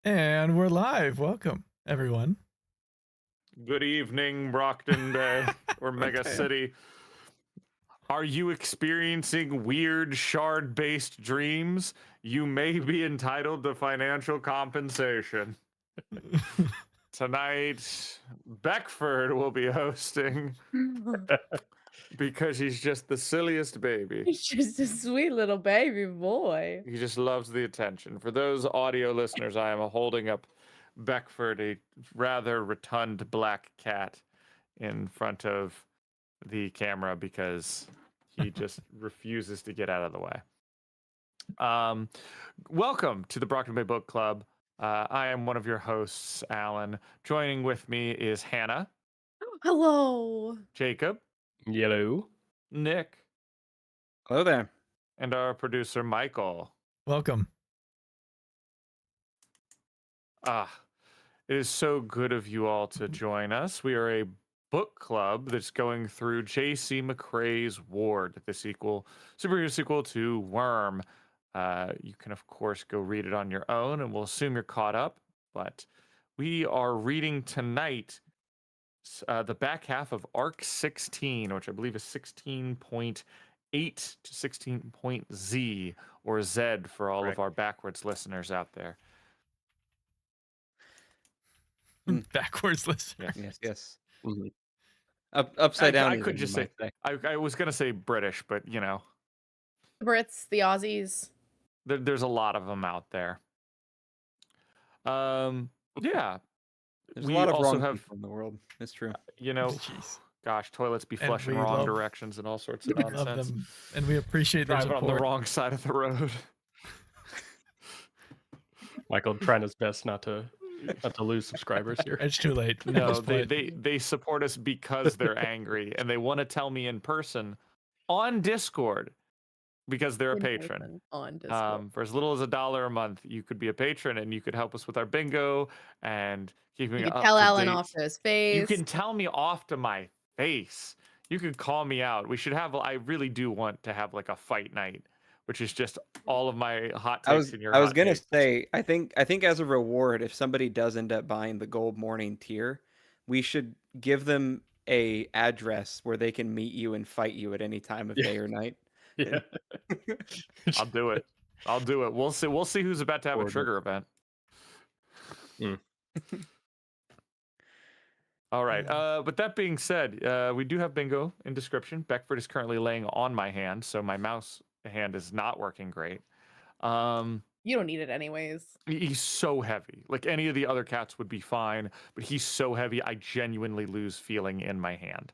And we're live. Welcome, everyone. Good evening, Brockton Bay or Mega Okay. City. Are you experiencing weird shard-based dreams? You may be entitled to financial compensation. Tonight, Beckford will be hosting because he's just the silliest baby. He's just a sweet little baby boy. He just loves the attention. For those audio listeners, I am holding up Beckford, a rather rotund black cat, in front of the camera because he just refuses to get out of the way. Welcome to the Brockton Bay Book Club. I am one of your hosts, Alan. Joining with me is Hannah, Hello. Jacob, Yellow. Nick, Hello there. and our producer, Michael. Welcome. It is so good of you all to join us. We are a book club that's going through J.C. McCrae's Ward, the superhero sequel to Worm. You can, of course, go read it on your own, and we'll assume you're caught up. But we are reading tonight the back half of Arc 16, which I believe is 16.8 to 16.Z, or Z for all of our backwards listeners out there. Backwards listener. Yes. Mm-hmm. Upside down. I could just say. I was gonna say British, but you know, The Brits, the Aussies. there's a lot of them out there. Yeah. There's We a lot of also wrong have, people in the world. It's true. you know, Jeez. gosh, toilets be And flushing we wrong love- directions and all sorts of We love nonsense. them, and we appreciate their Driving on the support. wrong side of the road. Michael trying his best not to lose subscribers here. It's too late. at No, this point. they support us because they're angry and they want to tell me in person on Discord because they're a patron. On Discord. For as little as $1 a month, you could be a patron and you could help us with our bingo and keeping You up can tell to Alan date. off to his face. You can tell me off to my face. You could call me out. We should have. I really do want to have like a fight night, which is just all of my hot takes and your. I was hot gonna takes. say, I think as a reward, if somebody does end up buying the gold morning tier, we should give them a address where they can meet you and fight you at any time of day or night. Yeah. I'll do it. I'll do it. We'll see. We'll see who's about to have a Order. trigger event. Mm. All right. But that being said, we do have bingo in description. Beckford is currently laying on my hand, so my mouse hand is not working great. You don't need it anyways. He's so heavy. Like any of the other cats would be fine, but he's so heavy, I genuinely lose feeling in my hand.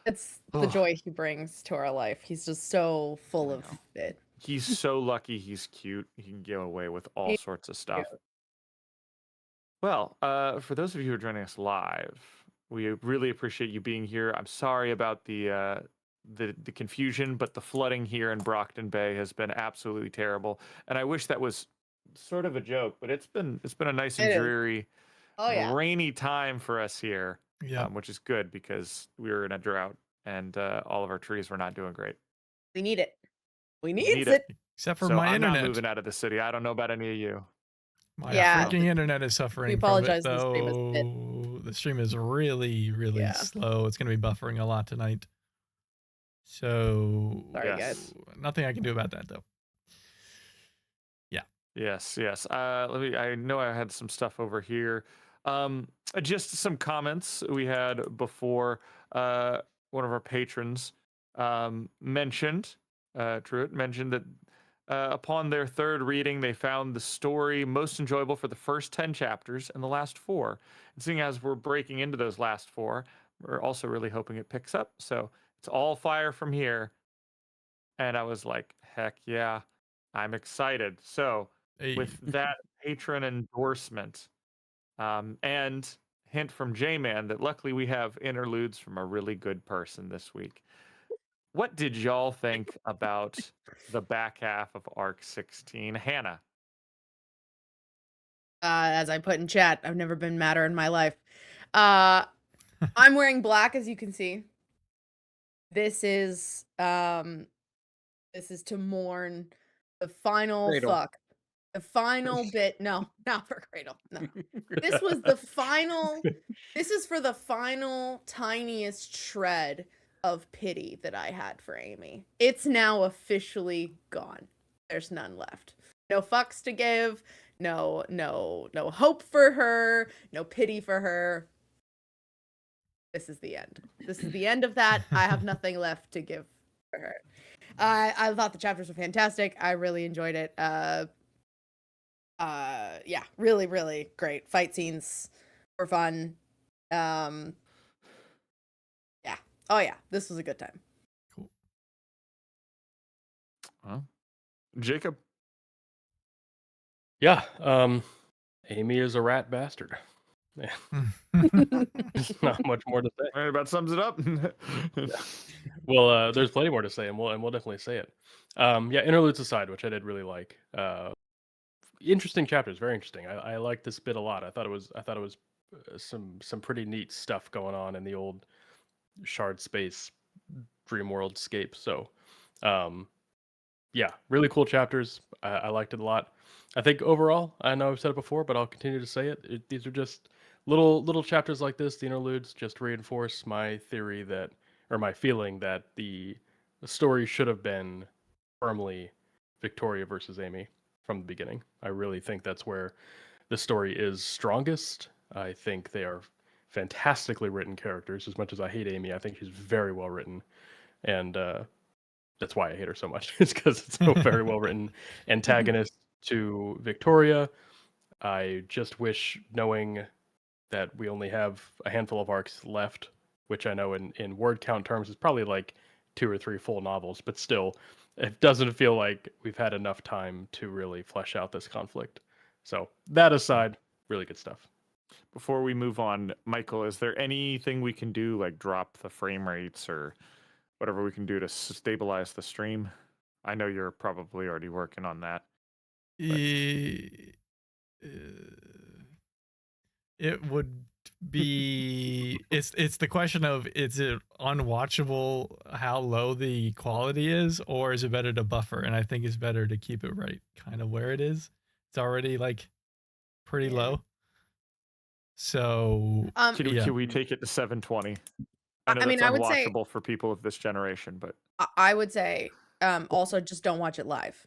It's the joy he brings to our life. He's just so full of it. He's so lucky he's cute. He can get away with all sorts of stuff. Well, for those of you who are joining us live, we really appreciate you being here. I'm sorry about the confusion, but the flooding here in Brockton Bay has been absolutely terrible. And I wish that was sort of a joke, but it's been a nice and dreary, rainy time for us here. Yeah. Which is good because we were in a drought and all of our trees were not doing great. We need it. We need it. Except for So my I'm internet. not moving out of the city. I don't know about any of you. My Yeah. freaking internet is suffering. We apologize, from it, the stream is though. dead. The stream is really, really Yeah. slow. It's going to be buffering a lot tonight. So Sorry, guys. Nothing I can do about that, though. Yeah. Yes. I know I had some stuff over here. Just some comments we had before. One of our patrons mentioned that upon their third reading, they found the story most enjoyable for the first 10 chapters and the last 4. And seeing as we're breaking into those last 4, we're also really hoping it picks up. So it's all fire from here. And I was like, heck yeah, I'm excited. So with that patron endorsement and hint from J-Man that luckily we have interludes from a really good person this week. What did y'all think about the back half of Arc 16? Hannah? As I put in chat, I've never been madder in my life. I'm wearing black, as you can see. This is to mourn the final Cradle. fuck. The final bit. No, not for Cradle. No. This was the final. This is for the final tiniest shred of pity that I had for Amy. It's now officially gone. There's none left. No fucks to give. No hope for her. No pity for her. This is the end. This is the end of that. I have nothing left to give for her. I thought the chapters were fantastic. I really enjoyed it. Yeah, really, really great. Fight scenes were fun. Yeah. Oh yeah, this was a good time. Cool. Well, Jacob. Yeah, Amy is a rat bastard. Yeah. There's not much more to say. All right, about sums it up. Well, there's plenty more to say, and we'll definitely say it. Yeah, interludes aside, which I did really like. Interesting chapters, very interesting. I liked this bit a lot. I thought it was some pretty neat stuff going on in the old shard space dream world scape. So, yeah, really cool chapters. I liked it a lot. I think overall, I know I've said it before, but I'll continue to say it. These are just little chapters like this. The interludes just reinforce my theory that, or my feeling that the story should have been firmly Victoria versus Amy from the beginning. I really think that's where the story is strongest. I think they are fantastically written characters. As much as I hate Amy, I think she's very well written, and that's why I hate her so much. It's because it's so very well written antagonist to Victoria. I just wish, knowing that we only have a handful of arcs left, which I know in word count terms is probably like 2 or 3 full novels, but still, it doesn't feel like we've had enough time to really flesh out this conflict. So that aside, really good stuff. Before we move on, Michael, is there anything we can do, like drop the frame rates or whatever we can do to stabilize the stream? I know you're probably already working on that. It would be it's the question of, is it unwatchable how low the quality is, or is it better to buffer? And I think it's better to keep it right kind of where it is. It's already like pretty low. So Can we take it to 720? I know that's unwatchable for people of this generation, but I would say also just don't watch it live.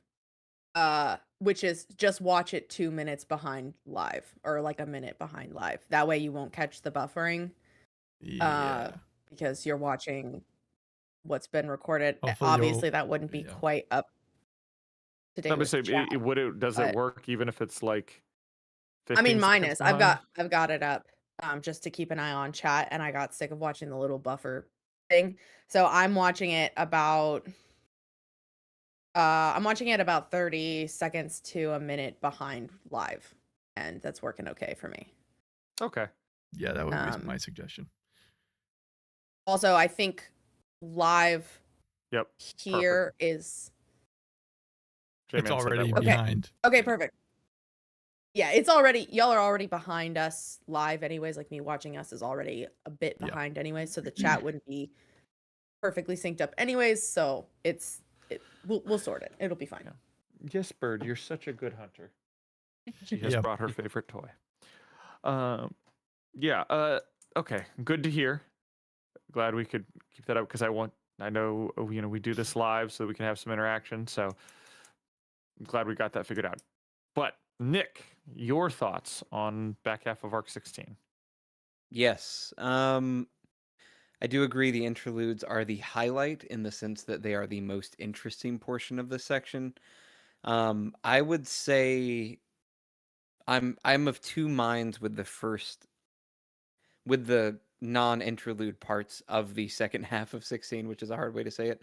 Which is just watch it 2 minutes behind live, or like a minute behind live. That way you won't catch the buffering. Because you're watching what's been recorded. Hopefully Obviously that wouldn't be quite up to date. does it work even if it's like 15 I mean, mine seconds is. I've behind? got it up just to keep an eye on chat, and I got sick of watching the little buffer thing. So I'm watching it about 30 seconds to a minute behind live, and that's working okay for me. Okay. Yeah, that would be my suggestion. Also, I think live here perfect. is It's already behind. Okay, perfect. Yeah, it's already, y'all are already behind us live anyways. Like, me watching us is already a bit behind anyways, so the chat wouldn't be perfectly synced up anyways, so we'll sort it. It'll be fine. Yes, Bird, you're such a good hunter. She has brought her favorite toy. Okay, good to hear. Glad we could keep that up, because I know we do this live so we can have some interaction, so I'm glad we got that figured out. But Nick, your thoughts on back half of Arc 16? Yes. I do agree the interludes are the highlight, in the sense that they are the most interesting portion of this section. I would say I'm of two minds with the non-interlude parts of the second half of 16, which is a hard way to say it.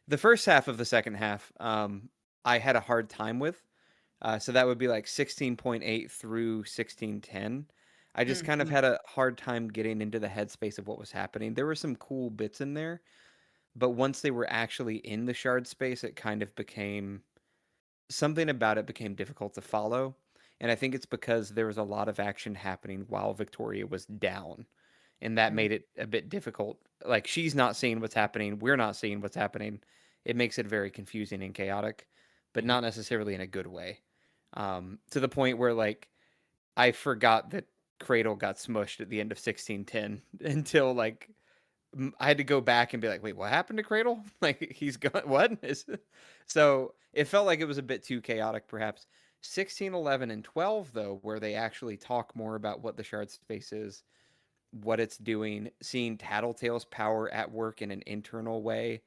The first half of the second half, I had a hard time with. So that would be like 16.8 through 16:10. I just kind of had a hard time getting into the headspace of what was happening. There were some cool bits in there, but once they were actually in the shard space, it kind of became, something about it became difficult to follow. And I think it's because there was a lot of action happening while Victoria was down, and that made it a bit difficult. Like, she's not seeing what's happening, we're not seeing what's happening. It makes it very confusing and chaotic, but not necessarily in a good way. to the point where like I forgot that Cradle got smushed at the end of 1610 until like I had to go back and be like, wait, what happened to Cradle? Like he's gone. What is? So it felt like it was a bit too chaotic, perhaps. 16, 11, and 12 though, where they actually talk more about what the shard space is, what it's doing, seeing Tattletale's power at work in an internal way,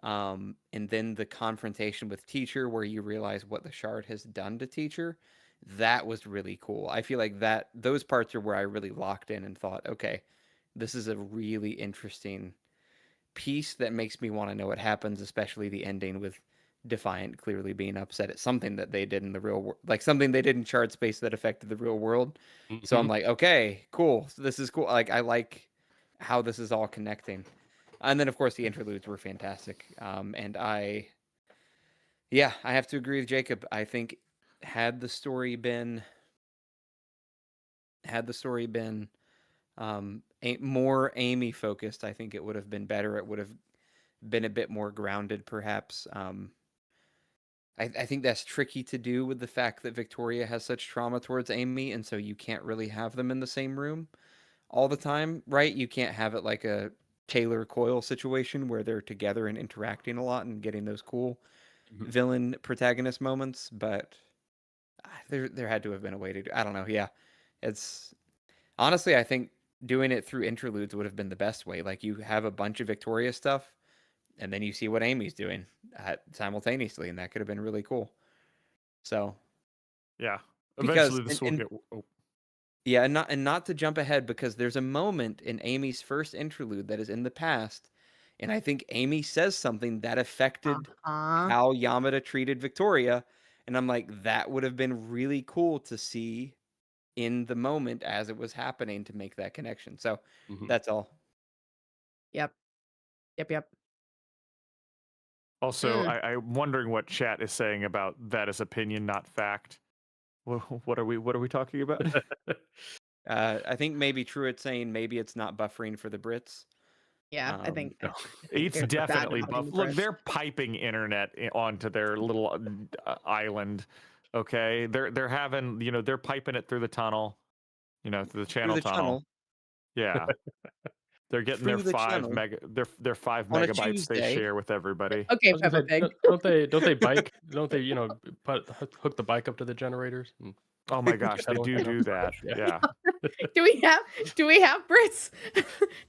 and then the confrontation with Teacher, where you realize what the shard has done to Teacher. That was really cool. I feel like those parts are where I really locked in and thought, okay, this is a really interesting piece that makes me want to know what happens, especially the ending with Defiant clearly being upset at something that they did in the real world, like something they did in Shard Space that affected the real world. So I'm like, okay, cool. So this is cool. Like I like how this is all connecting. And then of course the interludes were fantastic. And I have to agree with Jacob. I think had the story been more Amy focused, I think it would have been better. It would have been a bit more grounded, perhaps. I think that's tricky to do with the fact that Victoria has such trauma towards Amy, and so you can't really have them in the same room all the time, right? You can't have it like a Taylor Coyle situation where they're together and interacting a lot and getting those cool villain protagonist moments, but there had to have been a way to do. I don't know. Yeah, it's honestly, I think doing it through interludes would have been the best way. Like you have a bunch of Victoria stuff, and then you see what Amy's doing simultaneously, and that could have been really cool. So, Yeah, because eventually this will get. Oh. Yeah, and not to jump ahead, because there's a moment in Amy's first interlude that is in the past, and I think Amy says something that affected how Yamada treated Victoria, and I'm like, that would have been really cool to see in the moment as it was happening to make that connection. So that's all. Yep. Also, I'm wondering what chat is saying about that as opinion, not fact. What are we talking about? I think maybe Truitt's saying maybe it's not buffering for the Brits. Yeah, I think It's they're bad definitely at buff. buffing Look, Brits. they're piping internet onto their little island. Okay, they're having, they're piping it through the tunnel, through the channel tunnel. Yeah, they're getting their Through the 5 channel. mega, their 5 On a megabytes they Tuesday. share with everybody. Okay, I was gonna Peppa say, Pig. don't they bike? Don't they hook the bike up to the generators? Oh my gosh, they Pedal, do that. Yeah. Do we have Brits?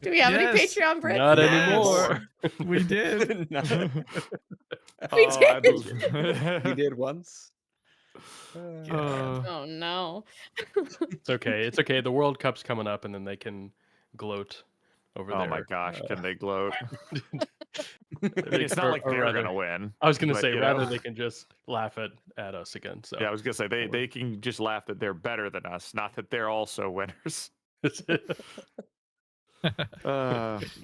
Do we have any Yes. Patreon Brits? Not Yes. anymore. We did. We did. You did once. Oh no. It's okay. It's okay. The World Cup's coming up, and then they can gloat over there. Oh my gosh, can they gloat? I mean, It's not like they're gonna win. I was gonna but, say, you rather know. they can just laugh at us again. So Yeah, I was gonna say they can just laugh that they're better than us, not that they're also winners.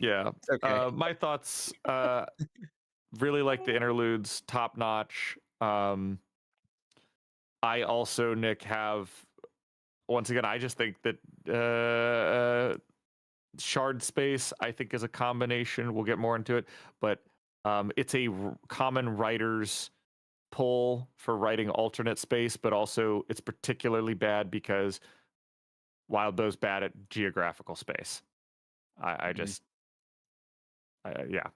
Yeah. Okay. My thoughts. Really like the interludes, top notch. I also, Nick, have once again. I just think that shard space, I think, is a combination. We'll get more into it, but it's a common writer's pull for writing alternate space, but also it's particularly bad because Wild Bow's bad at geographical space. I just, yeah.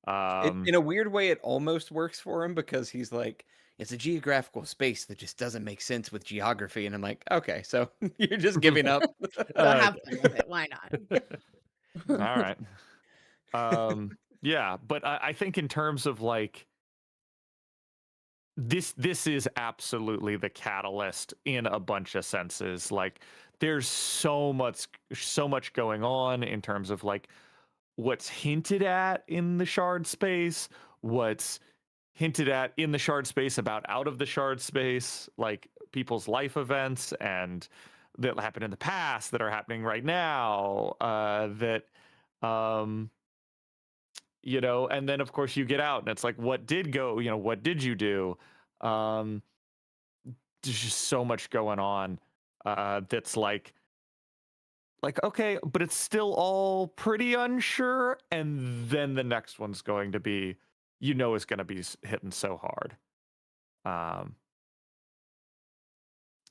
In a weird way, it almost works for him, because he's like, it's a geographical space that just doesn't make sense with geography, and I'm like, okay, so you're just giving up. So have fun with it. Why not? All right. Yeah, but I think in terms of like this is absolutely the catalyst in a bunch of senses. Like there's so much going on in terms of like what's hinted at in the shard space, what's hinted at in the shard space about out of the shard space, like people's life events and that happened in the past that are happening right now, and then of course you get out and it's like, what did go, what did you do? There's just so much going on that's like okay, but it's still all pretty unsure, and then the next one's going to be, is going to be hitting so hard.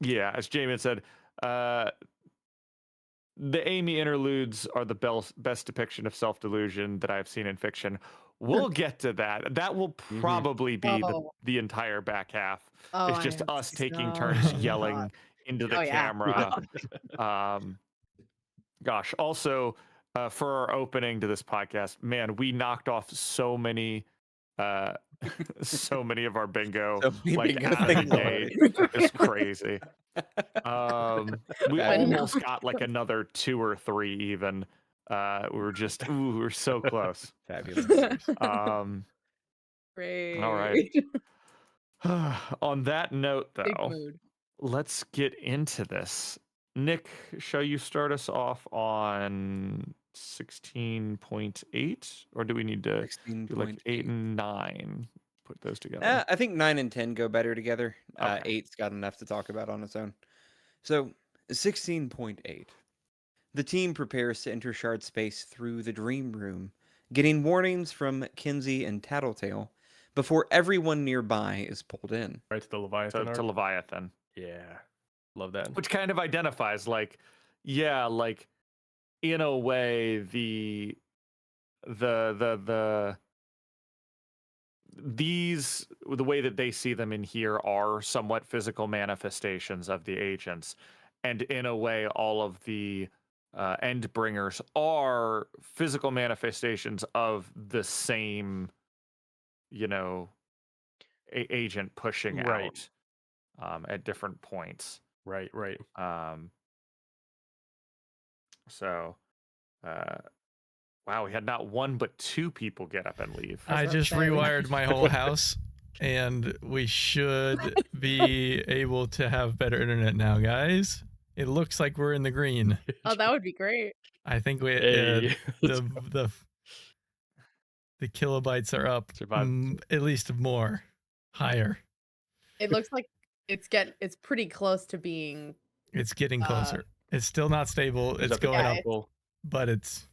Yeah, as Jamin said, the Amy interludes are the best depiction of self-delusion that I've seen in fiction. We'll get to that. That will probably be Oh. the entire back half. Oh, It's I just am us taking so turns pumped. yelling into the Oh, yeah. camera. Gosh, also for our opening to this podcast, man, we knocked off so many so many of our bingo So many like bingo out of the things gate. already. It's crazy. We Fabulous. almost got like another 2 or 3 even. We were just we were so close. Fabulous. Great. All right. On that note, Big though, mood. let's get into this. Nick, shall you start us off on 16.8, or do we need to do like 8 16.8. and 9? Put those together. I think 9 and 10 go better together. Okay. 8's got enough to talk about on its own. So 16.8. The team prepares to enter Shard space through the Dream Room, getting warnings from Kinsey and Tattletale before everyone nearby is pulled in. Right to the Leviathan To arc. Leviathan. Yeah, love that. Which kind of identifies like, yeah, like in a way the way that they see them in here are somewhat physical manifestations of the agents, and in a way all of the end bringers are physical manifestations of the same, you know, agent pushing Right. out at different points. Right. So wow, we had not 1 but 2 people get up and leave. I just rewired my whole house, and we should be able to have better internet now, guys. It looks like we're in the green. Oh, that would be great. I think we Hey, the kilobytes are up at least more higher. It looks like it's pretty close to being. It's getting closer. It's still not stable. It's going up, but it's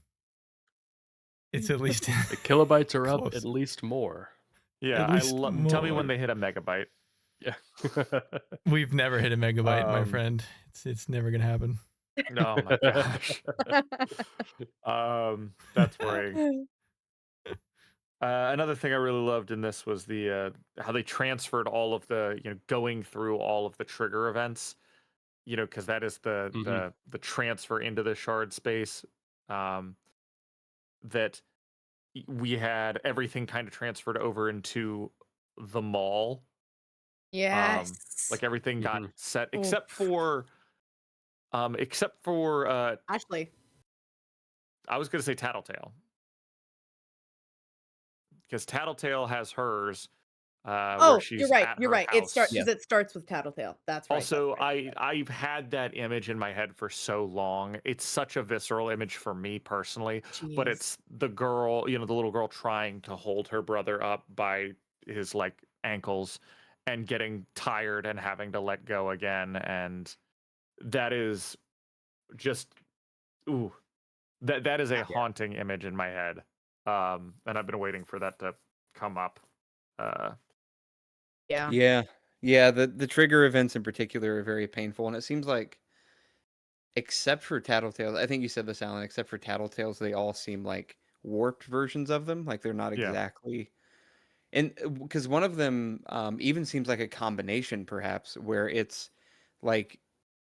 at least the kilobytes are up close. at least more. Yeah, At least tell me more. when they hit a megabyte. Yeah. We've never hit a megabyte, my friend. It's never gonna happen. Oh my gosh. That's worrying. Another thing I really loved in this was the how they transferred all of the, you know, going through all of the trigger events, you know, because that is the transfer into the shard space. That we had everything kind of transferred over into the mall. Yes. Like everything got set Oof. except for Ashley. I was gonna say Tattletale. Because Tattletale has hers. Where she's you're right. at You're her right. house. It starts with Tattletale. That's right. Also, that's right. I've had that image in my head for so long. It's such a visceral image for me personally. But Jeez. it's the girl, you know, the little girl trying to hold her brother up by his like ankles and getting tired and having to let go again. And that is just that is a haunting image in my head. And I've been waiting for that to come up. Yeah. The trigger events in particular are very painful, and it seems like, except for Tattletales, I think you said this, Alan. Except for Tattletales, they all seem like warped versions of them. Like they're not exactly. And because one of them even seems like a combination, perhaps, where it's like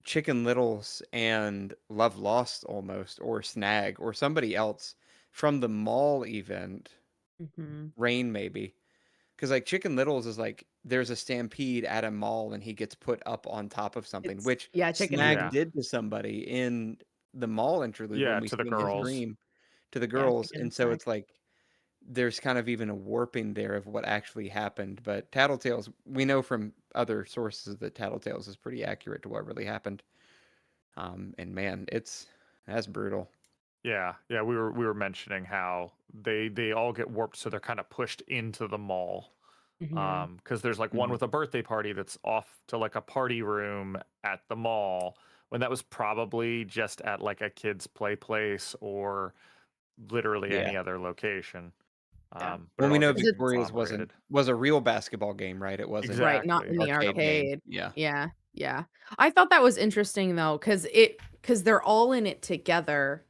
Chicken Littles and Love Lost almost, or Snag, or somebody else from the mall event. Rain, maybe. Because like Chicken Littles is like there's a stampede at a mall and he gets put up on top of something, which Snag did to somebody in the mall interlude when we to see the in his girls. dream, to the girls, and so it's like there's kind of even a warping there of what actually happened. But Tattletales, we know from other sources that Tattletales is pretty accurate to what really happened. And man, that's brutal. Yeah, we were mentioning how they all get warped, so they're kind of pushed into the mall. Because there's like one with a birthday party that's off to like a party room at the mall, when that was probably just at like a kid's play place or literally any other location. But well, we know Victoria's was a real basketball game, right? It wasn't right, not in the arcade. arcade. Yeah. Yeah. I thought that was interesting though, because they're all in it together.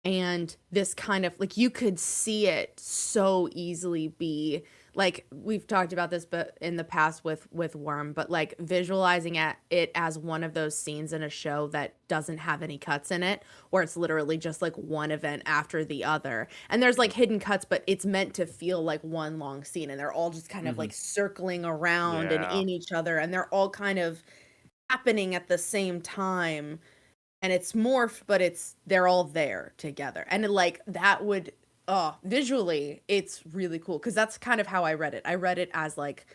And this kind of like you could see it so easily be like we've talked about this but in the past with Worm, but like visualizing it as one of those scenes in a show that doesn't have any cuts in it, where it's literally just like one event after the other. And there's like hidden cuts, but it's meant to feel like one long scene and they're all just kind of Mhm. like circling around and Yeah. in each other and they're all kind of happening at the same time and it's morphed, but they're all there together. And like that would visually it's really cool because that's kind of how I read it. I read it as like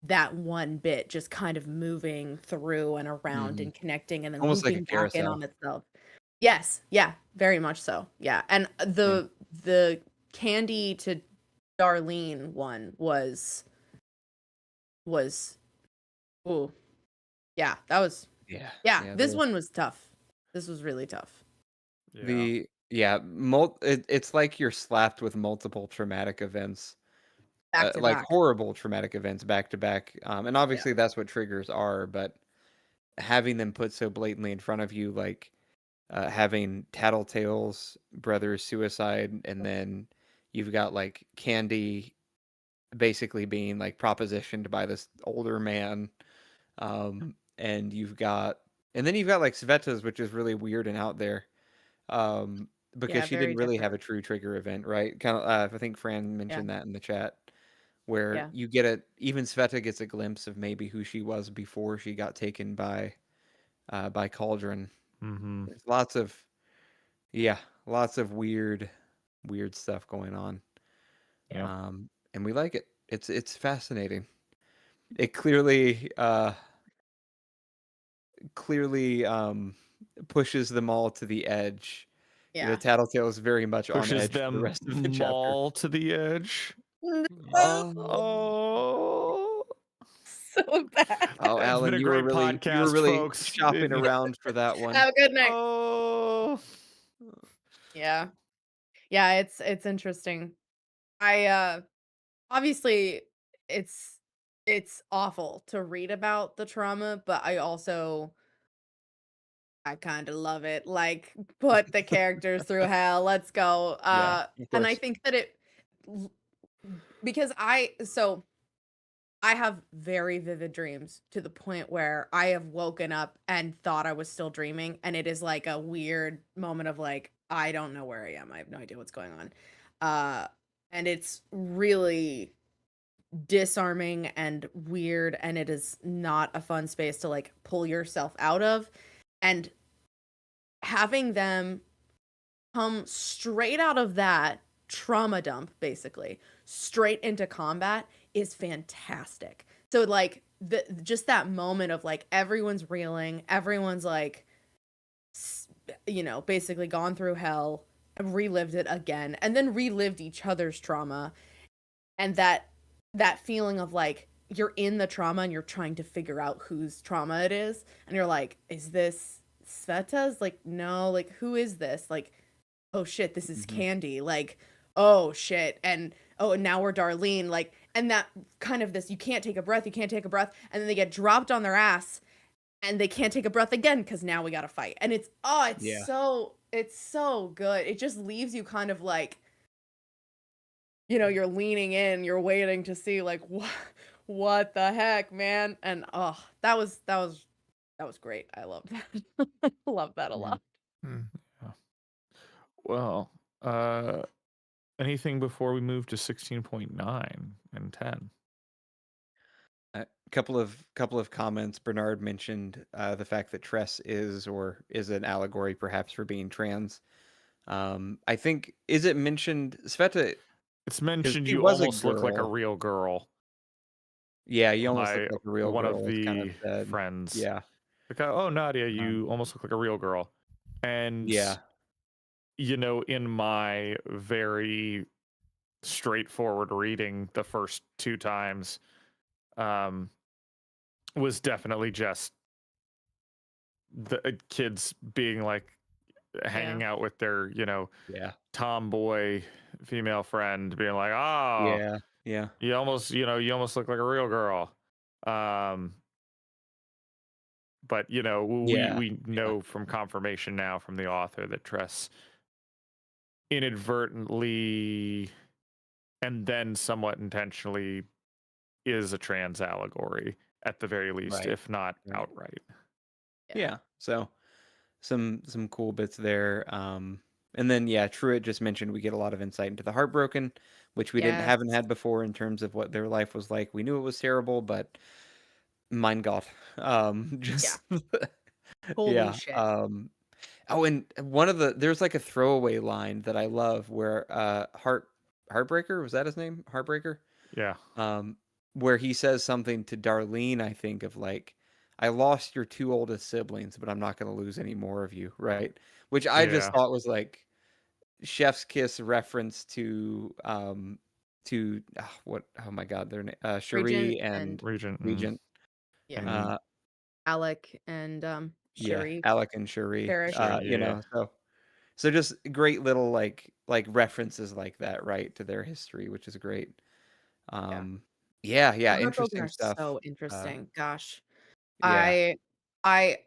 that one bit just kind of moving through and around Mhm. and connecting and then Almost like a looping back in carousel. on itself. Yes, yeah, very much so. Yeah. And Yeah. the Candy to Darlene one was ooh, yeah, that was Yeah. yeah, Yeah, this one was tough. This was really tough. Yeah. it's like you're slapped with multiple traumatic events, Back to like back. horrible traumatic events back to back. And Yeah. obviously that's what triggers are, but having them put so blatantly in front of you, like having Tattletale's brother's suicide, and then you've got like Candy basically being like propositioned by this older man, and then you've got like Sveta's, which is really weird and out there. Because Yeah, she very didn't really have different. a true trigger event, right? Kind of, I think Fran Yeah. mentioned that in the chat, where Yeah. you get even Sveta gets a glimpse of maybe who she was before she got taken by Cauldron. Mm-hmm. There's yeah, lots of weird stuff going on. Yeah. And we like it. It's fascinating. It clearly pushes them all to the edge. Yeah. Tattletale is very much on Pushes edge for the them rest of the chapter. all to the edge. No. Oh. So bad. Oh, It's been Alan, a you were great really podcast, folks. shopping around for that one. Have a good night. Oh. Yeah. Yeah, it's interesting. I obviously it's it's awful to read about the trauma, but I kind of love it. Like put the characters through hell. Let's go. Yeah, of And I course. think that l- because I have very vivid dreams to the point where I have woken up and thought I was still dreaming, and it is like a weird moment of like, I don't know where I am. I have no idea what's going on. Uh, and it's really disarming and weird, and it is not a fun space to like pull yourself out of. And having them come straight out of that trauma dump, basically, straight into combat is fantastic. So like the just that moment of like everyone's reeling, everyone's like basically gone through hell, relived it again, and then relived each other's trauma and that feeling of like you're in the trauma and you're trying to figure out whose trauma it is and you're like, is this Sveta's? Like, no, like who is this? Like, oh shit, this is Mhm. Candy. Like, oh shit. And oh, and now we're Darlene. Like, and that kind of this, you can't take a breath, you can't take a breath. And then they get dropped on their ass and they can't take a breath again because now we gotta fight. And Yeah. it's so good. It just leaves you kind of like, you're leaning in, you're waiting to see like what the heck, man. And oh, that was great. I loved that. I love that a Yeah. lot. Yeah. Well, uh, anything before we move to 16.9 and 10? A couple of comments. Bernard mentioned the fact that Tress is an allegory, perhaps, for being trans. I think, is it mentioned Sveta? It's Because mentioned she you was a almost look like a girl. real girl Yeah, you almost look by like a real one of girl. It's kind of the said. friends. Yeah. Like, oh, Nadia, Um, you almost look like a real girl. And, yeah. in my very straightforward reading the first two times, um, was definitely just the kids being like Yeah. hanging out with their, Yeah. tomboy female friend, being like, oh, Yeah. Yeah. you almost look like a real girl. Um, but we Yeah. we know from confirmation now from the author that Tress inadvertently and then somewhat intentionally is a trans allegory at the very least, Right. if not Right. outright. Yeah. So some cool bits there. And then Truett just mentioned we get a lot of insight into the Heartbroken, which we haven't Yes. had before in terms of what their life was like. We knew it was terrible, but mein Gott. Just Holy yeah. shit. Oh, and there's like a throwaway line that I love where Heartbreaker, was that his name? Heartbreaker? Yeah. Where he says something to Darlene, I think, of like, I lost your two oldest siblings, but I'm not going to lose any more of you, right? Which I just Yeah. thought was like Chef's Kiss reference to what, oh my God, their name, Cherie and Regent. Regent. Yeah. And Alec and Cherie. Alec and Cherie. Cherish. Yeah. So just great little like references like that, right, to their history, which is great. Yeah, The Heartbroken interesting are stuff. so interesting. Gosh. Yeah. I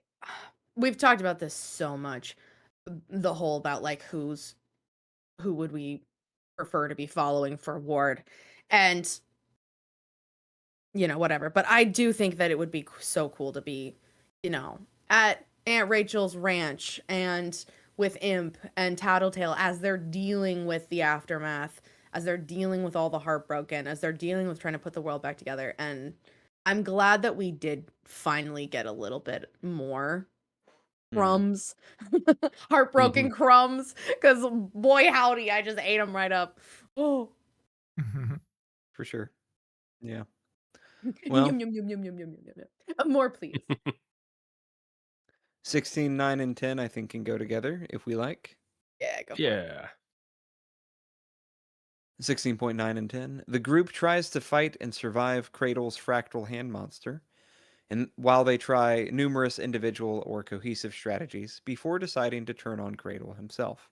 we've talked about this so much. The whole about like who would we prefer to be following for Ward. And whatever. But I do think that it would be so cool to be, at Aunt Rachel's ranch and with Imp and Tattletale as they're dealing with the aftermath, as they're dealing with all the heartbroken, as they're dealing with trying to put the world back together. And I'm glad that we did finally get a little bit more crumbs, heartbroken crumbs, because boy howdy, I just ate them right up. Oh, For sure. Yeah. Well, Well, more please. 16, 9, and 10, I think, can go together if we like. Yeah, go for it. Yeah. 16.9 and 10. The group tries to fight and survive Cradle's fractal hand monster, and while they try numerous individual or cohesive strategies before deciding to turn on Cradle himself.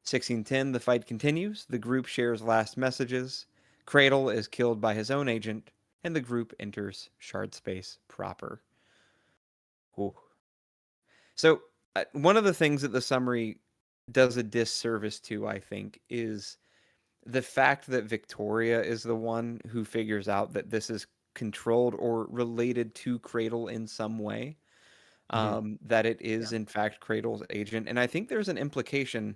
1610, the fight continues. The group shares last messages. Cradle is killed by his own agent, and the group enters shard space proper. Ooh. So, one of the things that the summary does a disservice to, I think, is the fact that Victoria is the one who figures out that this is controlled or related to Cradle in some way. That it is, in fact, Cradle's agent. And I think there's an implication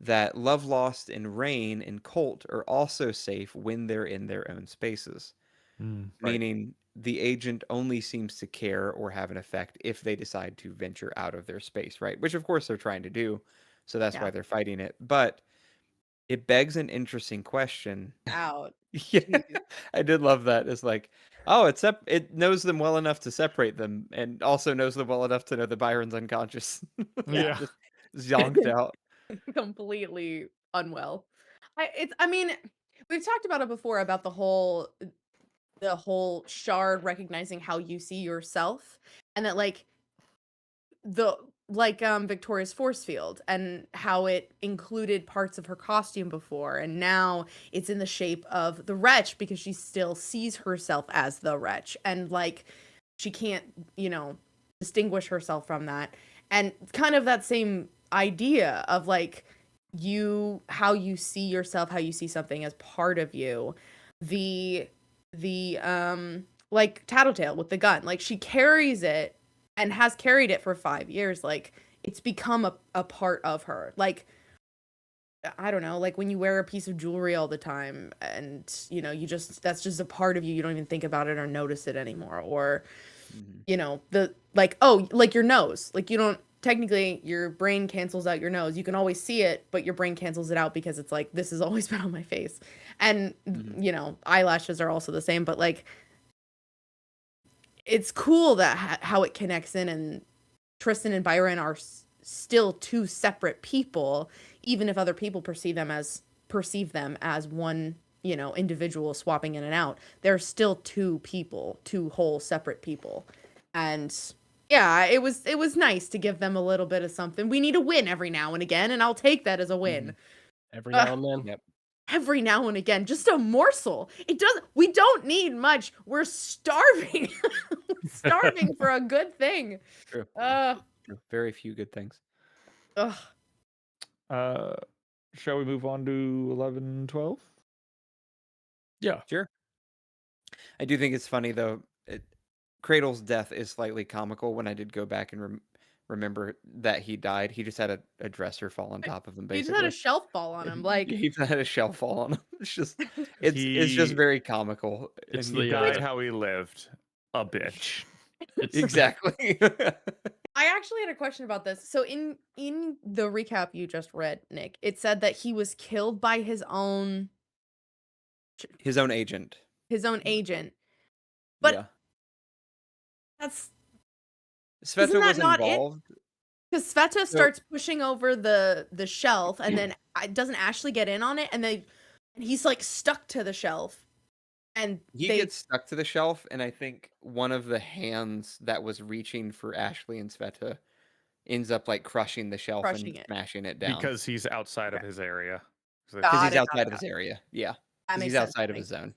that Love Lost and Rain and Colt are also safe when they're in their own spaces. Meaning the agent only seems to care or have an effect if they decide to venture out of their space, right? Which, of course, they're trying to do. So that's why they're fighting it. But it begs an interesting question. Out. Yeah, I did love that. It's like, oh, it knows them well enough to separate them, and also knows them well enough to know that Byron's unconscious. Yeah. Just zonked out. Completely unwell. I mean, we've talked about it before about the whole shard recognizing how you see yourself, and that Victoria's force field and how it included parts of her costume before, and now it's in the shape of the wretch because she still sees herself as the wretch, and she can't distinguish herself from that. And kind of that same idea of how you see yourself, how you see something as part of you. The Tattletale with the gun, she carries it and has carried it for 5 years. It's become a part of her. I don't know, when you wear a piece of jewelry all the time and that's just a part of you. You don't even think about it or notice it anymore. Or your nose, you don't technically, your brain cancels out your nose. You can always see it, but your brain cancels it out because it's this has always been on my face. And eyelashes are also the same, but it's cool that how it connects in, and Tristan and Byron are still two separate people, even if other people perceive them as one, individual swapping in and out. They're still two people, two whole separate people. And yeah, it was nice to give them a little bit of something. We need a win every now and again, and I'll take that as a win. Every now and then. Yep. every now and again, just a morsel. We don't need much. We're starving. We're starving for a good thing. True. Ugh. Very few good things. Shall we move on to 11, 12? Yeah. Sure. I do think it's funny though. Cradle's death is slightly comical. When I did go back and remember that he died, he just had a dresser fall on top of him. He just Basically, had a shelf fall on him. Like, he had a shelf fall on him. It's just very comical. It's And the, He died how he lived. A bitch. It's exactly. I actually had a question about this. So in the recap you just read, Nick, it said that he was killed by his own agent. agent. But yeah. that's Sveta isn't that was not involved. because Sveta starts pushing over the shelf, and then doesn't Ashley get in on it, and he's like stuck to the shelf, and He gets stuck to the shelf, and I think one of the hands that was reaching for Ashley and Sveta ends up like crushing the shelf and smashing it down Because he's outside of his area. because he's outside of his area. Yeah, because he's outside of his zone.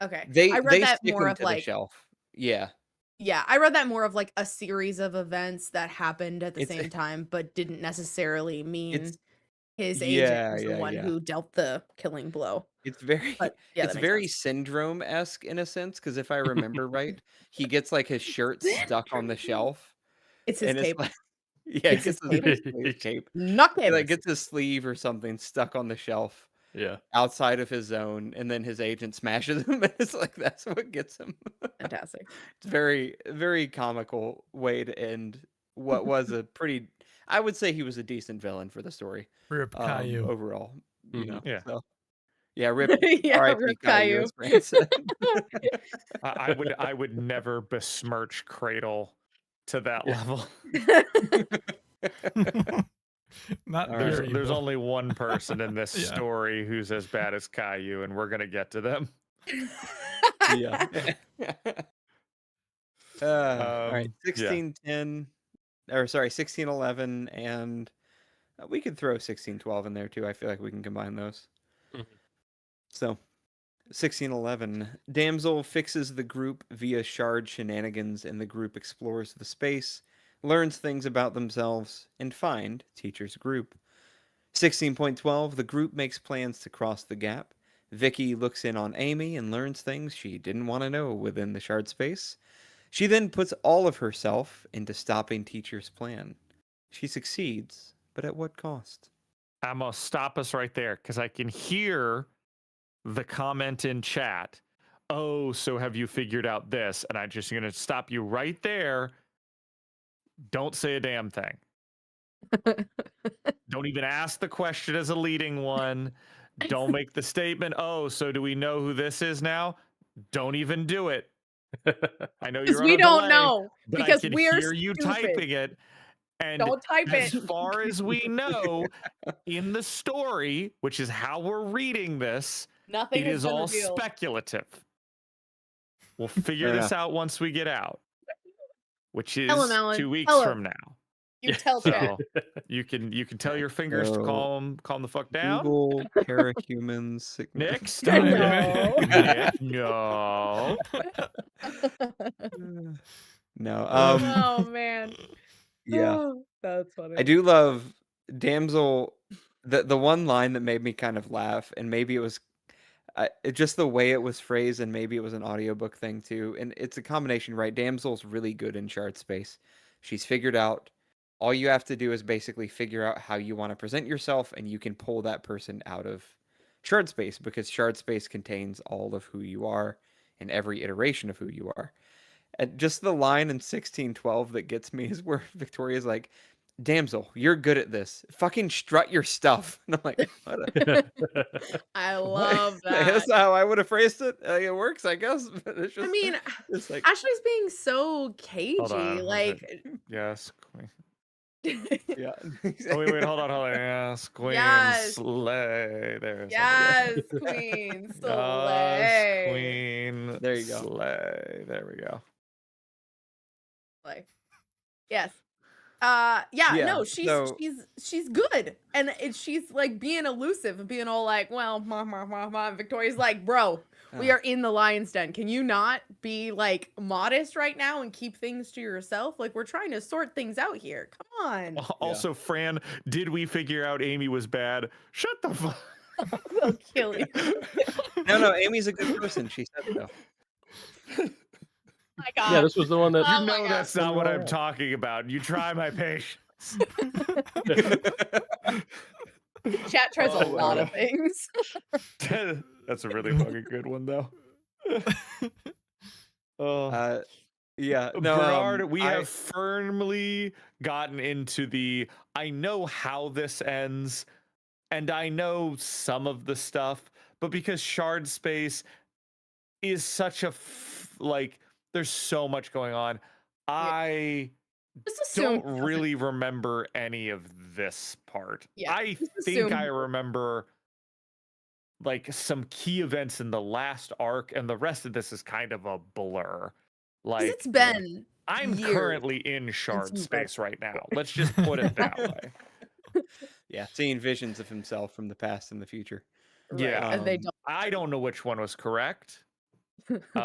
Okay, I read that stick more him of to like the shelf. Yeah. Yeah, I read that more of like a series of events that happened at the same time, but didn't necessarily mean his agent was the one who dealt the killing blow. It's very it's very syndrome-esque in a sense, because if I remember right, he gets like his shirt stuck on the shelf. It's his cape. Like, yeah, It's he gets his cape. Not cape. Like gets his sleeve or something stuck on the shelf. Yeah. Outside of his zone, and then his agent smashes him, and it's like that's what gets him. Fantastic. It's very, very comical way to end what was a pretty. I would say he was a decent villain for the story. Rip Caillou. Overall, you know. Yeah. So, yeah, Rip. Yeah, R.I.P. Rip Caillou. Caillou. As Brand said. I would never besmirch Cradle to that level. Not All their right. There's evil. only one person in this Yeah. story who's as bad as Caillou, and we're gonna get to them. Yeah. All right, Yeah. 1610, or sorry, 1611, and we could throw 1612 in there too. I feel like we can combine those. Mhm. So, 1611, Damsel fixes the group via shard shenanigans, and the group explores the space, learns things about themselves, and find teacher's group. 16.12, the group makes plans to cross the gap. Vicky looks in on Amy and learns things she didn't want to know within the shard space. She then puts all of herself into stopping teacher's plan. She succeeds, but at what cost? I'm gonna stop us right there because I can hear the comment in chat. Oh, so have you figured out this? And I'm just gonna stop you right there. Don't say a damn thing. Don't even ask the question as a leading one. Don't make the statement. Oh, so do we know who this is now? Don't even do it. I know you're on we a don't delay, know but because I can we're hear you stupid. typing it. And Don't type as it. far as we know, in the story, which is how we're reading this, Nothing it has is been all revealed. speculative. We'll figure Fair this enough. out once we get out, which is Tell him, Alan. 2 weeks Tell him. from now. You tell chat. So you can tell your fingers to So, calm the fuck down. Google parahumans signal. Next No. Nick, no. No. Oh man. Yeah. Oh, that's funny. I do love Damsel. The one line that made me kind of laugh, and maybe it was just the way it was phrased, and maybe it was an audiobook thing too. And it's a combination, right? Damsel's really good in shard space. She's figured out all you have to do is basically figure out how you want to present yourself, and you can pull that person out of shard space, because shard space contains all of who you are and every iteration of who you are. And just the line in 1612 that gets me is where Victoria's like, "Damsel, you're good at this. Fucking strut your stuff." And I'm like, what I love that. That's how I would have phrased it. It works, I guess. But it's just, I mean, it's like, Ashley's being so Hold cagey. on, Like, yes, queen. yeah. Oh, wait, hold on. Yes, queen, Yes. slay. There's yes, queen, slay. queen. There you go. Slay. There we go. Slay. Yes. No, so she's good, and she's like being elusive and being all like, well, and Victoria's like, bro, we uh, are in the lion's den. Can you not be like modest right now and keep things to yourself? Like, we're trying to sort things out here. Come on. Also, Fran, did we figure out Amy was bad? Shut the fuck. They'll kill you. no, Amy's a good person. She said so. My Yeah, God. this was the one that. You Oh my know God. that's not what I'm talking about. You try my patience. Chat tries a Oh my lot of God. things. That's a really fucking good one, though. Oh. Yeah, Bernard, we I have firmly gotten into the I know how this ends, and I know some of the stuff, but because Shard Space is such a like, there's so much going on. I Just assume. don't really remember any of this part. Yeah, I just think assume. I remember like some key events in the last arc, and the rest of this is kind of a blur. 'Cause Like, it's been I'm years currently in Shard you read Space right now. Let's just put it that way. yeah, seeing visions of himself from the past and the future. right, Yeah. and they Um, don't. I don't know which one was correct.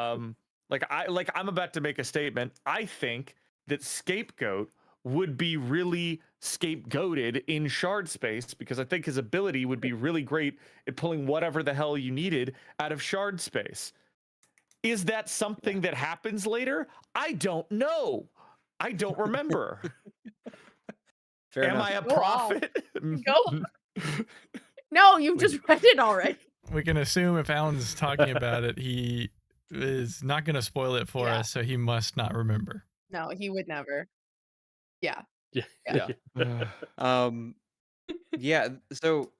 I'm about to make a statement. I think that Scapegoat would be really scapegoated in Shard Space because I think his ability would be really great at pulling whatever the hell you needed out of Shard Space. Is that something that happens later? I don't know. I don't remember. fair Am enough. I a Go off. prophet? Go. No, you've just read it already. We can assume if Alan's talking about it, he is not going to spoil it for Yeah. us, so he must not remember. No, he would never. Yeah. Yeah. Yeah, so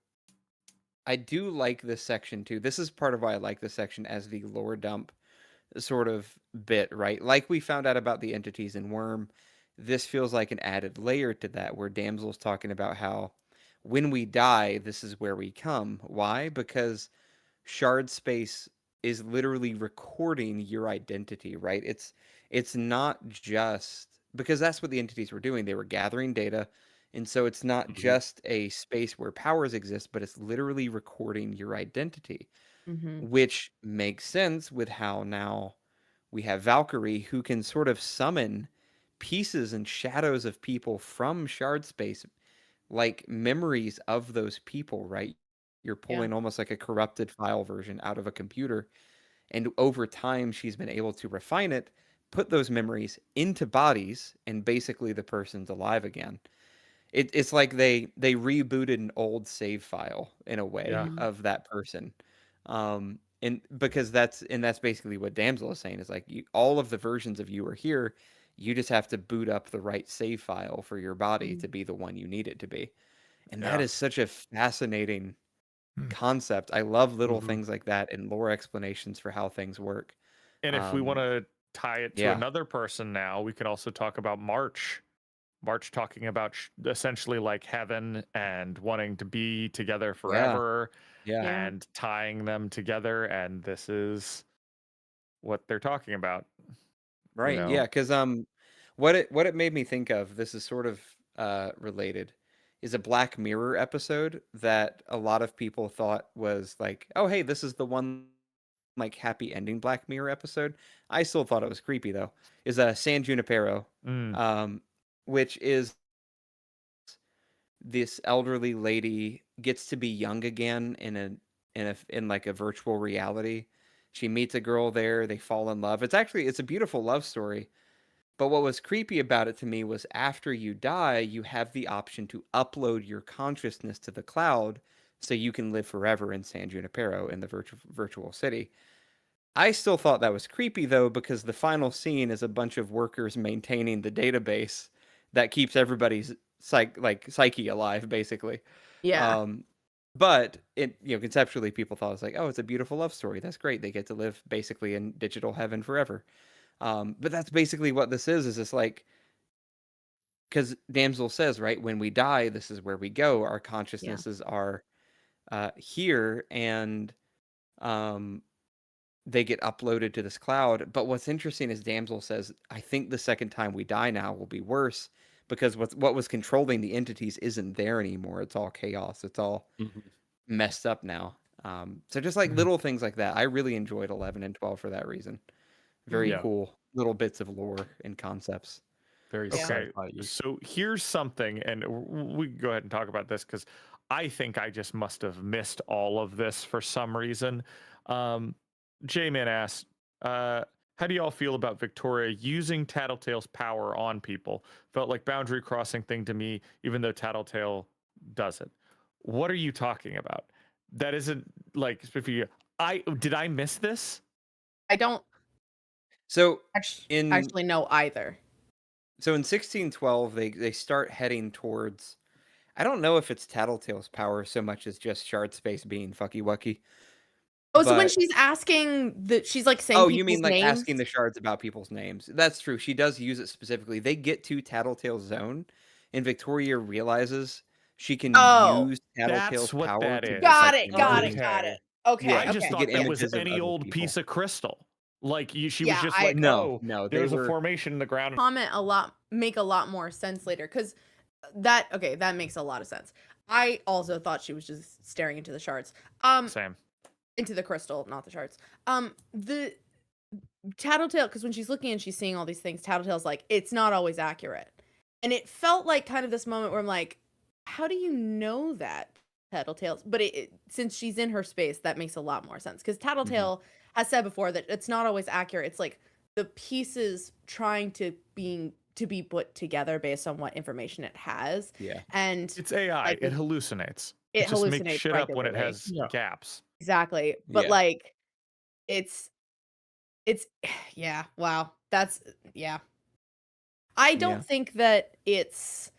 I do like this section too. This is part of why I like this section as the lore dump sort of bit, right? Like we found out about the entities in Worm, this feels like an added layer to that where Damsel's talking about how when we die, this is where we come. Why? Because Shard Space is literally recording your identity, right? It's not just because that's what the entities were doing. They were gathering data. And so it's not Mhm. just a space where powers exist, but it's literally recording your identity, Mm-hmm. which makes sense with how now we have Valkyrie who can sort of summon pieces and shadows of people from Shard Space, like memories of those people, right? You're pulling almost like a corrupted file version out of a computer. And over time, she's been able to refine it, put those memories into bodies, and basically the person's alive again. It's like they rebooted an old save file in a way Yeah. of that person. And because that's basically what Damsel is saying is like all of the versions of you are here. You just have to boot up the right save file for your body to be the one you need it to be. And that Yeah. is such a fascinating Hmm. concept. I love little Mhm. things like that and lore explanations for how things work. And if we want to tie it to yeah. another person now, we can also talk about March. March talking about essentially like heaven and wanting to be together forever Yeah. and tying them together. And this is what they're talking about. Right. know? Yeah, because what it made me think of, this is sort of related, is a Black Mirror episode that a lot of people thought was like, oh hey, this is the one like happy ending Black Mirror episode. I still thought it was creepy though. Is San Junipero, which is this elderly lady gets to be young again in like a virtual reality. She meets a girl there, they fall in love. It's a beautiful love story. But what was creepy about it to me was after you die, you have the option to upload your consciousness to the cloud so you can live forever in San Junipero in the virtual city. I still thought that was creepy though, because the final scene is a bunch of workers maintaining the database that keeps everybody's psyche alive, basically. Yeah. But it, conceptually, people thought it was like, oh, it's a beautiful love story. That's great. They get to live basically in digital heaven forever. But that's basically what this is it's like, because Damsel says, right, when we die, this is where we go. Our consciousnesses are here, and they get uploaded to this cloud. But what's interesting is Damsel says, I think the second time we die now will be worse because what was controlling the entities isn't there anymore. It's all chaos. It's all messed up now. So just like little things like that, I really enjoyed 11 and 12 for that reason. Very Yeah. cool little bits of lore and concepts. Very Yeah. Okay, sci-fi-y. so here's something, and we can go ahead and talk about this because I think I just must have missed all of this for some reason. J-Man asked, how do y'all feel about Victoria using Tattletale's power on people? Felt like boundary crossing thing to me, even though Tattletale doesn't. What are you talking about? That isn't like did I miss this? I don't So actually know either. So in 1612, they start heading towards. I don't know if it's Tattletale's power so much as just Shard Space being fucky wucky. Oh, so when But she's asking she's like saying oh, people's you mean like names? asking the shards about people's names? That's true. She does use it specifically. They get to Tattletale's zone, and Victoria realizes she can Oh, use Tattletale's That's what power that to is. got like, it, got it, bring- got it. I Okay, just okay. thought get that was images of any other old people. piece of crystal. Like she Yeah, was just I- like, No, oh, they there's a were- formation in the ground. Make a lot more sense later because that makes a lot of sense. I also thought she was just staring into the shards. Same. Into the crystal, not the shards. The Tattletale, because when she's looking and she's seeing all these things, Tattletale's like, it's not always accurate. And it felt like kind of this moment where I'm like, how do you know that, Tattletale? But since she's in her space, that makes a lot more sense. Because Tattletale has said before that it's not always accurate. It's like the pieces trying to be put together based on what information it has. Yeah. And It's AI. like, it hallucinates. it just makes hallucinates shit up when it regularly. has Yeah. gaps. Exactly. But Yeah. like it's yeah, wow. That's yeah. I don't Yeah. think that it's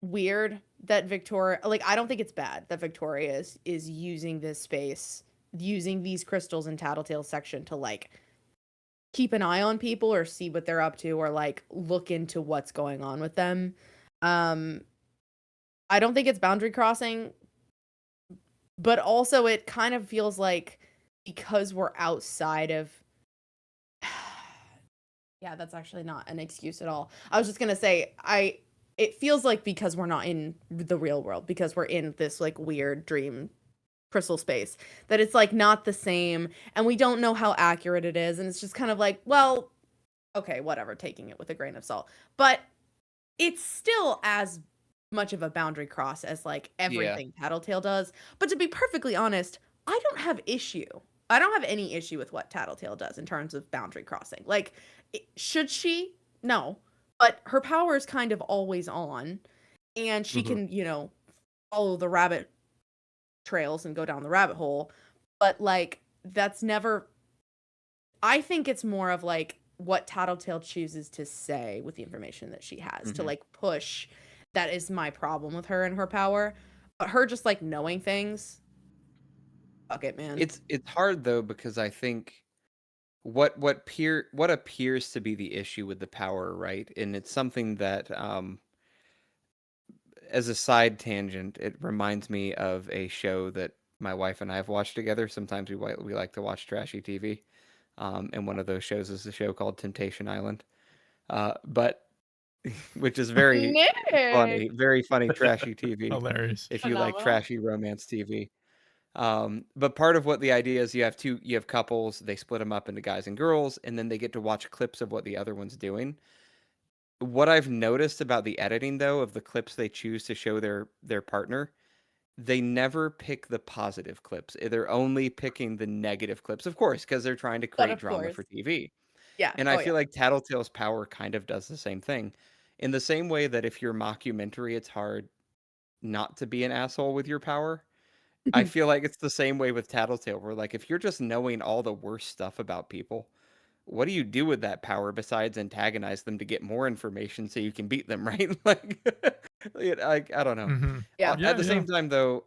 weird that Victoria, like, I don't think it's bad that Victoria is using this space, using these crystals in Tattletale's section to like keep an eye on people or see what they're up to or like look into what's going on with them. I don't think it's boundary crossing, but also it kind of feels like because we're outside of yeah, that's actually not an excuse at all. I was just gonna say it feels like because we're not in the real world, because we're in this like weird dream crystal space, that it's like not the same and we don't know how accurate it is, and it's just kind of like, well, okay, whatever, taking it with a grain of salt. But it's still as much of a boundary cross as like everything Tattletale does. But to be perfectly honest, I don't have any issue with what Tattletale does in terms of boundary crossing. Like, should she? No. But her power is kind of always on, and she can, follow the rabbit trails and go down the rabbit hole. But like, that's never. I think it's more of like what Tattletale chooses to say with the information that she has to like push. That is my problem with her and her power. But her just like knowing things. Fuck it, man. It's hard though, because I think what appears to be the issue with the power, right? And it's something that as a side tangent, it reminds me of a show that my wife and I have watched together. Sometimes we like to watch trashy TV. And one of those shows is a show called Temptation Island. But which is very funny trashy TV. Hilarious. If you like Phenomenal. trashy romance TV. But part of what the idea is, you have couples, they split them up into guys and girls, and then they get to watch clips of what the other one's doing. What I've noticed about the editing, though, of the clips they choose to show their partner, they never pick the positive clips. They're only picking the negative clips, of course, because they're trying to create of drama course. for TV. Yeah. And I feel like Tattletale's power kind of does the same thing. In the same way that if you're mockumentary, it's hard not to be an asshole with your power. I feel like it's the same way with Tattletale, where like if you're just knowing all the worst stuff about people, what do you do with that power besides antagonize them to get more information so you can beat them, right? Like, I don't know. Mhm. Yeah. At the same time, though,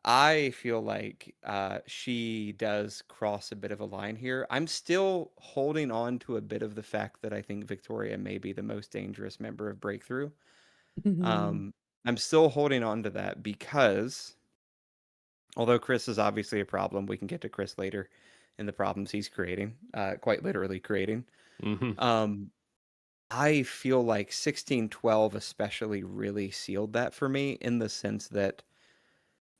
I feel like she does cross a bit of a line here. I'm still holding on to a bit of the fact that I think Victoria may be the most dangerous member of Breakthrough. I'm still holding on to that because, although Chris is obviously a problem, we can get to Chris later in the problems he's creating, quite literally creating. Mm-hmm. I feel like 1612 especially really sealed that for me in the sense that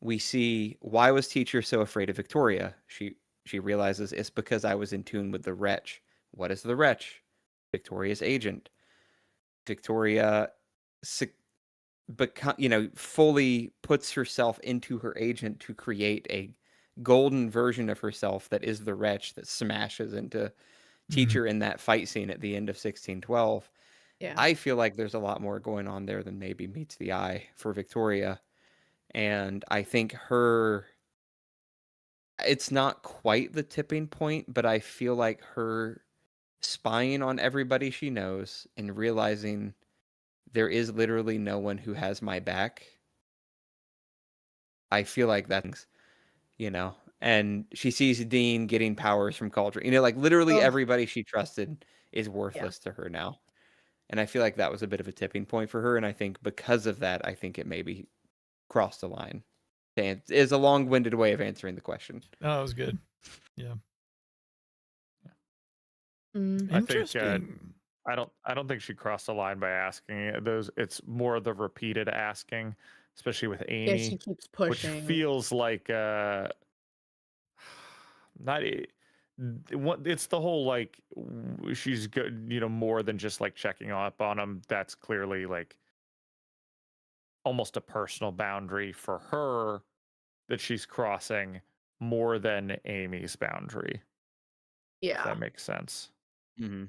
we see why was teacher so afraid of Victoria? She realizes it's because I was in tune with the wretch. What is the wretch? Victoria's agent. Victoria fully puts herself into her agent to create a golden version of herself that is the wretch that smashes into teacher in that fight scene at the end of 1612. Yeah. I feel like there's a lot more going on there than maybe meets the eye for Victoria. And I think it's not quite the tipping point, but I feel like her spying on everybody she knows and realizing there is literally no one who has my back. I feel like that's, and she sees Dean getting powers from Cauldron. Like literally Ugh. everybody she trusted is worthless to her now. And I feel like that was a bit of a tipping point for her. And I think because of that, I think it maybe crossed the line. Is a long-winded way of answering the question. Oh, that was good. Yeah. Mm. I think Interesting. I don't think she crossed the line by asking it. It's more the repeated asking, especially with Yeah, Amy, she keeps which pushing. feels like not it's the whole like she's good, more than just like checking up on him. That's clearly like almost a personal boundary for her that she's crossing more than Amy's boundary. If Yeah. that makes sense. Mm-hmm.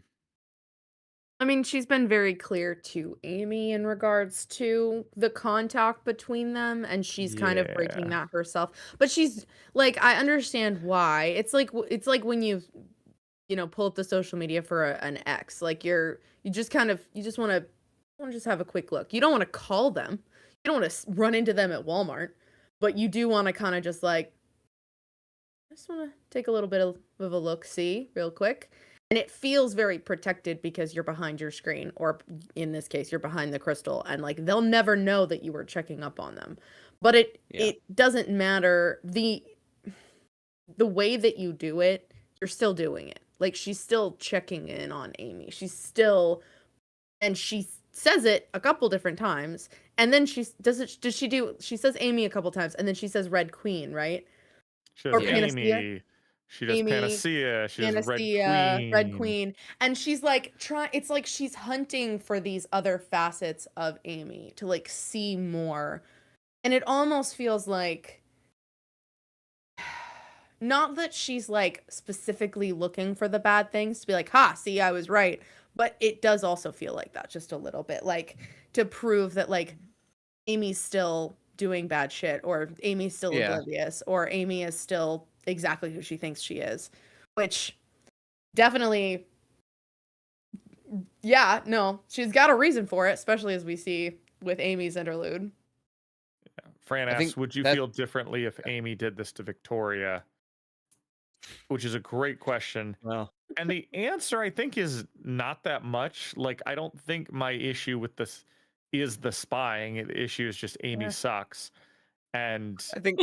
I mean, she's been very clear to Amy in regards to the contact between them, and she's kind of breaking Yeah. that herself. But she's like, I understand why. It's like when you pull up the social media for an ex. Like you just want to just have a quick look. You don't want to call them. You don't want to run into them at Walmart, but you do want to kind of just like, I just want to take a little bit of a look, see real quick. And it feels very protected because you're behind your screen, or in this case, you're behind the crystal, and like they'll never know that you were checking up on them. But it doesn't matter the way that you do it, you're still doing it. Like she's still checking in on Amy. She's still, and she says it a couple different times, and then she says Amy a couple times, and then she says Red Queen, right? She Or does Panacea. Amy. She does Amy, Panacea. She does Red Panacea, Red Queen. Queen, and she's like it's like she's hunting for these other facets of Amy to like see more. And it almost feels like, not that she's like specifically looking for the bad things to be like, ha, see, I was right, but it does also feel like that just a little bit, like to prove that like Amy's still doing bad shit, or Amy's still oblivious, or Amy is still exactly who she thinks she is, which definitely, yeah, no, she's got a reason for it, especially as we see with Amy's interlude. Yeah. Fran asks, would you feel differently if Amy did this to Victoria? Which is a great question. Well, and the answer I think is not that much. Like, I don't think my issue with this is the spying. The issue is just Amy sucks. And I think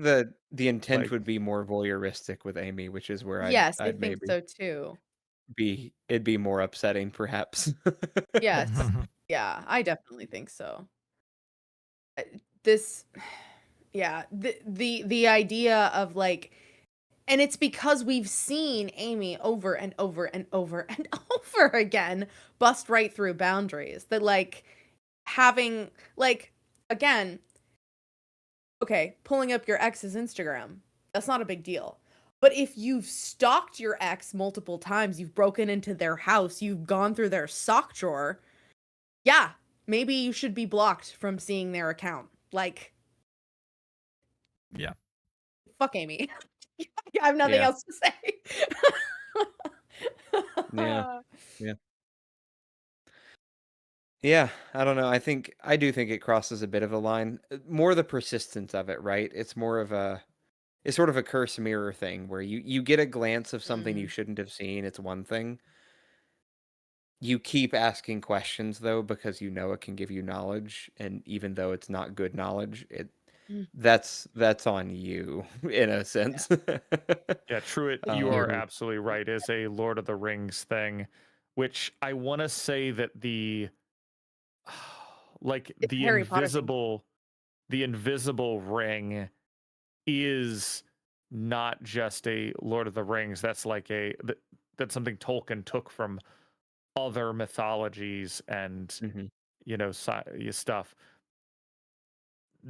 the intent would be more voyeuristic with Amy, which is where Yes, I I'd think maybe so too. it'd be more upsetting perhaps. Yes. Yeah, I definitely think so. This the idea of like, and it's because we've seen Amy over and over and over and over again bust right through boundaries, that like having like, again, okay, pulling up your ex's Instagram, that's not a big deal. But if you've stalked your ex multiple times, you've broken into their house, you've gone through their sock drawer, yeah, maybe you should be blocked from seeing their account. Like, yeah. Fuck Amy. I have nothing else to say. Yeah. Yeah, I don't know. I do think it crosses a bit of a line. More the persistence of it, right? It's sort of a curse mirror thing where you get a glance of something you shouldn't have seen. It's one thing. You keep asking questions though, because you know it can give you knowledge, and even though it's not good knowledge, that's on you in a sense. Yeah, Truett, you are Um, absolutely right. Is a Lord of the Rings thing, which I want to say that like It's a Harry Potter thing. the invisible ring is not just a Lord of the Rings. That's like that's something Tolkien took from other mythologies and mhm. stuff.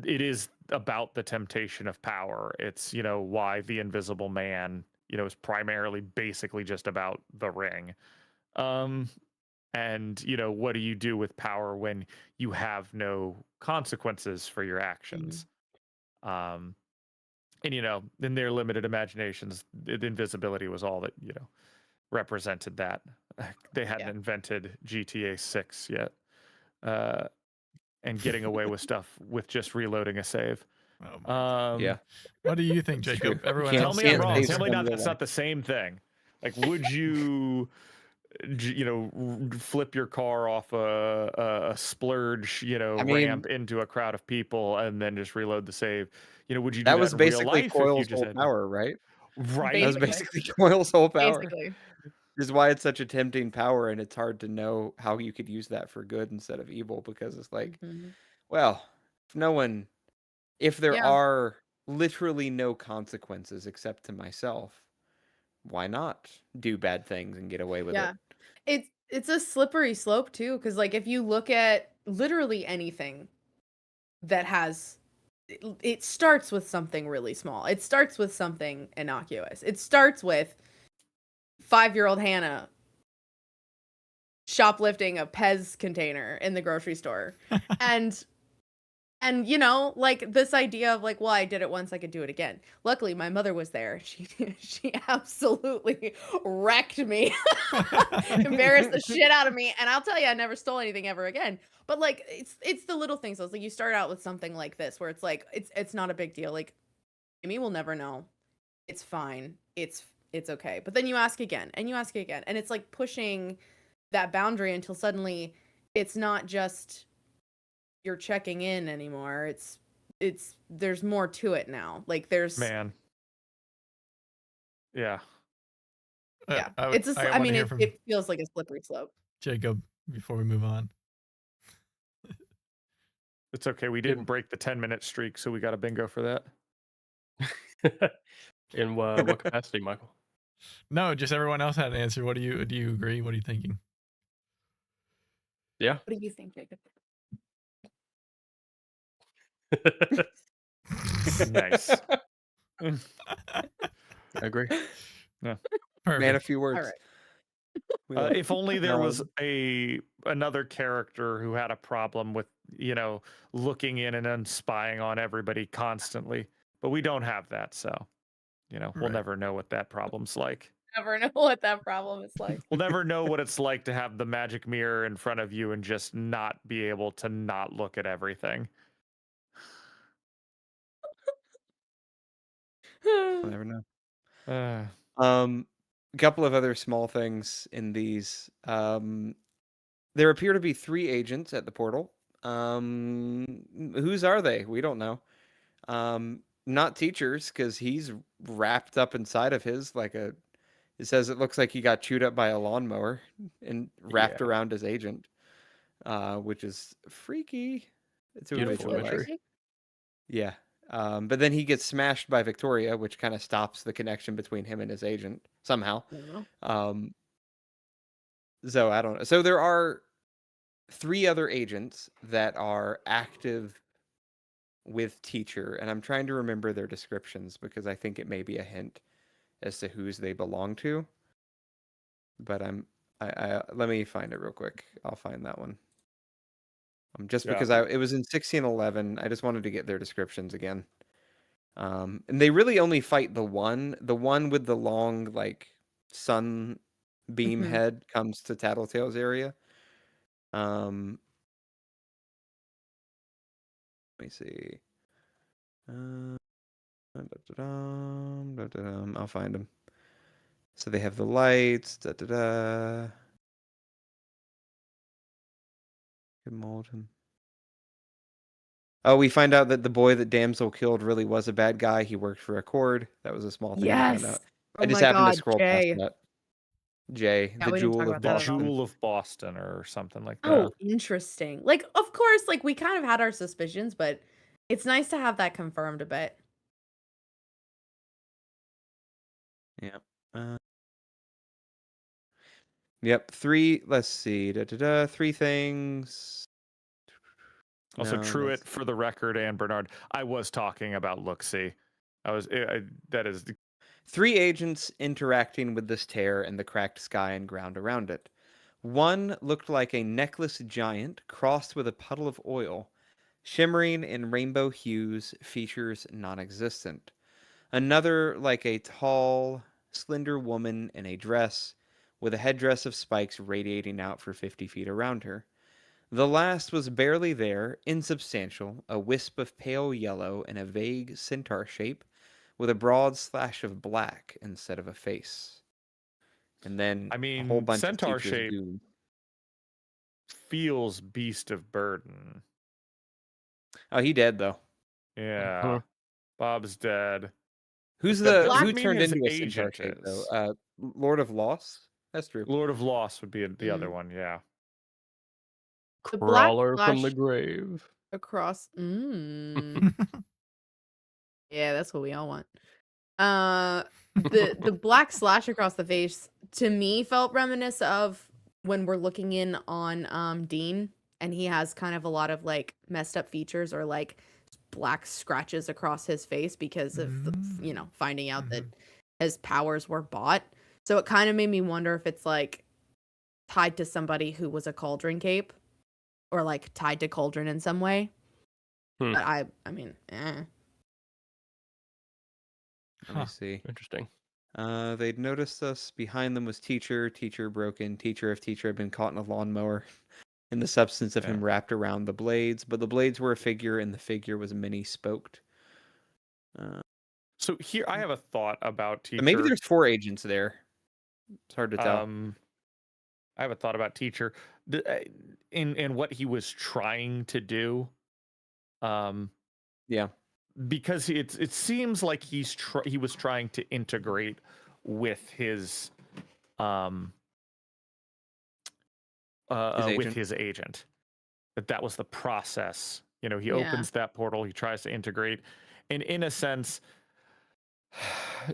It is about the temptation of power. It's why the Invisible Man is primarily basically just about the ring. And what do you do with power when you have no consequences for your actions? And in their limited imaginations, the invisibility was all that represented that. They hadn't invented GTA 6 yet, and getting away with stuff with just reloading a save. Oh my Yeah, What do you think, it's true. Jacob? Everyone Can't- Tell else me I'm have an wrong. save Tell answer. me someone that's real not the same thing. Like, would you, flip your car off a splurge, I mean, ramp into a crowd of people and then just reload the save? Would you do that that was in real basically life if you Coil's just whole had power, right? right? That was Basically. basically Coil's whole power. Basically. This is why it's such a tempting power, and it's hard to know how you could use that for good instead of evil, because it's like, Mhm. well, if there Yeah. are literally no consequences except to myself, why not do bad things and get away with Yeah. it? It's a slippery slope too, because like if you look at literally anything that has it starts with something really small. It starts with something innocuous. It starts with 5-year-old Hannah shoplifting a Pez container in the grocery store. and like this idea of like, well, I did it once, I could do it again. Luckily, my mother was there. She absolutely wrecked me, embarrassed the shit out of me, and I'll tell you, I never stole anything ever again. But like, it's the little things. So it's like you start out with something like this, where it's like it's not a big deal. Like, Amy will never know. It's fine. It's okay. But then you ask again, and you ask again, and it's like pushing that boundary until suddenly it's not just you're checking in anymore. It's there's more to it now. Like there's Man, yeah. yeah. I It's I I want to mean hear from it feels like a slippery slope. Jacob before we move on. It's okay. We didn't break the 10-minute streak, so we got a bingo for that. In what capacity, Michael? No, just everyone else had an answer. Do you agree? What are you thinking? Yeah. What do you think, Jacob? Nice. I agree. Man, a Perfect. few words. All right. We love If only there was Um, another character who had a problem with looking in and spying on everybody constantly, but we don't have that, so we'll Right. never know what that problem's like. Never know what that problem is like. We'll never know what it's like to have the magic mirror in front of you and just not be able to not look at everything. we'll never know. Uh, A couple of other small things in these. There appear to be 3 agents at the portal. Whose are they? We don't know. Not teachers, because he's wrapped up inside of his like a. It says it looks like he got chewed up by a lawnmower and wrapped Yeah. around his agent, which is freaky. It's a Beautiful way to imagery. life. Yeah. But then he gets smashed by Victoria, which kind of stops the connection between him and his agent somehow. I don't know. So I don't know. So there are 3 other agents that are active with teacher, and I'm trying to remember their descriptions because I think it may be a hint as to whose they belong to. But I let me find it real quick. I'll find that one. Just Yeah. because it was in 1611, I just wanted to get their descriptions again. And they really only fight the one with the long like sun beam Mhm. head comes to Tattletale's area. Let me see. I'll find them. So they have the lights. Good Malton. Oh, we find out that the boy that Damsel killed really was a bad guy. He worked for Accord. That was a small thing we found Yes. out. Oh I just my happened to God, scroll past Jay. that. Jay, Yeah, the we didn't talk Jewel of about The that at all. Boston. Jewel of Boston or something like that. Oh, interesting. Like, of course, like we kind of had our suspicions, but it's nice to have that confirmed a bit. Yeah. Yep. Let's see. Three things. Also, No, Truett, for the record, and Bernard, I was talking about look-see. That is 3 agents interacting with this tear and the cracked sky and ground around it. One looked like a necklace giant crossed with a puddle of oil, shimmering in rainbow hues, features non-existent. Another like a tall, slender woman in a dress, with a headdress of spikes radiating out for 50 feet around her. The last was barely there, insubstantial, a wisp of pale yellow in a vague centaur shape, with a broad slash of black instead of a face. And then I a whole mean, bunch of centaur teachers shape gooed. feels beast of burden. Oh, he dead though. Yeah. Bob's dead. Who's That who doesn't mean turned his into a centaur agent shape is. though? Lord of Loss. That's true. Lord of Loss would be the other one, yeah. The black Crawler from the flash grave. across. Yeah, that's what we all want. The black slash across the face to me felt reminiscent of when we're looking in on Dean, and he has kind of a lot of like messed up features or like black scratches across his face because of finding out that his powers were bought. So it kind of made me wonder if it's like tied to somebody who was a Cauldron cape or like tied to Cauldron in some way. But I mean, Let me see. Interesting. They'd noticed us. Behind them was teacher. Teacher broken. Teacher if teacher had been caught in a lawnmower. And the substance of him wrapped around the blades. But the blades were a figure, and the figure was many-spoked. So here, I have a thought about teacher. Maybe there's 4 agents there. It's hard to tell. I have a thought about teacher in what he was trying to do. Yeah. Because it seems like he was trying to integrate with his with his agent. That was the process. You know, he opens that portal, he tries to integrate, and in a sense,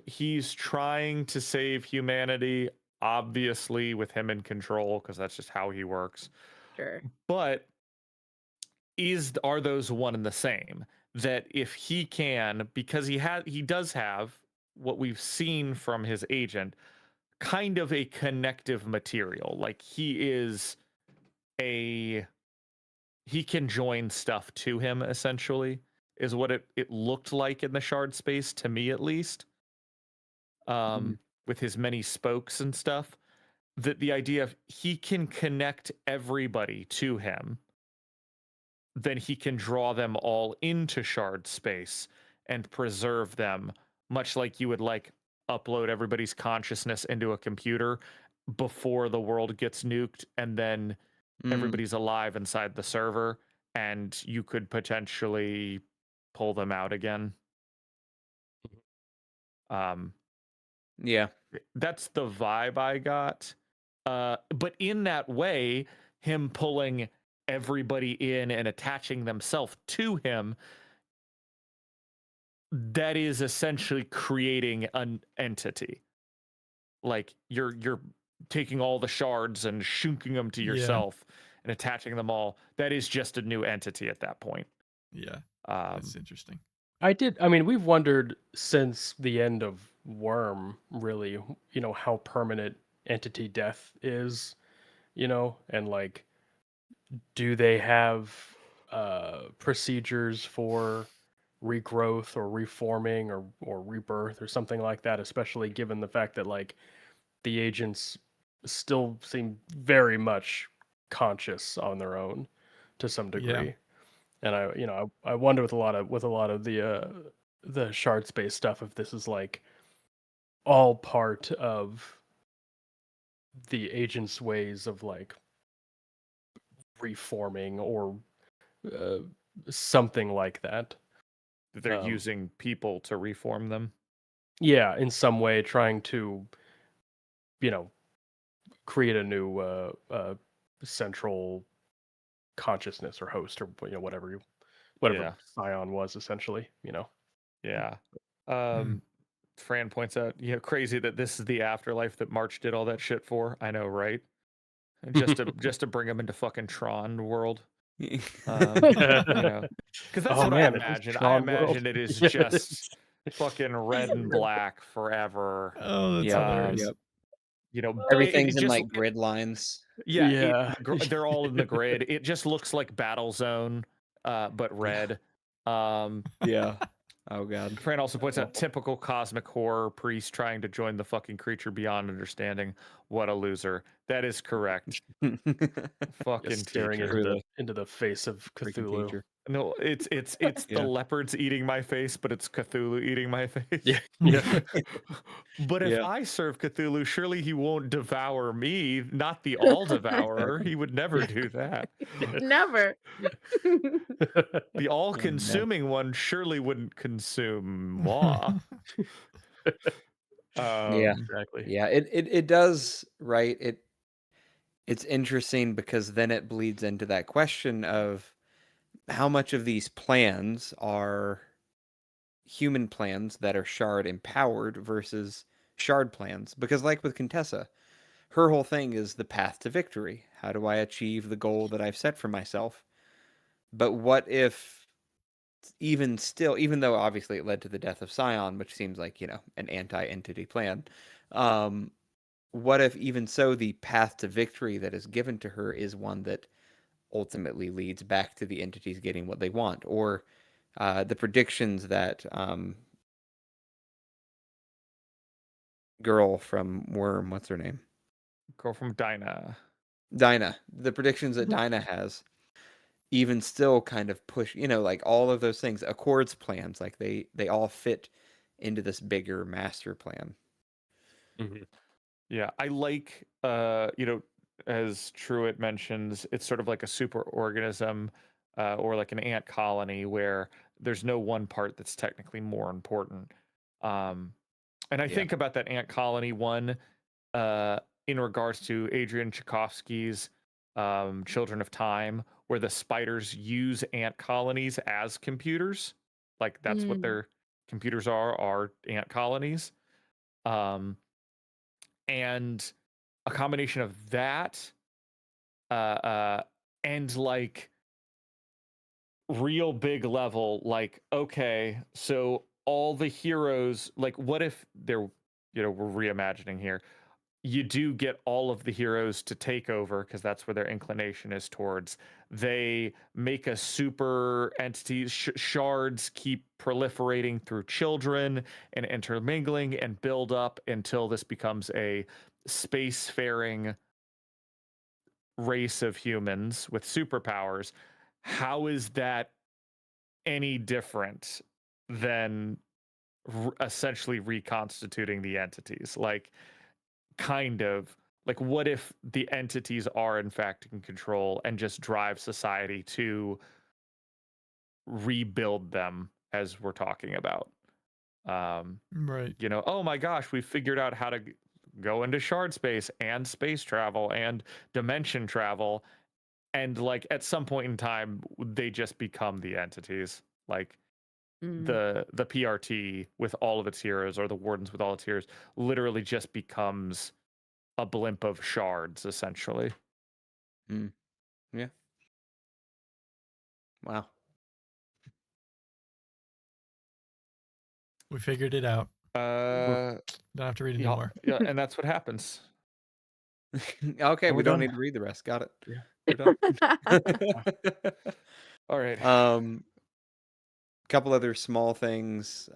he's trying to save humanity, obviously with him in control, because that's just how he works. Sure. But are those one and the same? That if he can, because he does have what we've seen from his agent, kind of a connective material. Like he can join stuff to him, essentially, is what it looked like in the shard space, to me at least. With his many spokes and stuff. That the idea of he can connect everybody to him, then he can draw them all into shard space and preserve them, much like you would like upload everybody's consciousness into a computer before the world gets nuked, and then everybody's alive inside the server, and you could potentially pull them out again. Yeah. That's the vibe I got. But in that way, him pulling everybody in and attaching themselves to him, that is essentially creating an entity. Like you're taking all the shards and shunking them to yourself and attaching them all. That is just a new entity at that point. Yeah, that's interesting. I mean, we've wondered since the end of Worm, really, how permanent entity death is, and like, do they have procedures for regrowth or reforming or rebirth or something like that, especially given the fact that like the agents still seem very much conscious on their own to some degree. And I wonder with a lot of the shard space stuff if this is like all part of the agent's ways of like reforming or something like that. They're using people to reform them. Yeah, in some way, trying to, create a new central consciousness or host or whatever Yeah. Scion was essentially. Yeah. Hmm. Fran points out, crazy that this is the afterlife that March did all that shit for. I know, right? Just to bring him into fucking Tron world. Because that's Oh, what man, I it is imagine. I Tron world. imagine it is Yeah, it just is. fucking red and black forever. Oh, that's Yep, hilarious. yep. It Everything's in just like grid lines. yeah, Yeah. they're all in the grid. It just looks like Battlezone, but red. Yeah. Oh god. Fran also points out typical cosmic horror priest trying to join the fucking creature beyond understanding. What a loser. That is correct. Fucking Staring teacher. into the face of Freaking Cthulhu. teacher. No, it's Yeah. the leopards eating my face, but it's Cthulhu eating my face. Yeah. Yeah. But if Yeah. I serve Cthulhu, surely he won't devour me, not the all devourer. He would never do that. Never. The all consuming one surely wouldn't consume moi. Yeah. Exactly. Yeah, it does, right? It's interesting because then it bleeds into that question of how much of these plans are human plans that are shard empowered versus shard plans. Because like with Contessa, her whole thing is the path to victory. How do I achieve the goal that I've set for myself? But what if even still, even though obviously it led to the death of Scion, which seems like, an anti-entity plan, what if even so the path to victory that is given to her is one that ultimately leads back to the entities getting what they want? Or the predictions that girl from Worm, what's her name? Girl from Dinah. The predictions that Dinah has even still kind of push, like all of those things, Accord's plans, like they all fit into this bigger master plan. Mhm. Yeah, I like as Truitt mentions, it's sort of like a super organism or like an ant colony where there's no one part that's technically more important. And I Yeah. think about that ant colony one in regards to Adrian Tchaikovsky's Children of Time, where the spiders use ant colonies as computers. Like that's what their computers are ant colonies. And a combination of that and like real big level, like, okay, so all the heroes, like what if they're we're reimagining here, you do get all of the heroes to take over because that's where their inclination is towards. They make a super entity. Shards keep proliferating through children and intermingling and build up until this becomes a spacefaring race of humans with superpowers. How is that any different than essentially reconstituting the entities? Like, kind of like, what if the entities are in fact in control and just drive society to rebuild them, as we're talking about? Right. Oh my gosh, we figured out how to go into shard space and space travel and dimension travel, and like at some point in time they just become the entities, like the PRT with all of its heroes, or the Wardens with all its heroes, literally just becomes a blimp of shards, essentially. Yeah. Wow. We figured it out. Don't have to read anymore. Yeah, and that's what happens. Okay, And we we're don't done. need to read the rest. Got it. Yeah. We're done. All right. Couple other small things.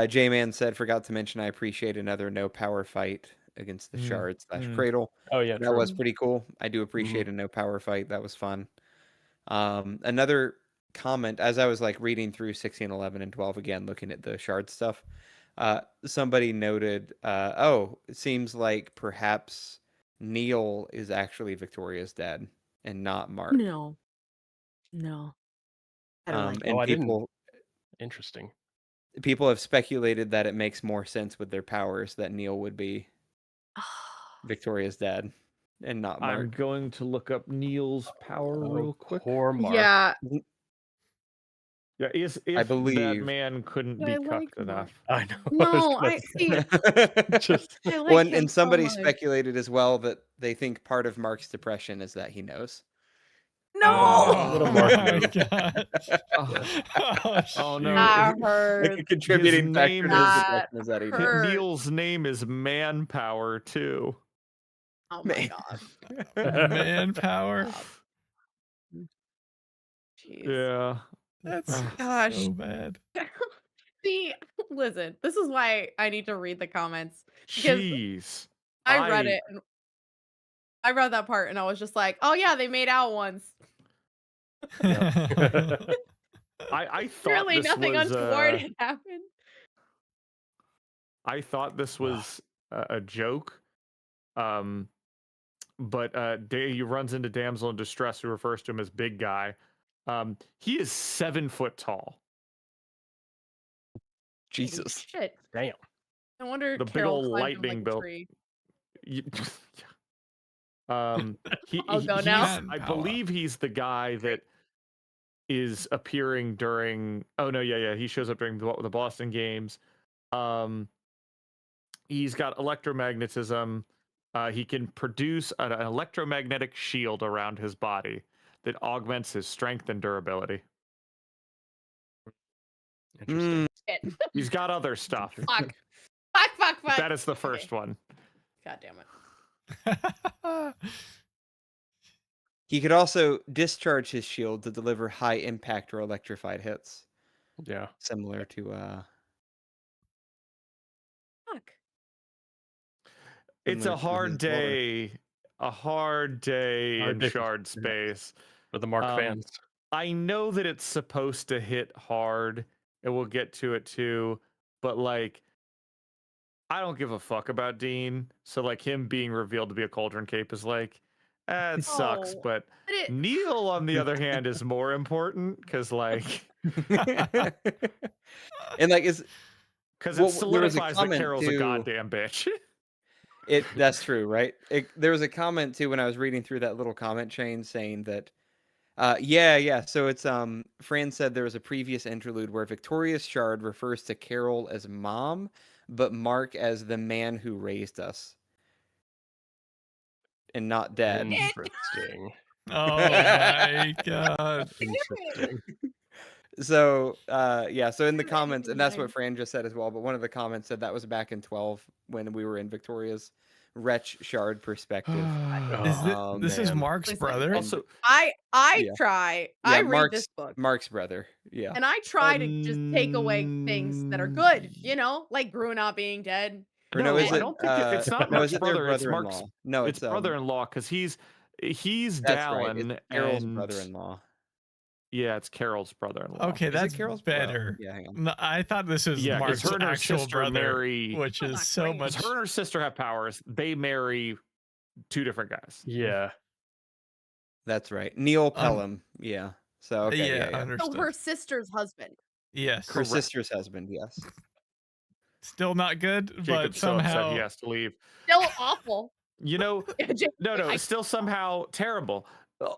J-Man said, forgot to mention I appreciate another no power fight against the shard / cradle. Oh yeah, That true. was pretty cool. I do appreciate a no power fight. That was fun. Another comment, as I was like reading through 16, 11, and 12 again, looking at the shard stuff, somebody noted, it seems like perhaps Neil is actually Victoria's dad and not Mark. No. No, I don't like And I didn't. people Interesting. have speculated that it makes more sense with their powers that Neil would be it. Victoria's dad and not I'm Mark. going to look up Neil's power real quick. Poor Mark. Yeah, Yeah, if that believe- man couldn't But be I like cucked enough. I know. no, I see. Just I like Well, him and so somebody much. speculated as well that they think part of Mark's depression is that he knows. No, What a Mark my move. God. Oh, no. that Like hurt. a contributing His factor name to his is- depression is that he knows. hurt. Neil's name is Manpower too. Oh my Man. god. Manpower. Jeez. Yeah. That's Gosh. so bad. See, listen, this is why I need to read the comments. Because Jeez. I read it and I read that part and I was just like, oh yeah, they made out once. I thought Really this nothing was untoward had happened. I thought this was a joke. But he runs into damsel in distress who refers to him as big guy. He is 7 foot tall. Holy Jesus. shit. damn. No wonder The big Carol ol' climbed him lightning like a bolt. tree. He, I'll go now. I believe he's the guy that is appearing during. Oh no, yeah, he shows up during the Boston games. He's got electromagnetism. He can produce an electromagnetic shield around his body that augments his strength and durability. Interesting. Shit. He's got other stuff. Fuck. Fuck. That is the first one. God damn it. He could also discharge his shield to deliver high impact or electrified hits, Yeah. similar to Fuck. It's similar a to hard his brother. day. A hard day Hard in day for- Shard space. For the Mark fans. I know that it's supposed to hit hard, and we'll get to it too, but like, I don't give a fuck about Dean. So like him being revealed to be a Cauldron Cape is like, it sucks. Oh, But Neil, on the other hand, is more important because like, And like is because Well, it there was a solidifies that comment Carol's a too- goddamn bitch. that's true, right? There was a comment too when I was reading through that little comment chain saying that yeah. So it's Fran said there was a previous interlude where Victoria's shard refers to Carol as mom, but Mark as the man who raised us. And not dad. Interesting. Oh my God. Interesting. So yeah, so in the That's comments, and that's what interesting. Fran just said as well, but one of the comments said that was back in 12 when we were in Victoria's Wretch Shard perspective. This is man. Mark's Listen, brother. Also, I Yeah. try. Yeah, I read this book. Mark's brother. Yeah. And I try to just take away things that are good, like Gru not being dead. Or no, is I it, don't think it's not no, Mark's is it their brother. It's brother-in-law? Mark's. No, It's brother-in-law because he's that's Dallin, right. It's Carol's and brother-in-law. yeah, it's Carol's brother-in-law. Okay, Is it that's Carol's better. Yeah, hang on. No, I thought this was Yeah, 'cause Mark's her and her actual sister brother, marry- which That's is not so great. much. 'Cause her and her sister have powers. They marry 2 different guys. Yeah. That's right. Neil Pelham. Yeah. So okay, yeah. So understood. her sister's husband. Yes, Her Correct. sister's husband, yes. still not good, but Jacob's so upset somehow he has to leave. Still awful. You know, no, I- still somehow terrible.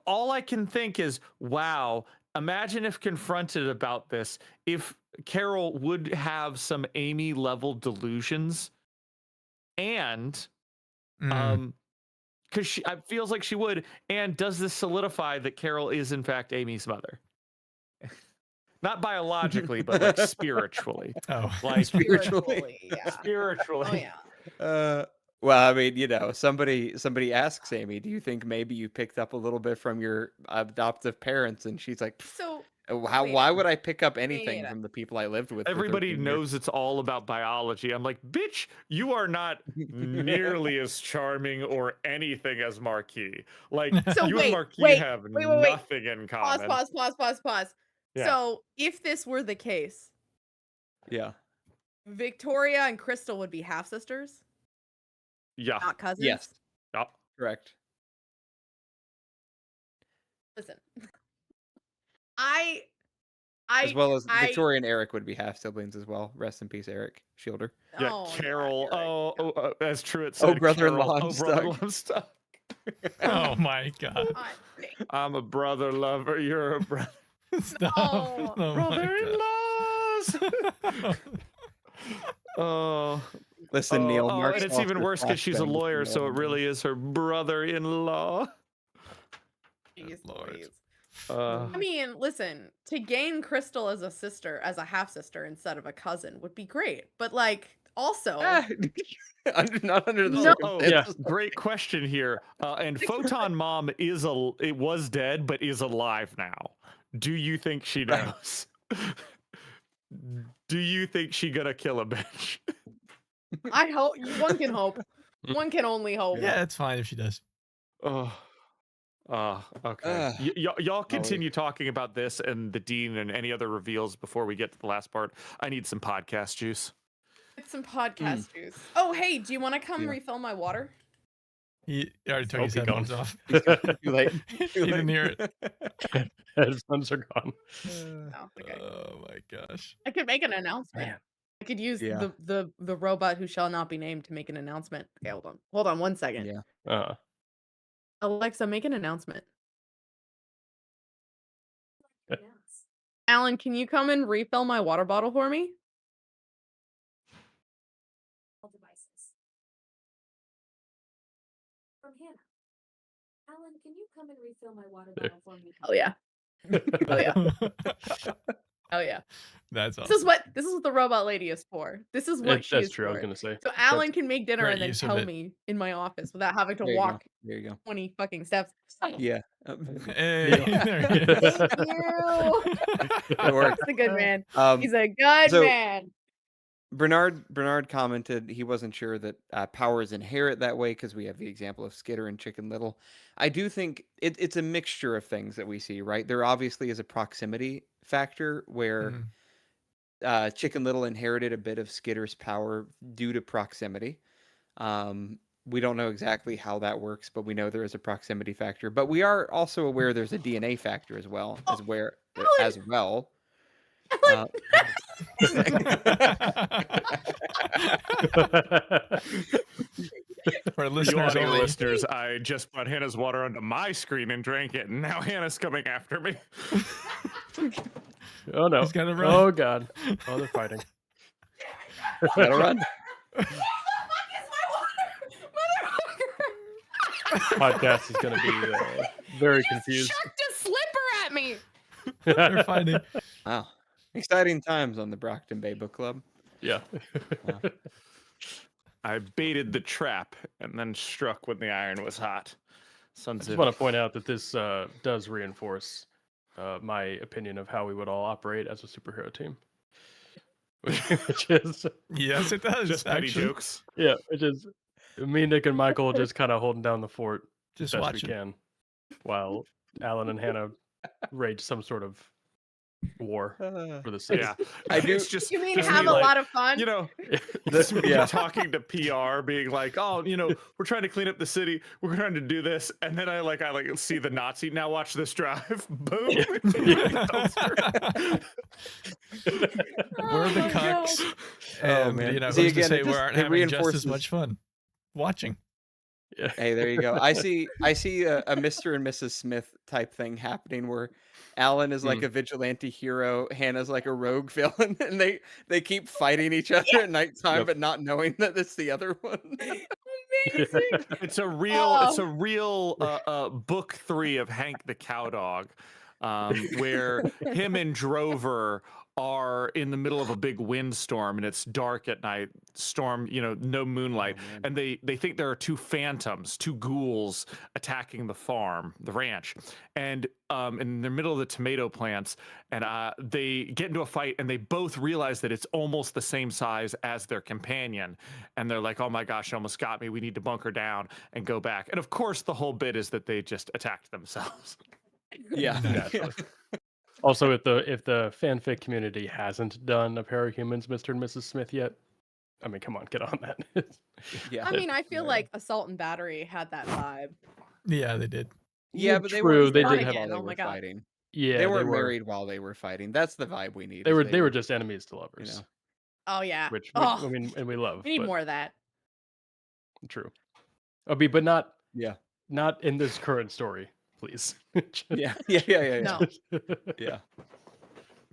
All I can think is, wow, imagine if confronted about this, if Carol would have some Amy level delusions and because she feels like she would, and does this solidify that Carol is in fact Amy's mother? Not biologically, but like spiritually. oh, Like Spiritually. Yeah. spiritually. Oh yeah. Well, I mean, somebody asks Amy, do you think maybe you picked up a little bit from your adoptive parents? And she's like, So why would I pick up anything Wait. from the people I lived with? for Everybody 13 years?" knows it's all about biology. I'm like, bitch, you are not nearly as charming or anything as Marquis. Like, So you wait, and Marquis wait, have wait. nothing in pause, common. pause. Yeah. So if this were the case, Yeah. Victoria and Crystal would be half sisters, Yeah. not cousins. Yes. Yep. Correct. Listen. I As well as I Victoria and Eric would be half siblings as well. Rest in peace, Eric Shielder. Yeah, oh, Carol. Eric. As Truett Oh, said, brother-in-law, Carol. I'm Oh, stuck. brother-in-law, I'm stuck. Oh my god. God dang. I'm a brother lover. You're a brother. Stop. No. Oh Brother-in-laws. Oh. Listen, Neil. Oh, Mark and it's Foster even worse because she's a flashbanged with lawyer, the so it Melvin really is her brother-in-law. Jeez Lord. Louise. Uh, I mean, listen, to gain Crystal as a sister, as a half sister instead of a cousin would be great. But like, also, Not under the No. circumstances. great question here. And Photon Mom it was dead, but is alive now. Do you think she Right. knows? Do you think she gonna kill a bitch? I hope one can hope. One can only hope. Yeah, it's fine if she does. Oh. Okay. Y'all continue talking about this and the dean and any other reveals before we get to the last part. I need some podcast juice. Get some podcast juice. Oh, hey, do you want to come Yeah. refill my water? He already took his Hope he headphones gone. off. Too late. He didn't hear it. Headphones are gone. No, okay. Oh my gosh. I could make an announcement. Man. I could use Yeah. the robot who shall not be named to make an announcement. Okay, hold on 1 second. Yeah. Alexa, make an announcement. Okay. Alan, can you come and refill my water bottle for me? All devices. From Hannah. Alan, can you come and refill my water There. Oh yeah. Oh yeah. Oh yeah. That's This is awesome. what the robot lady is for. This is what she That's is true. I was for. gonna say. So Alan can make dinner great and then use of tell it. me in my office without having to There you walk go. There you go. 20 fucking steps. Yeah. Hey, there he is. Thank you. It worked. He's a good man. Um, He's a good so- man. Bernard commented he wasn't sure that powers inherit that way because we have the example of Skitter and Chicken Little. I do think it's a mixture of things that we see, right? There obviously is a proximity factor where Mhm. Chicken Little inherited a bit of Skitter's power due to proximity. We don't know exactly how that works, but we know there is a proximity factor. But we are also aware there's a DNA factor as well, as well. Alan! For You listeners audio only. listeners, I just brought Hannah's water onto my screen and drank it, and now Hannah's coming after me. Oh no. He's gotta run. Oh god. Oh, they're fighting. Gotta run. Podcast is gonna be very confused. Chucked a slipper at me. They're fighting. Wow. Exciting times on the Brockton Bay Book Club. Yeah. I baited the trap and then struck when the iron was hot. I Sons just of want to point out that this does reinforce my opinion of how we would all operate as a superhero team. Which is Yes, it does. just petty actually. jokes. yeah, which is me, Nick, and Michael just kind of holding down the fort Just as best watching. we can, while Alan and Hannah rage some sort of war for the city. Yeah, I do- It's just You mean just have me, a like, lot of fun? You know, This- me yeah. talking to PR, being like, "Oh, we're trying to clean up the city. We're trying to do this," and then I see the Nazi. Now watch this drive. Boom. We're the my cucks. Oh, And, man. you know, See, who's to again, say it we just- aren't it having just as reinforces- much fun watching? Yeah. Hey, there you go. I see a Mr. and Mrs. Smith type thing happening where Alan is like a vigilante hero, Hannah's like a rogue villain, and they keep fighting each other at nighttime, Yep. but not knowing that it's the other one. Amazing. It's a real book 3 of Hank the Cowdog, where him and Drover are in the middle of a big windstorm and it's dark at night, storm, no moonlight, and they think there are two phantoms, two ghouls attacking the ranch, and in the middle of the tomato plants, and they get into a fight and they both realize that it's almost the same size as their companion, and they're like, oh my gosh, she almost got me, we need to bunker down and go back. And of course the whole bit is that they just attacked themselves. Yeah. Naturally. Also, if the fanfic community hasn't done a Parahumans Mr. and Mrs. Smith yet, I mean, come on, get on that. Yeah. I mean, I feel Yeah. like Assault and Battery had that vibe. Yeah, they did. Yeah, but they True, weren't they Fun did fighting have. again. while they Oh my were God. fighting. Yeah, they weren't married while they were fighting. That's the vibe we need. They is were just enemies to you lovers, know. Oh yeah. which Oh, I mean, and we love, we need but more of that. true. But not Yeah. in this current story, please. Yeah. Yeah. No. Yeah.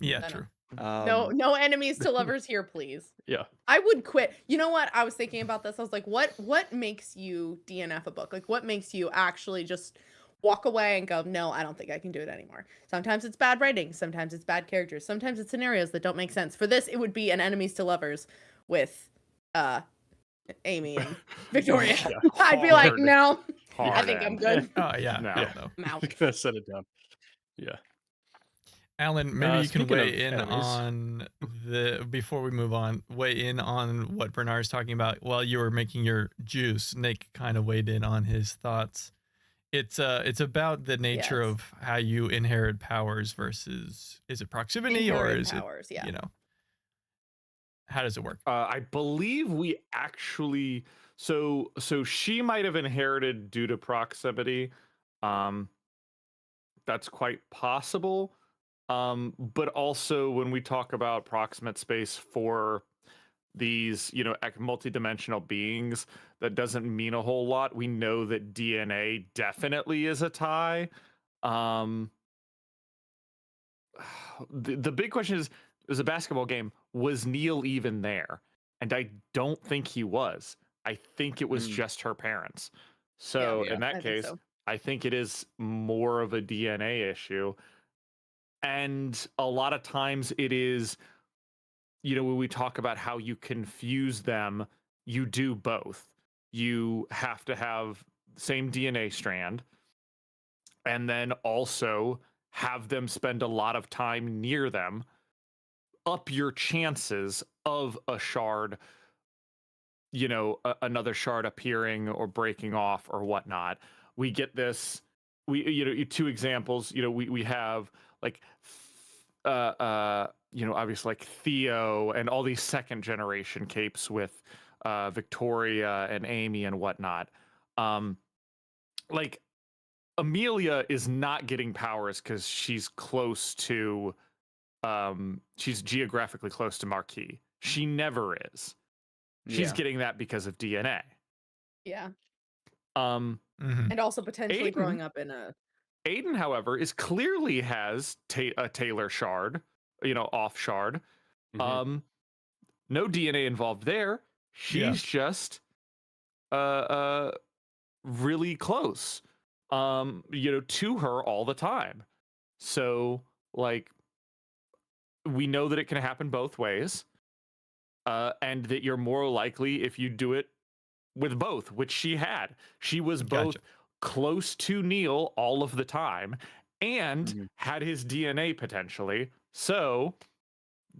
Yeah, No, no. true. No enemies to lovers here, please. Yeah. I would quit. You know what? I was thinking about this. I was like, what makes you DNF a book? Like, what makes you actually just walk away and go, no, I don't think I can do it anymore. Sometimes it's bad writing. Sometimes it's bad characters. Sometimes it's scenarios that don't make sense. For this, it would be an enemies to lovers with Amy and Victoria. Yeah. I'd be like, Hard. no, I Hard think I'm end. good. Oh yeah, No. yeah, no. I'm out. Gonna set it down. Yeah. Alan, maybe you can Speaking of weigh in enemies. on before we move on, weigh in on what Bernard's talking about while you were making your juice. Nick kind of weighed in on his thoughts. It's about the nature Yes. of how you inherit powers versus, is it proximity or Inherent is powers, yeah. it, how does it work? I believe we actually so she might have inherited due to proximity. That's quite possible. But also when we talk about proximate space for these, multi-dimensional beings, that doesn't mean a whole lot. We know that DNA definitely is a tie. The big question is, it was a basketball game. Was Neil even there? And I don't think he was. I think it was just her parents. So Yeah, in that I think case, so. I think it is more of a DNA issue. And a lot of times it is, when we talk about how you confuse them, you do both. You have to have the same DNA strand and then also have them spend a lot of time near them, up your chances of a shard, another shard appearing or breaking off or whatnot. We get this, two examples, we have like, obviously like Theo and all these second generation capes with Victoria and Amy and whatnot. Like Amelia is not getting powers because she's close to, she's geographically close to Marquis. She never is. She's getting that because of DNA. Yeah. Mhm. And also potentially Aiden- growing up in a Aiden, however, clearly has a Taylor shard, off shard. Mhm. No DNA involved there. She's just really close to her all the time. So like we know that it can happen both ways. And that you're more likely if you do it with both, which she had. She was both close to Neil all of the time and had his DNA potentially. So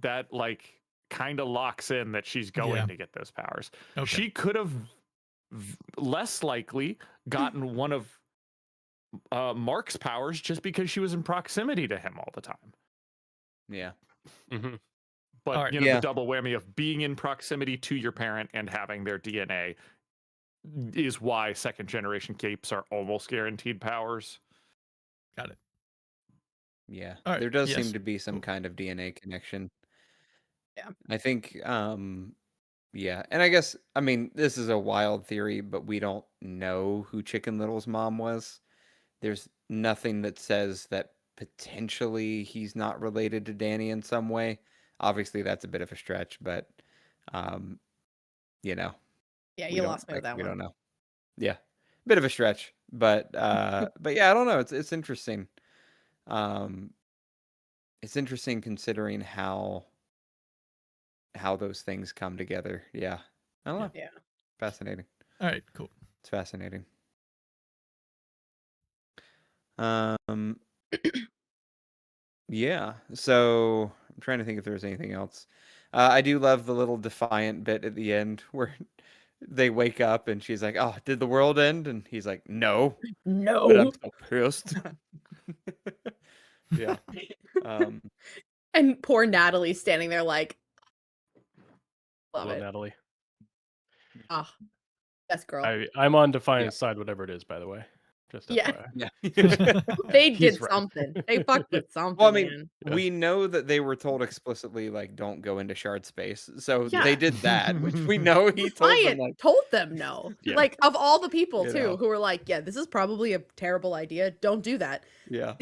that like kind of locks in that she's going to get those powers. Okay. She could have less likely gotten one of Mark's powers just because she was in proximity to him all the time. Yeah. Mhm. But All right. the double whammy of being in proximity to your parent and having their DNA is why second generation capes are almost guaranteed powers. Got it. Yeah. All right, There does yes. seem to be some kind of DNA connection. Yeah. I think yeah. And I guess this is a wild theory, but we don't know who Chicken Little's mom was. There's nothing that says that potentially he's not related to Danny in some way. Obviously that's a bit of a stretch, but Yeah, we you don't- lost me with that we one. don't know. Yeah. Bit of a stretch, but yeah, I don't know. It's interesting. It's interesting considering how those things come together. Yeah. I don't know. Yeah. Fascinating. All right, cool. It's fascinating. Um yeah. So I'm trying to think if there's anything else. I do love the little defiant bit at the end where they wake up and she's like, "Oh, did the world end?" And he's like, "No, but I'm No. so pissed." Yeah. And poor Natalie standing there like, love Love it. Natalie. Ah, best girl. I'm on Defiant's side, whatever it is, by the way. Just Yeah. FYI. Yeah. They He's did right. something. They fucked with something, Well, I mean, man. Yeah. we know that they were told explicitly, like, don't go into shard space. So Yeah. they did that, which we know he told them, Defiant like, told them no. Yeah. Like, of all the people, You too, know. who were like, yeah, this is probably a terrible idea. Don't do that. yeah.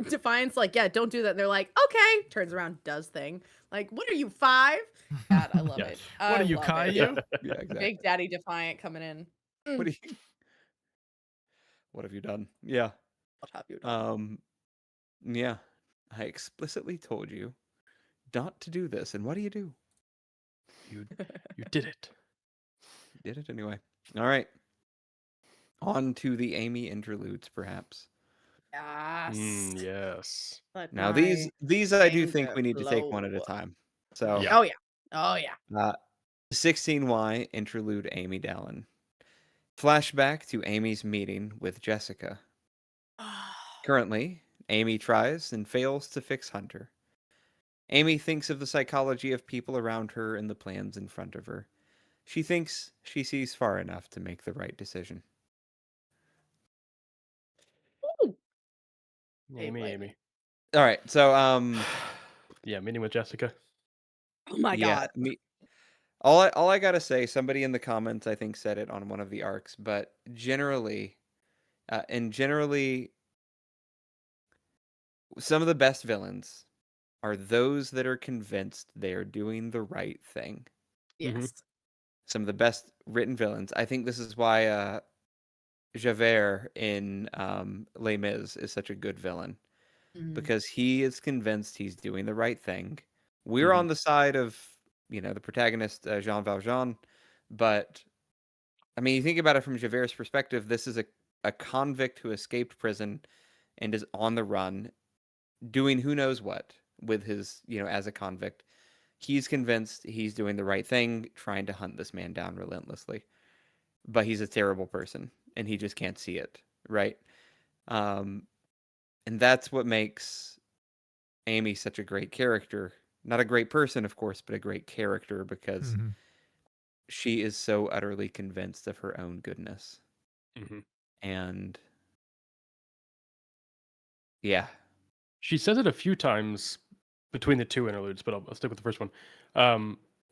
Defiant's like, yeah, don't do that. And they're like, okay. Turns around, does thing. Like, what are you, 5? God, I love Yeah. it. What I are you, love it. Caillou? Yeah, exactly. Big Daddy Defiant coming in. What do you What have you done? Yeah. What have you done? Yeah. I explicitly told you not to do this, and what do? You did it. You did it anyway. All right. On to the Amy interludes, perhaps. Yes. Yes. Let Now my these I do think anger we need to take one at a flow. time. So Yeah. Oh, yeah. Oh, yeah. 16Y interlude Amy Dallin. Flashback to Amy's meeting with Jessica. Currently, Amy tries and fails to fix Hunter. Amy thinks of the psychology of people around her and the plans in front of her. She thinks she sees far enough to make the right decision. Ooh. Amy, Wait. Amy. All right, so Yeah, meeting with Jessica. Oh, my yeah, God. all I gotta say, somebody in the comments I think said it on one of the arcs, but generally, some of the best villains are those that are convinced they are doing the right thing. Yes. Some of the best written villains. I think this is why Javert in Les Mis is such a good villain, because he is convinced he's doing the right thing. We're on the side of, the protagonist, Jean Valjean, but I mean, you think about it from Javert's perspective, this is a convict who escaped prison and is on the run, doing who knows what with his, as a convict. He's convinced he's doing the right thing, trying to hunt this man down relentlessly. But he's a terrible person, and he just can't see it, right? And that's what makes Amy such a great character. Not a great person, of course, but a great character, because she is so utterly convinced of her own goodness. And yeah. She says it a few times between the two interludes, but I'll stick with the first one.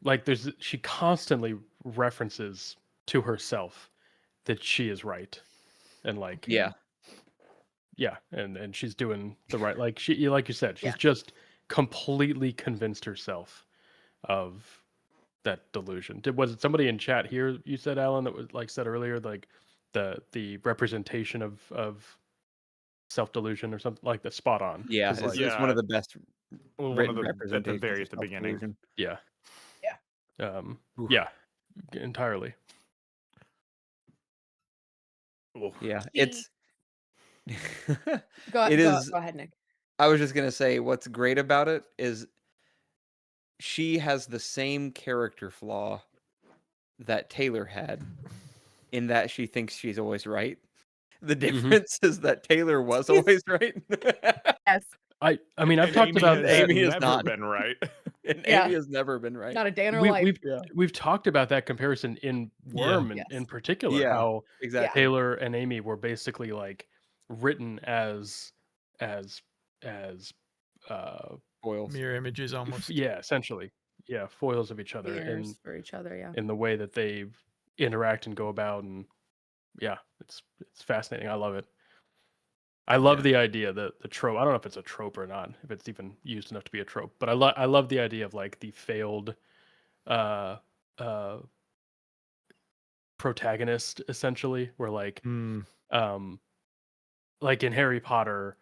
Like she constantly references to herself that she is right, and like Yeah. and she's doing the right, like you said, she's Yeah. just completely convinced herself of that delusion. Was it somebody in chat here you said, Alan, that was like said earlier, like the representation of self delusion or something like that? Spot on. Yeah, 'Cause, like, it's one of the best One written of the representations very of at the beginning. self-delusion. yeah. Yeah. Yeah, entirely. Yeah, it's Go it is. ahead, Nick. I was just gonna say, what's great about it is she has the same character flaw that Taylor had, in that she thinks she's always right. The difference is that Taylor was always right. Yes. I mean, I've talked about that. Amy has never not been right. And Yeah. Amy has never been right. Not a day in her life. We've talked about that comparison in Worm Yes. in particular, Yeah, how exactly. Taylor and Amy were basically like written as Foils. Mirror images almost. yeah, essentially, yeah, foils of each other Mirrors for each other, yeah. in the way that they interact and go about, and yeah, it's fascinating. I love it. I love the idea that the trope. I don't know if it's a trope or not, if it's even used enough to be a trope, but I love the idea of like the failed protagonist, essentially, where like like in Harry Potter,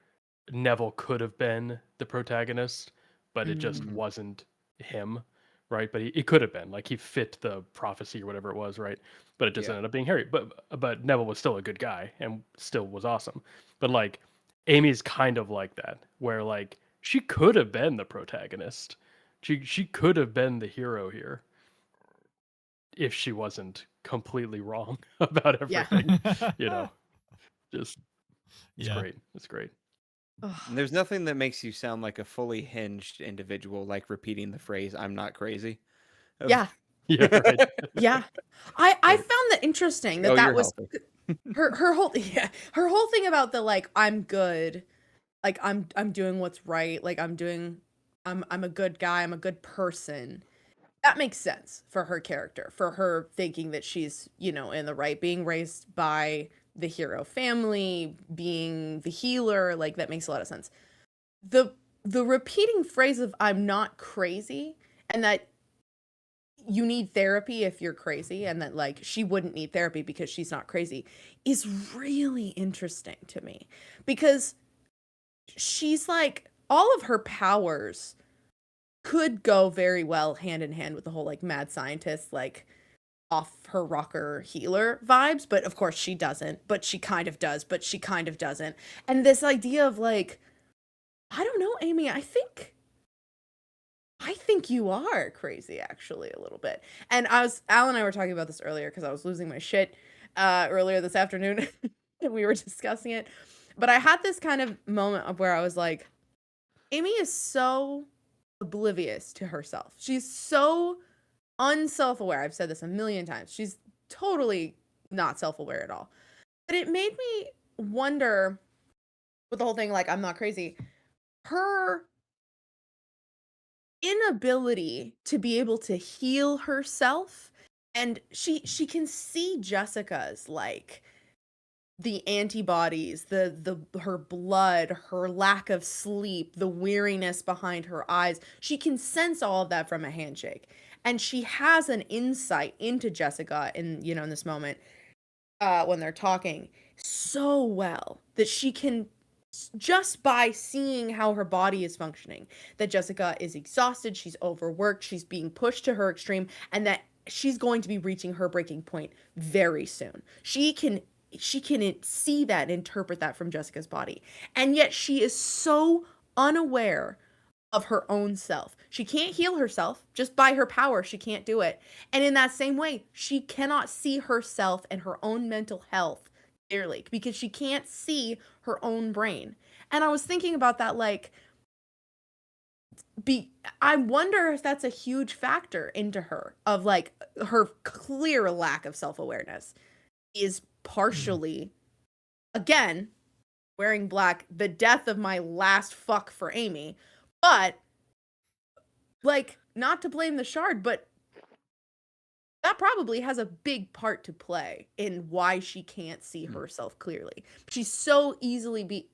Neville could have been the protagonist, but it just wasn't him, right? But he could have been, like, he fit the prophecy or whatever it was, right? But it just ended up being Harry. But Neville was still a good guy and still was awesome. But like Amy's kind of like that, where like she could have been the protagonist. She could have been the hero here if she wasn't completely wrong about everything. You know, just it's great. It's great. And there's nothing that makes you sound like a fully hinged individual, like repeating the phrase "I'm not crazy." Yeah. Yeah, right. Yeah. I found that interesting that Oh, that you're was healthy. her whole her whole thing about the like I'm good, like I'm doing what's right, like I'm a good guy, I'm a good person. That makes sense for her character, for her thinking that she's, in the right, being raised by the hero family, being the healer, like that makes a lot of sense. The repeating phrase of I'm not crazy, and that you need therapy if you're crazy, and that like she wouldn't need therapy because she's not crazy, is really interesting to me, because she's like all of her powers could go very well hand in hand with the whole like mad scientist, like off her rocker healer vibes, but of course she doesn't, but she kind of does, but she kind of doesn't. And this idea of like, I don't know, Amy, I think you are crazy actually a little bit. And Al and I were talking about this earlier because I was losing my shit earlier this afternoon and we were discussing it. But I had this kind of moment of where I was like, Amy is so oblivious to herself. She's so unself-aware. I've said this a million times. She's totally not self-aware at all. But it made me wonder with the whole thing, like, I'm not crazy. Her inability to be able to heal herself, and she can see Jessica's like the antibodies, the her blood, her lack of sleep, the weariness behind her eyes. She can sense all of that from a handshake. And she has an insight into Jessica in this moment when they're talking so well that she can, just by seeing how her body is functioning, that Jessica is exhausted, she's overworked, she's being pushed to her extreme, and that she's going to be reaching her breaking point very soon. She can see that and interpret that from Jessica's body. And yet she is so unaware of her own self. She can't heal herself just by her power. She can't do it. And in that same way, she cannot see herself and her own mental health clearly because she can't see her own brain. And I was thinking about that, like, I wonder if that's a huge factor into her, of like her clear lack of self-awareness is partially, again, wearing black, the death of my last fuck for Amy. But like, not to blame the shard, but that probably has a big part to play in why she can't see herself clearly. She's so easily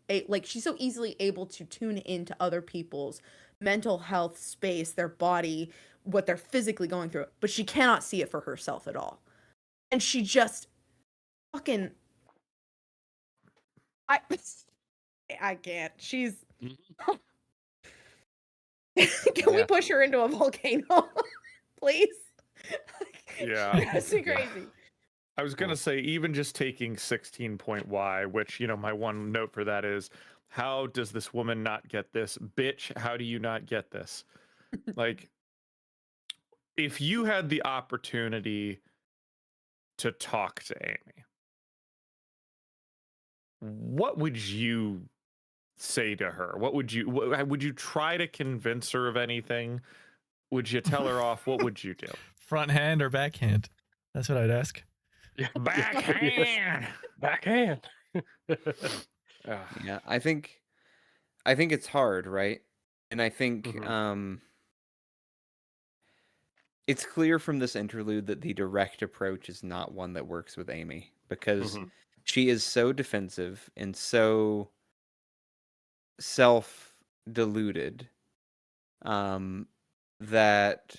she's so easily able to tune into other people's mental health space, their body, what they're physically going through, but she cannot see it for herself at all. And she just fucking I can't. She's Can we push her into a volcano, please? Yeah. That's crazy. I was going to say, even just taking 16.y, which, my one note for that is, how does this woman not get this? Bitch, how do you not get this? Like, if you had the opportunity to talk to Amy, what would you say to her? Would you try to convince her of anything? Would you tell her off? What would you do? Front hand or backhand? That's what I'd ask. Backhand. Backhand. Yeah, I think it's hard, right? And I think it's clear from this interlude that the direct approach is not one that works with Amy, because she is so defensive and so self-deluded that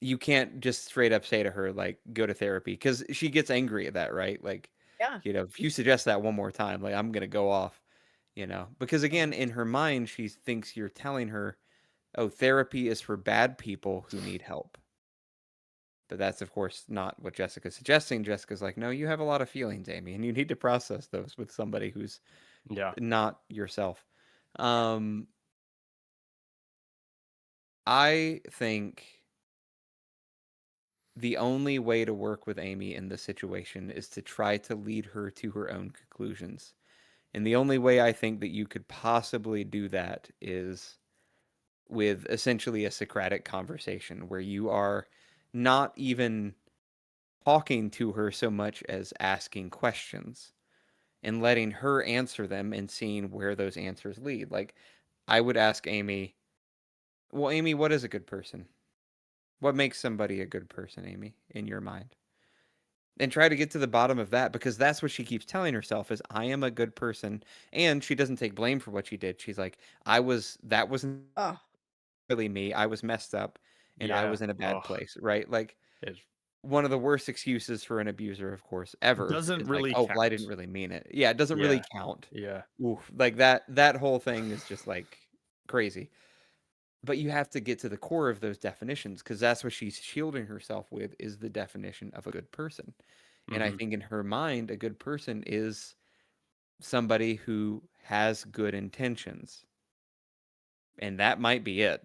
you can't just straight up say to her, like, go to therapy, because she gets angry at that, right? Like, Yeah. if you suggest that one more time, like, I'm gonna go off, because again, in her mind, she thinks you're telling her, oh, therapy is for bad people who need help. But that's, of course, not what Jessica's suggesting. Jessica's like, no, you have a lot of feelings, Amy, and you need to process those with somebody who's not yourself. I think the only way to work with Amy in this situation is to try to lead her to her own conclusions. And the only way I think that you could possibly do that is with essentially a Socratic conversation where you are not even talking to her so much as asking questions and letting her answer them and seeing where those answers lead. Like, I would ask Amy, well, Amy, what is a good person? What makes somebody a good person, Amy, in your mind? And try to get to the bottom of that, because that's what she keeps telling herself is, I am a good person. And she doesn't take blame for what she did. She's like, that wasn't Oh, really me. I was messed up and I Yeah. was in a bad Ugh. place, right? Like, It's one of the worst excuses for an abuser, of course, ever. Doesn't is really like, oh, well, I didn't count. really mean it. Yeah, it doesn't really yeah. count. Yeah. Oof, like that whole thing is just like crazy. But you have to get to the core of those definitions, because that's what she's shielding herself with, is the definition of a good person. And I Mhm. think in her mind, a good person is somebody who has good intentions. And that might be it.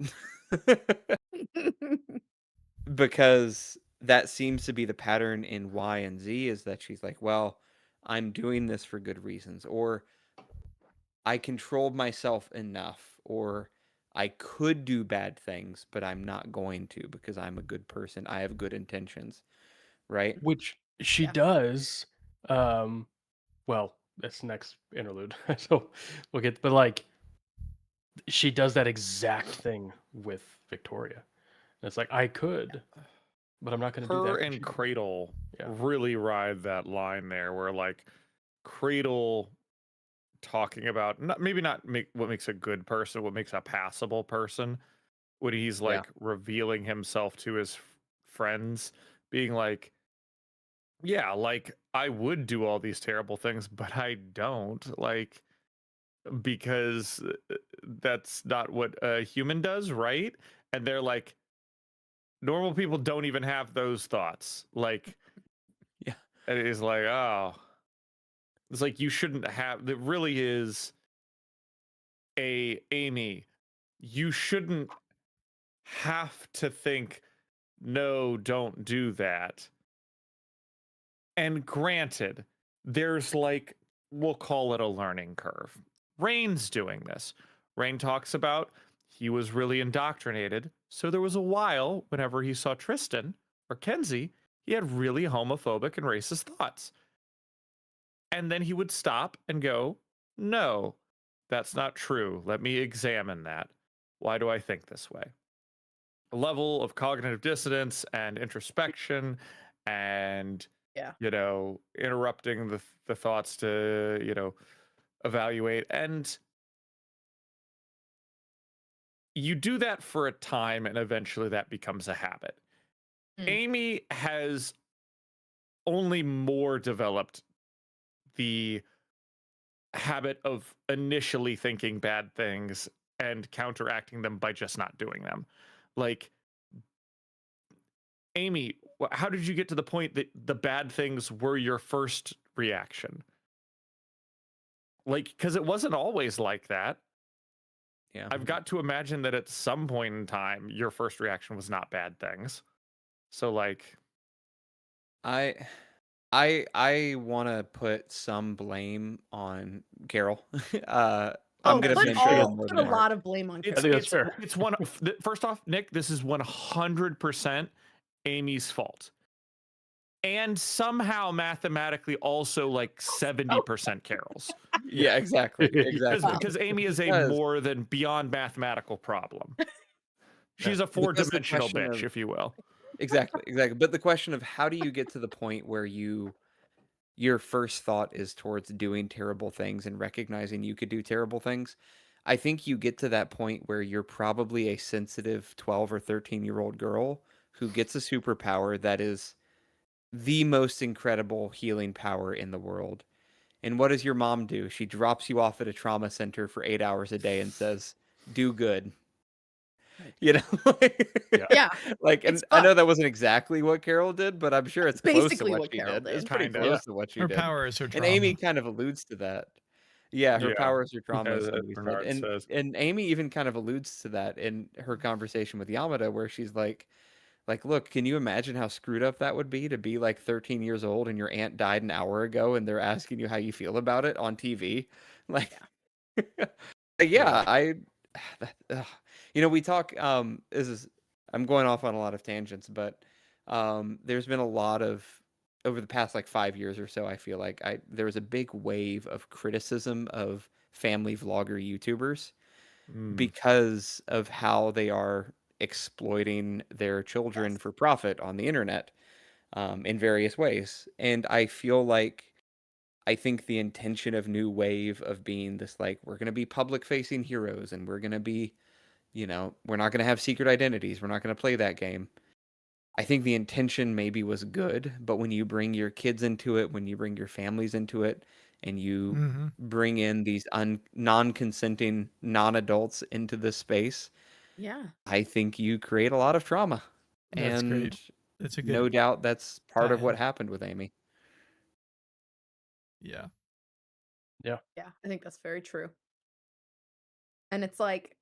Because that seems to be the pattern in Y and Z, is that she's like, well, I'm doing this for good reasons, or I controlled myself enough, or I could do bad things, but I'm not going to because I'm a good person. I have good intentions, right? Which she Yeah. does. Well, that's next interlude. So we'll get, but like she does that exact thing with Victoria. And it's like, I could, but I'm not going to do that. Her 'cause and she- Cradle Yeah. really ride that line there, where like Cradle talking about maybe not what makes a good person, what makes a passable person, when he's Yeah. like revealing himself to his friends, being like, yeah, like I would do all these terrible things, but I don't, like, because that's not what a human does, right? And they're like, normal people don't even have those thoughts. Like, Yeah. and it is like, oh, it's like you shouldn't have. That really is Amy. You shouldn't have to think, no, don't do that. And granted, there's like, we'll call it a learning curve. Rain's doing this. Rain talks about he was really indoctrinated. So there was a while, whenever he saw Tristan or Kenzie, he had really homophobic and racist thoughts. And then he would stop and go, no, that's not true. Let me examine that. Why do I think this way? A level of cognitive dissonance and introspection and, Yeah. interrupting the thoughts to, evaluate. And you do that for a time, and eventually that becomes a habit. Amy has only more developed the habit of initially thinking bad things and counteracting them by just not doing them. Like, Amy, how did you get to the point that the bad things were your first reaction? Like, because it wasn't always like that. Yeah. I've got to imagine that at some point in time, your first reaction was not bad things. So, like, I want to put some blame on Carol. I'm gonna as you mention should. her more Put than a Mark. lot of blame on I Carol. think that's fair. It's one. First off, Nick, this is 100% Amy's fault, and somehow mathematically also like 70% Carol's, Yeah, exactly, exactly. because Amy is a Because- more than beyond mathematical problem. She's a Because the four-dimensional question bitch, of- if you will. Exactly. But the question of how do you get to the point where your first thought is towards doing terrible things and recognizing you could do terrible things? I think you get to that point where you're probably a sensitive 12 or 13-year-old girl who gets a superpower that is the most incredible healing power in the world. And what does your mom do? She drops you off at a trauma center for 8 hours a day and says, "Do good." You know? Yeah. Like, and It's I know fucked. that wasn't exactly what Carol did, but I'm sure it's close to basically what what she Carol did. It's did. pretty Kinda. close Yeah. to what she Her did. power is her And trauma. Amy kind of alludes to that. Yeah, her Yeah. power is her trauma, As as somebody said. Bernard And says. and Amy even kind of alludes to that in her conversation with Yamada, where she's like, look, can you imagine how screwed up that would be to be like 13 years old and your aunt died an hour ago and they're asking you how you feel about it on TV? Like, yeah, we talk, I'm going off on a lot of tangents, but there's been a lot of over the past like 5 years or so, I feel like there was a big wave of criticism of family vlogger YouTubers Mm, because of how they are exploiting their children Yes. for profit on the internet, in various ways. And I feel like I think the intention of New Wave of being this like we're gonna be public facing heroes and we're gonna be, we're not gonna have secret identities. We're not gonna play that game. I think the intention maybe was good, but when you bring your kids into it, when you bring your families into it, and you Mm-hmm. bring in these non-consenting non-adults into this space, Yeah. I think you create a lot of trauma. That's great. And It's a no good doubt that's part of what tie-in. happened with Amy. Yeah. Yeah. I think that's very true. And it's like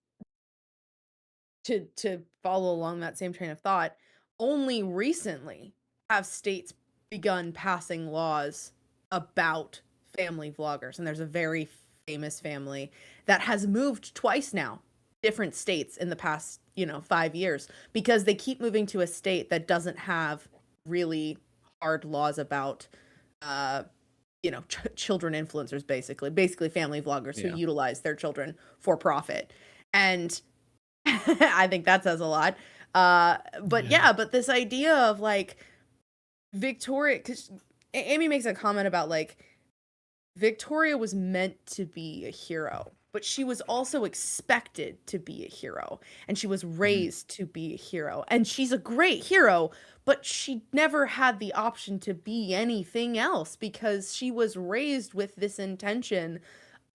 to follow along that same train of thought, only recently have states begun passing laws about family vloggers. And there's a very famous family that has moved twice now, different states in the past, 5 years, because they keep moving to a state that doesn't have really hard laws about children influencers, basically family vloggers who Yeah. utilize their children for profit. And I think that says a lot. But Yeah. but this idea of like Victoria, because Amy makes a comment about like Victoria was meant to be a hero, but she was also expected to be a hero, and she was raised to be a hero, and she's a great hero, but she never had the option to be anything else because she was raised with this intention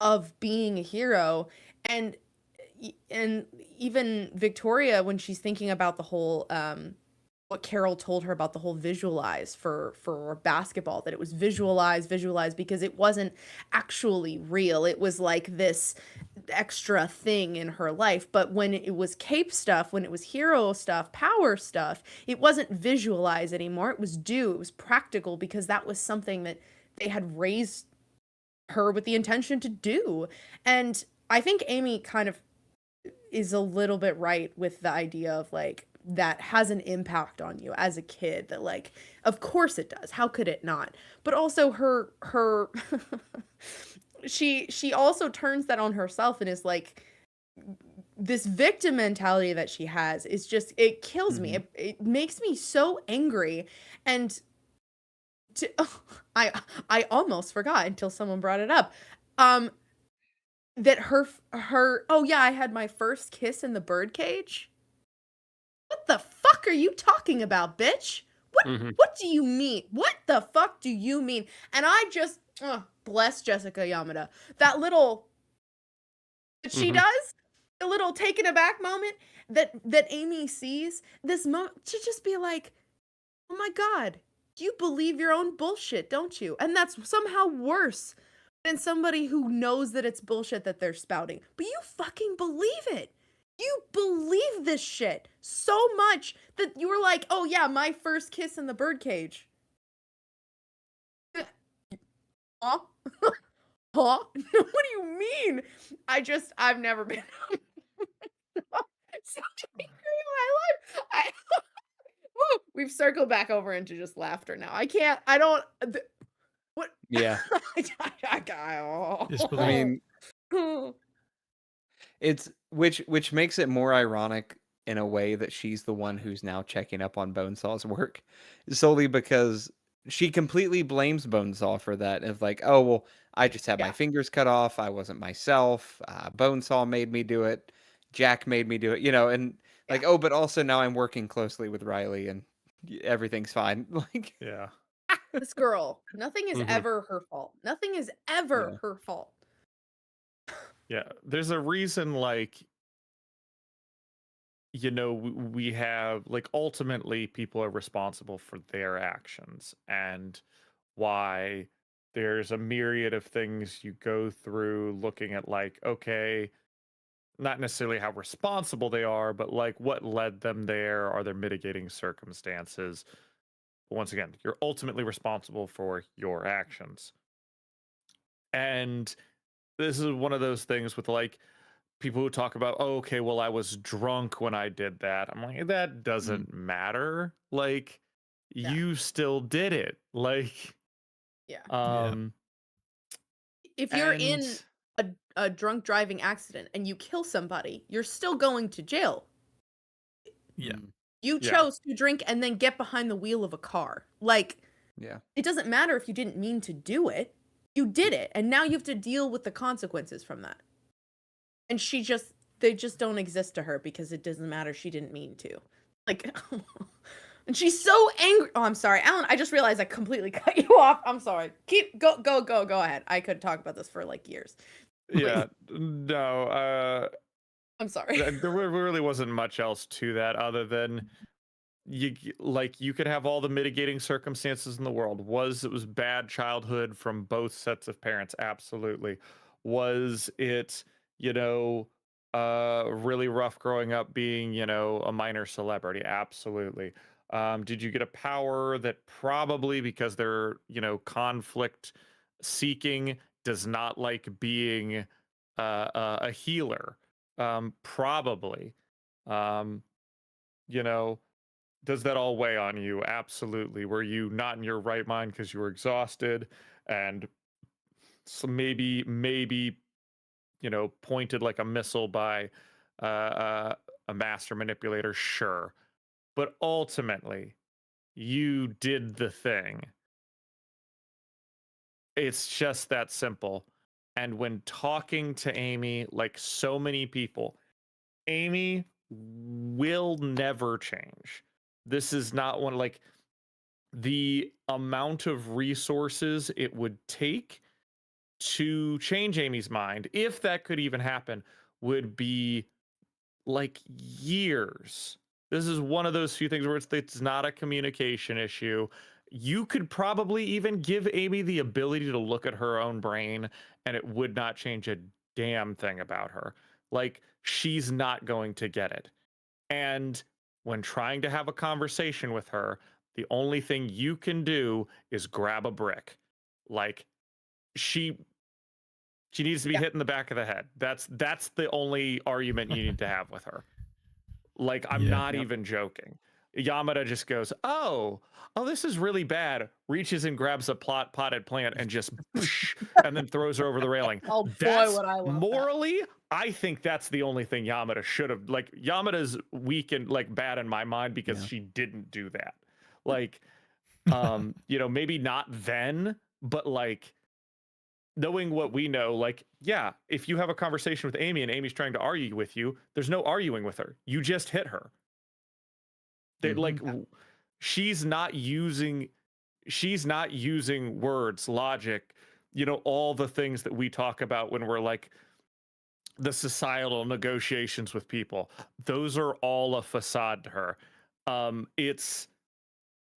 of being a hero. And even Victoria, when she's thinking about the whole what Carol told her about the whole visualize for basketball, that it was visualize because it wasn't actually real. It was like this extra thing in her life. But when it was cape stuff, when it was hero stuff, power stuff, it wasn't visualize anymore. It was do. It was practical because that was something that they had raised her with the intention to do. And I think Amy kind of is a little bit right with the idea of like that has an impact on you as a kid, that like of course it does, how could it not? But also her she also turns that on herself and is like, this victim mentality that she has is just, it kills me. It makes me so angry. And I almost forgot until someone brought it up. That her oh yeah, I had my first kiss in the birdcage. What the fuck are you talking about, bitch? What do you mean? What the fuck do you mean? And I just bless Jessica Yamada. That little that she does, the little taken aback moment that Amy sees, this moment to just be like, "Oh my god, you believe your own bullshit, don't you?" And that's somehow worse than somebody who knows that it's bullshit that they're spouting. But you fucking believe it. You believe this shit so much that you were like, "Oh yeah, my first kiss in the birdcage." Huh? Huh? What do you mean? I've never been so angry in my life. Woo, we've circled back over into just laughter now. I don't, what? Yeah. Disbelief. I mean, it's which makes it more ironic in a way that she's the one who's now checking up on Bonesaw's work, solely because she completely blames Bonesaw for that. Of like, oh well, I just had my Yeah. fingers cut off. I wasn't myself. Bonesaw made me do it. Jack made me do it. And like, Yeah. oh, but also now I'm working closely with Riley and everything's fine. Like, yeah. This girl, nothing is ever her fault. Nothing is ever Yeah. her fault. Yeah. There's a reason, like, we have, like, ultimately people are responsible for their actions, and why there's a myriad of things you go through looking at, like, okay, not necessarily how responsible they are, but like what led them there. Are there mitigating circumstances? But once again, you're ultimately responsible for your actions. And this is one of those things with like people who talk about, oh, okay, well, I was drunk when I did that. I'm like, that doesn't matter. Like, Yeah. you still did it. Like, Yeah. If you're in and a drunk driving accident and you kill somebody, you're still going to jail. Yeah. You Yeah. chose to drink and then get behind the wheel of a car. Like, Yeah. it doesn't matter if you didn't mean to do it. You did it, and now you have to deal with the consequences from that. And they just don't exist to her because it doesn't matter. She didn't mean to. Like, and she's so angry. Oh, I'm sorry, Alan. I just realized I completely cut you off. I'm sorry. Go ahead. I could talk about this for like years. yeah, no, I'm sorry. there really wasn't much else to that other than you could have all the mitigating circumstances in the world. It was bad childhood from both sets of parents? Absolutely. Was it, really rough growing up being, a minor celebrity? Absolutely. Did you get a power that probably, because they're, conflict seeking, does not like being a healer? Probably. Um, you know, does that all weigh on you? Absolutely. Were you not in your right mind because you were exhausted and so maybe, pointed like a missile by a master manipulator? Sure. But ultimately, you did the thing. It's just that simple. And when talking to Amy, like so many people, Amy will never change. This is not one, like, the amount of resources it would take to change Amy's mind, if that could even happen, would be like years. This is one of those few things where it's not a communication issue. You could probably even give Amy the ability to look at her own brain, and it would not change a damn thing about her. Like, she's not going to get it. And when trying to have a conversation with her, the only thing you can do is grab a brick. Like, she needs to be hit in the back of the head. That's the only argument you need to have with her. Like, I'm not even joking. Yamada just goes, oh, this is really bad. Reaches and grabs a potted plant and just, and then throws her over the railing. Oh, boy, That's would I love that. morally, I think that's the only thing Yamada should have. Like, Yamada's weak and like bad in my mind because she didn't do that. Like, maybe not then, but like, knowing what we know, like, yeah, if you have a conversation with Amy and Amy's trying to argue with you, there's no arguing with her. You just hit her. They like, she's not using words, logic, all the things that we talk about when we're like the societal negotiations with people. Those are all a facade to her. It's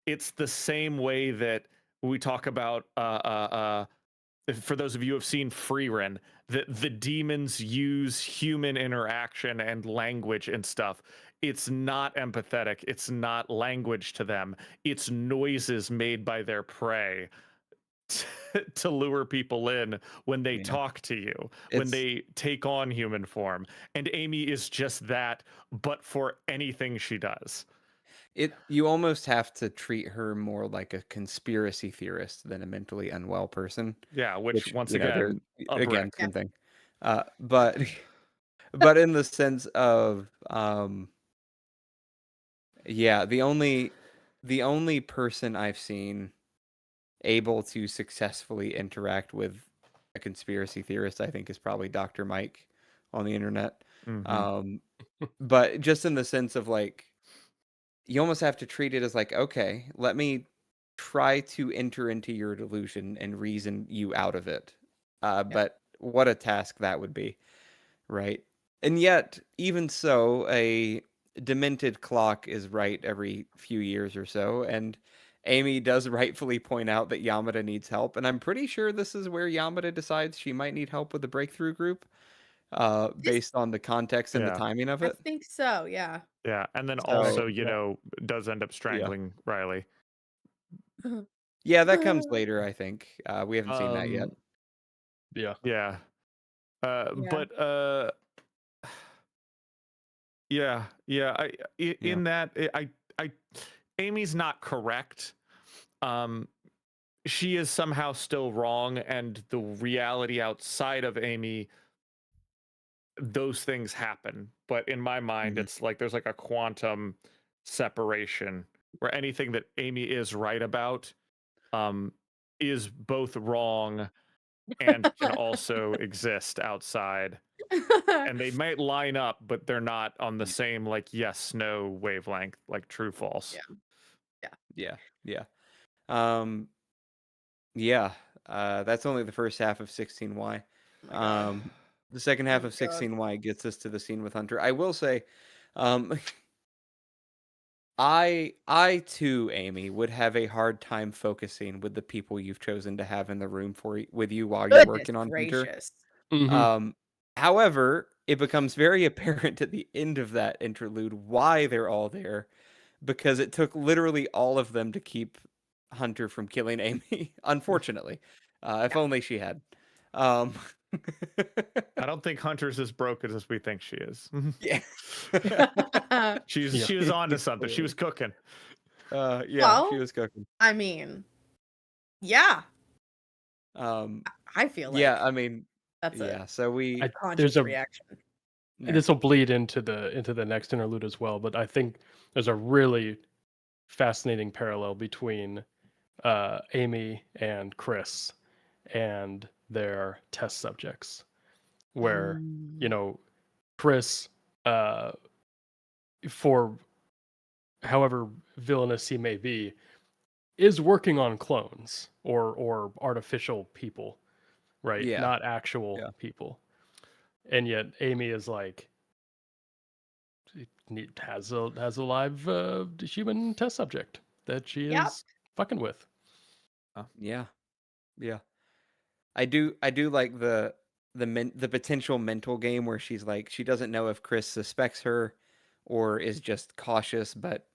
the same way that we talk about for those of you who have seen Freerin, the demons use human interaction and language and stuff. It's not empathetic. It's not language to them. It's noises made by their prey to lure people in when they talk to you, when they take on human form. And Amy is just that, but for anything she does. You almost have to treat her more like a conspiracy theorist than a mentally unwell person. Yeah, which once they're- again, again, same thing. But in the sense of the only person I've seen able to successfully interact with a conspiracy theorist, I think, is probably Dr. Mike on the internet. But just in the sense of like, you almost have to treat it as like, okay, let me try to enter into your delusion and reason you out of it. But what a task that would be, right? And yet, even so, a demented clock is right every few years or so, and Amy does rightfully point out that Yamada needs help, and I'm pretty sure this is where Yamada decides she might need help with the breakthrough group, based on the context and the timing of I it. think so, yeah. Yeah, and then So, also, does end up strangling Riley. Yeah, that comes later, I think. We haven't seen that yet. Yeah. Yeah. But in that, Amy's not correct. She is somehow still wrong, and the reality outside of Amy, those things happen. But in my mind, Mhm. it's like there's like a quantum separation where anything that Amy is right about is both wrong and can also exist outside. And they might line up, but they're not on the same like yes, no wavelength, like true, false. Yeah. Yeah. Um, yeah. That's only the first half of 16Y. Oh my God. The second Oh half my of God. 16Y gets us to the scene with Hunter. I will say, um, I too, Amy, would have a hard time focusing with the people you've chosen to have in the room with you while you're Goodness working on Hunter. gracious. Mhm. However, it becomes very apparent at the end of that interlude why they're all there, because it took literally all of them to keep Hunter from killing Amy. Unfortunately, if Yeah. only she had. Um, I don't think Hunter's as broken as we think she is. yeah. She Yeah. was onto something. She was cooking. Yeah, she Well, was cooking. I mean, yeah, Um, I feel yeah, like I mean, that's a yeah. So we, conscious reaction. yeah. This will bleed into the next interlude as well, but I think there's a really fascinating parallel between Amy and Chris and their test subjects, where you Mm. know Chris, for however villainous he may be, is working on clones or artificial people, right? Yeah. Not actual Yeah. people, and yet Amy is like has a live human test subject that she Yep. is fucking with. Yeah. Yeah. I do like the potential mental game where she's like she doesn't know if Chris suspects her or is just cautious, but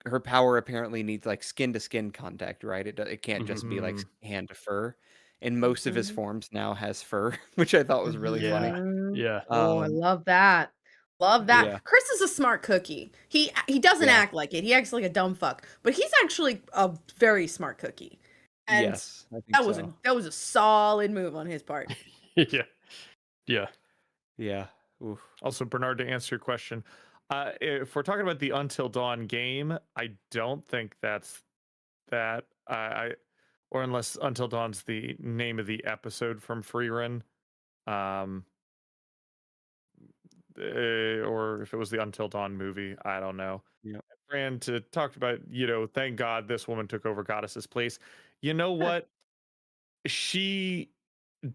her power apparently needs like skin to skin contact, right? It can't just be like Mhm. hand to fur. And most of his Mhm. forms now has fur, which I thought was really funny. Mhm. Yeah. Oh, I Um, love that. Love that. yeah, Chris is a smart cookie. He doesn't yeah, act like it. He acts like a dumb fuck, but he's actually a very smart cookie. And yes, I think so. that was a solid move on his part. Yeah. Yeah. Yeah. Oof. Also, Bernard, to answer your question, if we're talking about the Until Dawn game, I don't think that's that. Or unless Until Dawn's the name of the episode from Freerun, um, or if it was the Until Dawn movie, I don't know. Yeah. Fran to talk about, thank God this woman took over Goddess's place. You know what? She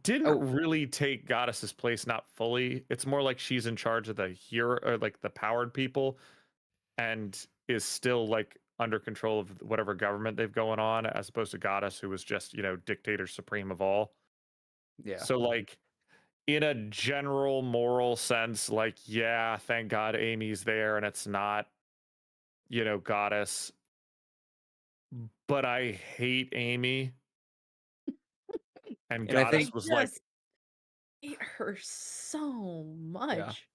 didn't Oh, really take Goddess's place, not fully. It's more like she's in charge of the hero or like the powered people and is still like under control of whatever government they've going on, as opposed to Goddess, who was just, dictator supreme of all. yeah. So like in a general moral sense, like, yeah, thank God Amy's there and it's not, Goddess. But I hate Amy. And And I Goddess think, I was like, just hate her so yeah. much.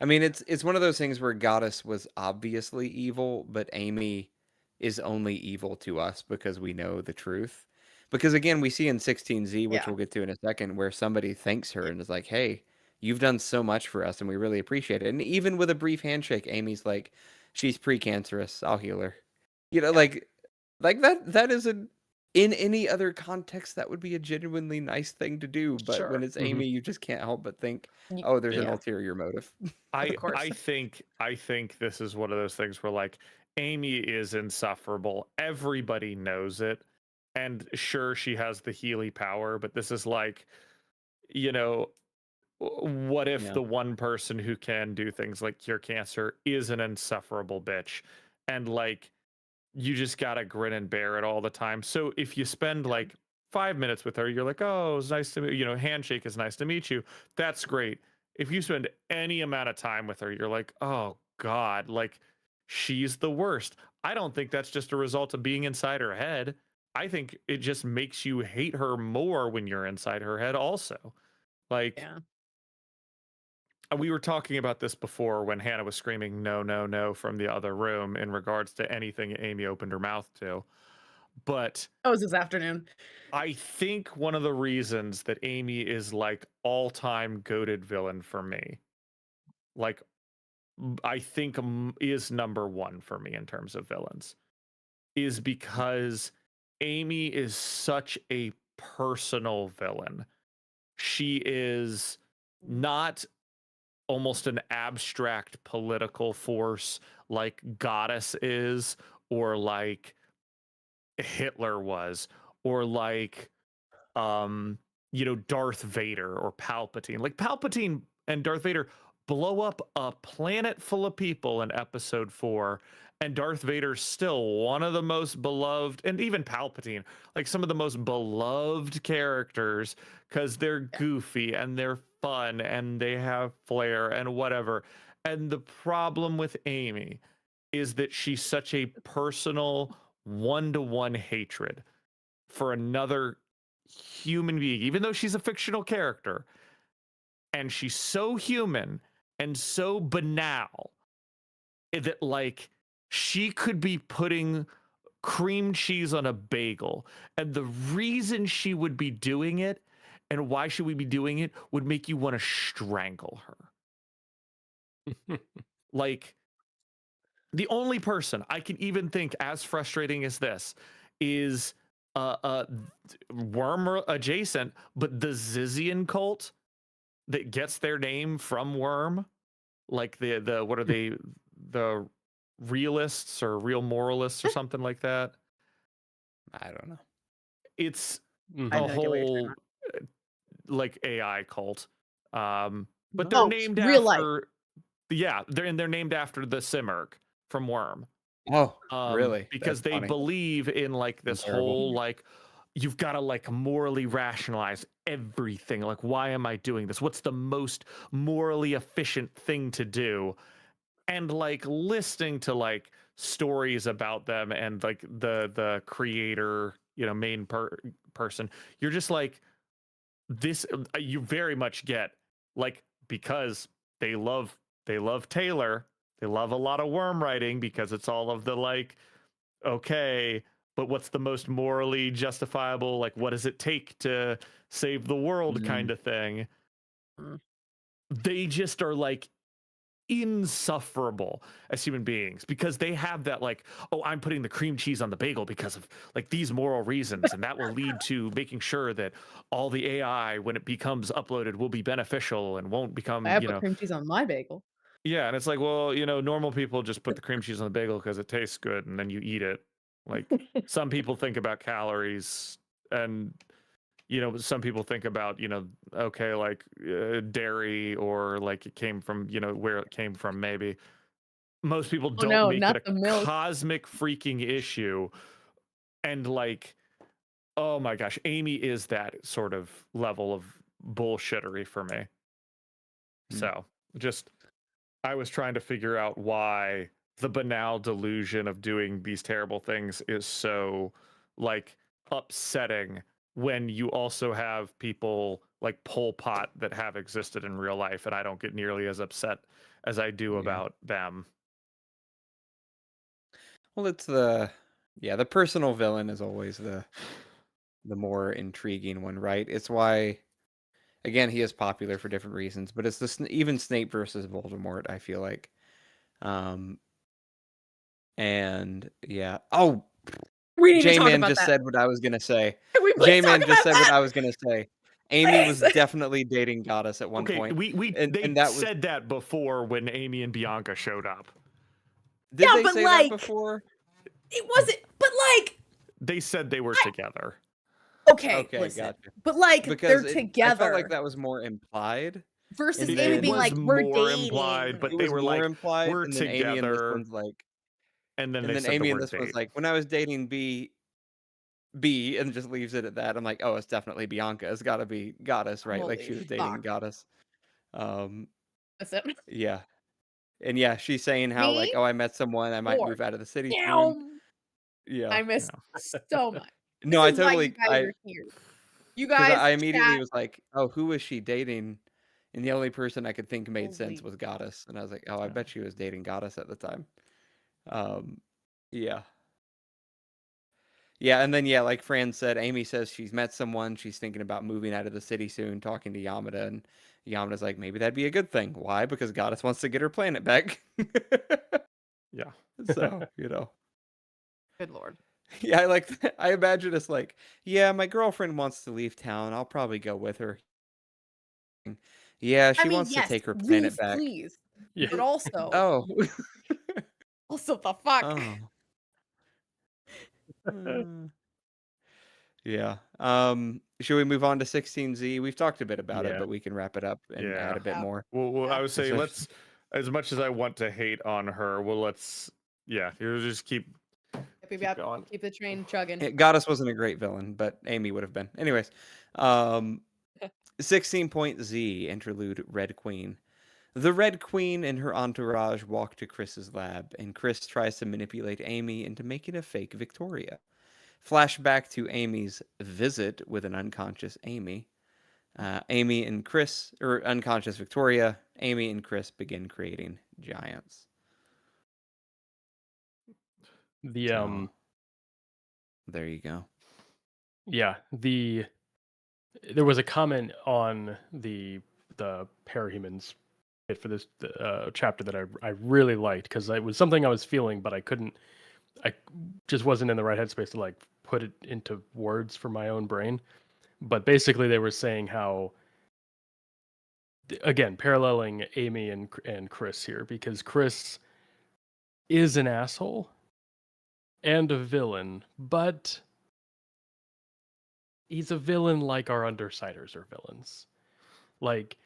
I mean, it's one of those things where Goddess was obviously evil, but Amy is only evil to us because we know the truth. Because again, we see in 16Z, which Yeah. we'll get to in a second, where somebody thanks her Yeah. and is like, "Hey, you've done so much for us, and we really appreciate it." And even with a brief handshake, Amy's like, "She's precancerous. I'll heal her." Yeah. Like that is a in any other context that would be a genuinely nice thing to do, but when Sure. it's Mhm. Amy, you just can't help but think, You- "Oh, there's an yeah. ulterior motive." I Of course. I think this is one of those things where like Amy is insufferable. Everybody knows it. And sure, she has the Healy power, but this is like, you know, what if Yeah. the one person who can do things like cure cancer is an insufferable bitch? And like you just gotta grin and bear it all the time. So if you spend like 5 minutes with her, you're like, oh, it's nice to meet you. Handshake is nice to meet you. That's great. If you spend any amount of time with her, you're like, oh God, like she's the worst. I don't think that's just a result of being inside her head. I think it just makes you hate her more when you're inside her head, also. Like, Yeah. we were talking about this before when Hannah was screaming no, no, no from the other room in regards to anything Amy opened her mouth to. But That was this afternoon. I think one of the reasons that Amy is like all-time goated villain for me, like I think is number one for me in terms of villains, is because Amy is such a personal villain. She is not almost an abstract political force like Goddess is, or like Hitler was, or like Darth Vader or Palpatine. Like Palpatine and Darth Vader blow up a planet full of people in episode 4, and Darth Vader's still one of the most beloved, and even Palpatine, like some of the most beloved characters, because they're goofy and they're fun and they have flair and whatever. And the problem with Amy is that she's such a personal one-to-one hatred for another human being, even though she's a fictional character, and she's so human and so banal that like she could be putting cream cheese on a bagel, and the reason she would be doing it and why should we be doing it would make you want to strangle her. Like, the only person I can even think as frustrating as this is worm adjacent, but the Zizian cult that gets their name from worm, like the what are they, the realists or real moralists or something like that. I don't know. It's I a have no idea what you're talking whole about. like AI cult, but they're Oh, named real life. after they're named after the Simurgh from Worm. Oh, really? Because That's they funny. believe in like this Terrible. whole like you've got to like morally rationalize everything. Like, why am I doing this? What's the most morally efficient thing to do? And like listening to like stories about them and like the creator, main person, you're just like, this you very much get, like, because they love Taylor, they love a lot of worm writing because it's all of the like, okay, but what's the most morally justifiable, like what does it take to save the world kind of thing. Mm. They just are like insufferable as human beings because they have that like, oh, I'm putting the cream cheese on the bagel because of like these moral reasons, and that will lead to making sure that all the AI when it becomes uploaded will be beneficial and won't become, I put cream cheese on my bagel. yeah. And it's like, well, normal people just put the cream cheese on the bagel because it tastes good and then you eat it. Like, some people think about calories, and some people think about, okay, like dairy, or like it came from, where it came from, maybe. Most people Oh don't no, make not it the a milk. cosmic freaking issue. And like, oh my gosh, Amy is that sort of level of bullshittery for me. So just, I was trying to figure out why the banal delusion of doing these terrible things is so like upsetting when you also have people like Pol Pot that have existed in real life, and I don't get nearly as upset as I do about them. Well, it's the personal villain is always the more intriguing one, right? It's why, again, he is popular for different reasons, but it's the even Snape versus Voldemort, I feel like. And yeah. Oh, We need to talk J-Man about just that. said what I was gonna say. Can we please J-Man talk just about said what that? I was gonna say. Amy was Please. definitely dating Goddess at one Okay, point. they that was, said that before when Amy and Bianca showed up. did Yeah, they but say like, that before? it wasn't. But like, They said they were together. okay, Okay, listen. gotcha. But like, Because they're I together felt like that was more implied. versus and Amy then- being was like, we're more dating. implied, but It they was were more like, implied, we're and then Amy and this together. one's like, And then and they then said Amy the and word this one's date. like, when I was dating B, and just leaves it at that. I'm like, oh, it's definitely Bianca. It's got to be Goddess, right? Like Holy she was dating fuck. Goddess. That's it. Yeah, and yeah, she's saying how Me? like, oh, I met someone, I might Or move out of the city soon. Meow. Yeah, I miss so much. no, This I is why you totally, guys are here. You because guys I immediately chat. was like, oh, who is she dating? And the only person I could think made sense Holy was Goddess. And I was like, oh, I Yeah. bet she was dating Goddess at the time. Yeah. Yeah, and then like Fran said, Amy says she's met someone, she's thinking about moving out of the city soon, talking to Yamada, and Yamada's like, maybe that'd be a good thing. Why? Because Goddess wants to get her planet back. Yeah. So, Good lord. Yeah, I like that. I imagine it's like, yeah, my girlfriend wants to leave town. I'll probably go with her. Yeah, she wants to yes, take her planet leave, back. please. Yeah. But also, Oh. also the fuck. Oh. Yeah. Should we move on to 16Z? We've talked a bit about it, Yeah. but we can wrap it up and Yeah. add a bit Yeah. more. Well, I Yeah. would say Especially- let's, as much as I want to hate on her, you'll just keep going. Keep the train chugging. Goddess wasn't a great villain, but Amy would have been. Anyways, 16.Z interlude Red Queen. The Red Queen and her entourage walk to Chris's lab, and Chris tries to manipulate Amy into making a fake Victoria. Flashback to Amy's visit with an unconscious Amy. Amy and Chris, or unconscious Victoria, Amy and Chris begin creating giants. The So, there you go. yeah, there was a comment on the parahumans bit for this chapter that I really liked, because it was something I was feeling, but I just wasn't in the right headspace to like put it into words for my own brain. But basically they were saying how, again, paralleling Amy and Chris here, because Chris is an asshole and a villain, but he's a villain like our Undersiders are villains. Like,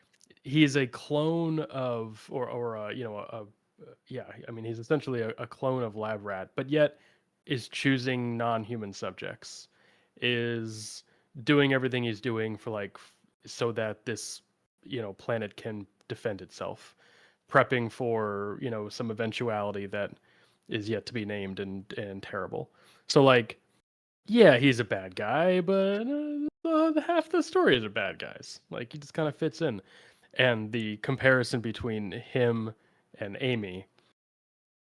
he's a clone of, I mean, he's essentially a clone of Lab Rat, but yet is choosing non-human subjects, is doing everything he's doing for so that this, planet can defend itself, prepping for, some eventuality that is yet to be named and terrible. So like, yeah, he's a bad guy, but half the stories are bad guys. Like, he just kind of fits in. And the comparison between him and Amy,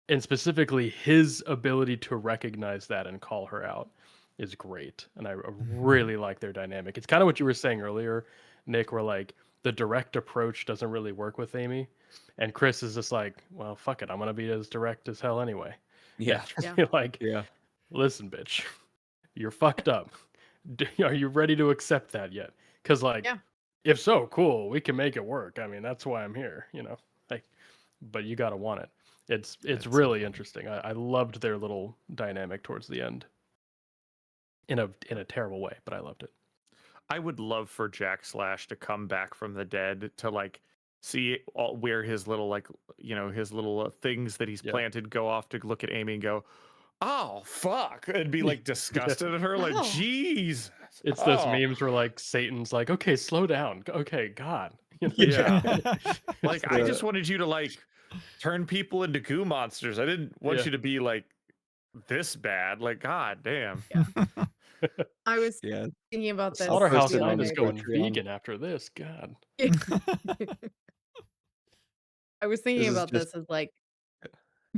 and specifically his ability to recognize that and call her out, is great. And I really like their dynamic. It's kind of what you were saying earlier, Nick, where like the direct approach doesn't really work with Amy. And Chris is just like, well, fuck it. I'm going to be as direct as hell anyway. Yeah. Like, Yeah. listen, bitch, you're fucked up. Are you ready to accept that yet? Because if so, cool, we can make it work. I mean, that's why I'm here, like, but you got to want it. It's That's really so interesting. I loved their little dynamic towards the end in a terrible way, but I loved it. I would love for Jack Slash to come back from the dead to like see where his little his little things that he's planted go off to look at Amy and go, oh fuck, and be like disgusted at her, like, Oh. jeez. It's those memes where like Satan's like, okay, slow down, okay, God. Yeah. Like, I just wanted you to like turn people into goo monsters. I didn't want you to be like this bad. Like, god damn. I was Yeah. thinking about this. Slaughterhouse the other Nine is day, going Patreon. vegan after this. God. I was thinking This is about just- this as like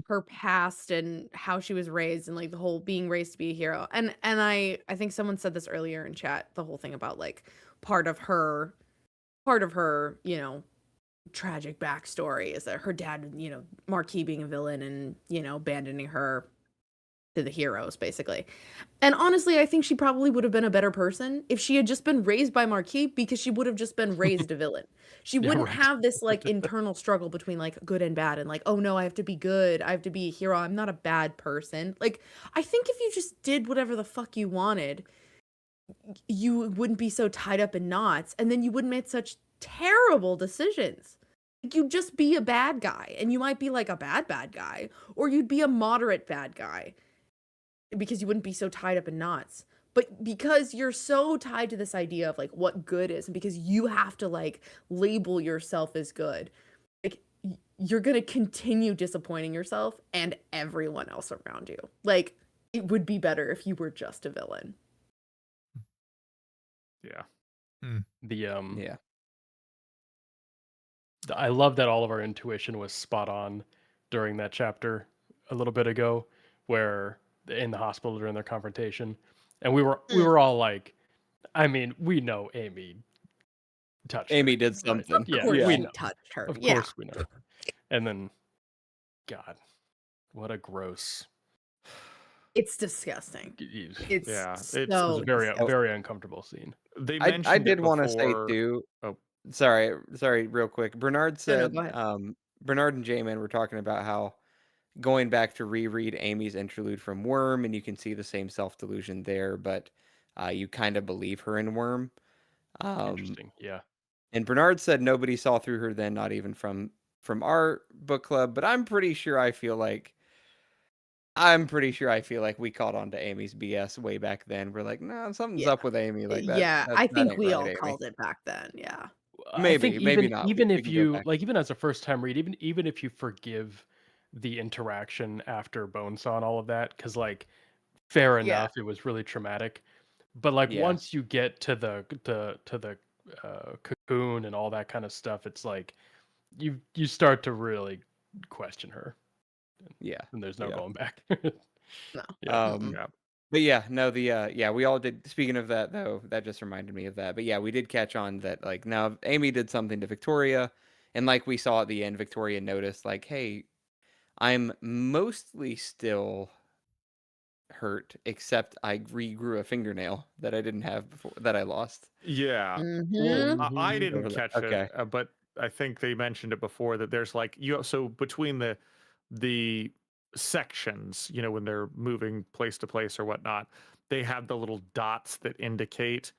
her past and how she was raised and like the whole being raised to be a hero. And I think someone said this earlier in chat, the whole thing about like part of her, tragic backstory is that her dad, Marquis being a villain and, abandoning her to the heroes, basically. And honestly, I think she probably would have been a better person if she had just been raised by Marquis, because she would have just been raised a villain. She wouldn't right. have this like internal struggle between like good and bad and like, oh no, I have to be good. I have to be a hero. I'm not a bad person. Like, I think if you just did whatever the fuck you wanted, you wouldn't be so tied up in knots, and then you wouldn't make such terrible decisions. You'd just be a bad guy, and you might be like a bad guy, or you'd be a moderate bad guy, because you wouldn't be so tied up in knots. But because you're so tied to this idea of like what good is, and because you have to like label yourself as good, like you're gonna continue disappointing yourself and everyone else around you. Like, it would be better if you were just a villain. Yeah. The Yeah. I love that all of our intuition was spot on during that chapter a little bit ago, where in the hospital during their confrontation, and we were all like, I mean, we know Amy touched Amy her, did right? something. Yeah, Of course we she know. touched her. Of Yeah. course we know. And then, God, what a gross. It's disgusting. It's Yeah, It was so a very disgusting. very uncomfortable scene. they I mentioned did it want to say before. too. Oh, Sorry, real quick. Bernard No, said, go ahead. Bernard and J-Man were talking about how going back to reread Amy's interlude from Worm, and you can see the same self-delusion there, but you kind of believe her in Worm. Interesting. Yeah. And Bernard said nobody saw through her then, not even from our book club. But I'm pretty sure I feel like we caught on to Amy's BS way back then. We're like, no, something's Yeah. up with Amy. Like Yeah, that I that think ain't we right, all Amy. called it back then. Yeah. I think Maybe not. even We if can go you back. like, even as a first time read, even if you forgive the interaction after Bonesaw and all of that, because like fair Yeah. enough, it was really traumatic. But like Yeah. once you get to the cocoon and all that kind of stuff, it's like you start to really question her, Yeah. and there's no Yeah. going back. No. Yeah. yeah. But yeah, no, we all did. Speaking of that, though, that just reminded me of that. But yeah, we did catch on that, like, now Amy did something to Victoria, and like we saw at the end, Victoria noticed, like, hey, I'm mostly still hurt, except I regrew a fingernail that I didn't have before, that I lost. Yeah. Well, Mhm. I Mhm. didn't Over the- catch okay. it, but I think they mentioned it before that there's like so between the sections, when they're moving place to place or whatnot, they have the little dots that indicate,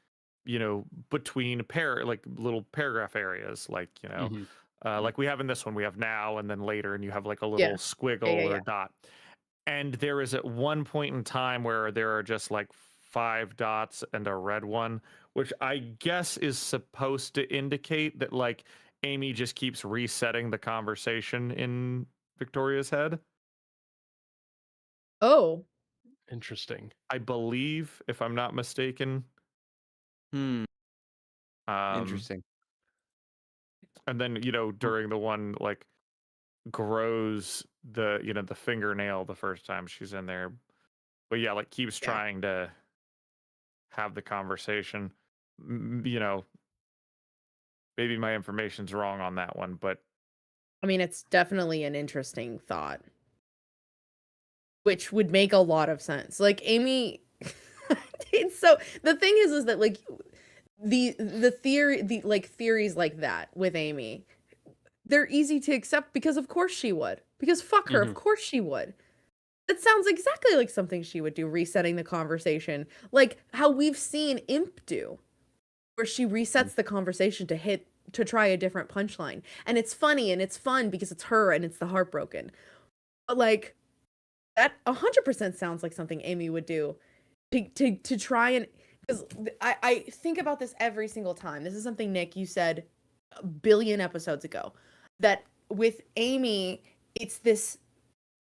between like little paragraph areas, like Mhm. like we have in this one, we have now and then later, and you have like a Yeah. little squiggle or Yeah. a dot. And there is at one point in time where there are just like 5 dots and a red one, which I guess is supposed to indicate that like Amy just keeps resetting the conversation in Victoria's head. Oh. Interesting. I believe, if I'm not mistaken. Hmm. Um, Interesting. and then, during the one like grows the, the fingernail the first time she's in there. But yeah, like keeps Yeah. trying to have the conversation. Maybe my information's wrong on that one, but I mean, it's definitely an interesting thought, which would make a lot of sense. Like Amy, it's so the thing is that like the theories like that with Amy, they're easy to accept because of course she would. Because fuck her, of course she would. That sounds exactly like something she would do, resetting the conversation, like how we've seen Imp do, where she resets the conversation to try a different punchline. And it's funny and it's fun because it's her and it's the heartbroken. But like that 100% sounds like something Amy would do to try and because I think about this every single time. This is something, Nick, you said a billion episodes ago, that with Amy, it's this,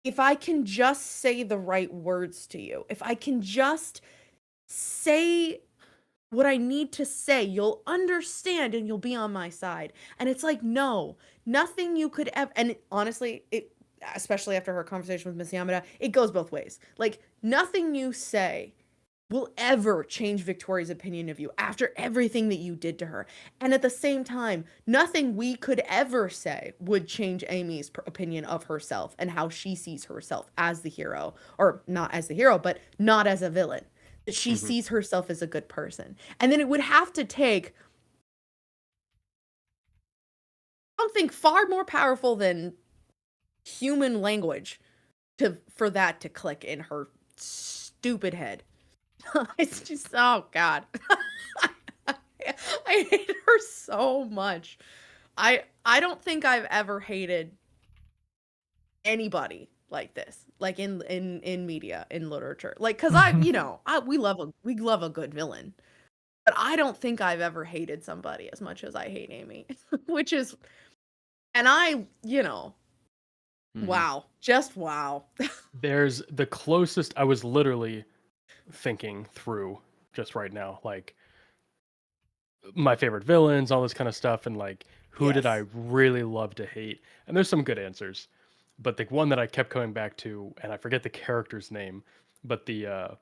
if I can just say the right words to you, if I can just say what I need to say, you'll understand and you'll be on my side. And it's like, no, nothing you could ever, and honestly, especially after her conversation with Miss Yamada, it goes both ways. Like, nothing you say will ever change Victoria's opinion of you after everything that you did to her. And at the same time, nothing we could ever say would change Amy's opinion of herself and how she sees herself as the hero, or not as the hero, but not as a villain. That she sees herself as a good person. And then it would have to take something far more powerful than human language for that to click in her stupid head. It's just, oh god. I hate her so much. I don't think I've ever hated anybody like this, like in media, in literature, like because we love a good villain, but I don't think I've ever hated somebody as much as I hate Amy. Which is, and wow, just wow. There's the closest I was literally thinking through just right now, like my favorite villains, all this kind of stuff, and like who did I Yes. really love to hate? And there's some good answers, but the one that I kept coming back to, and I forget the character's name, but the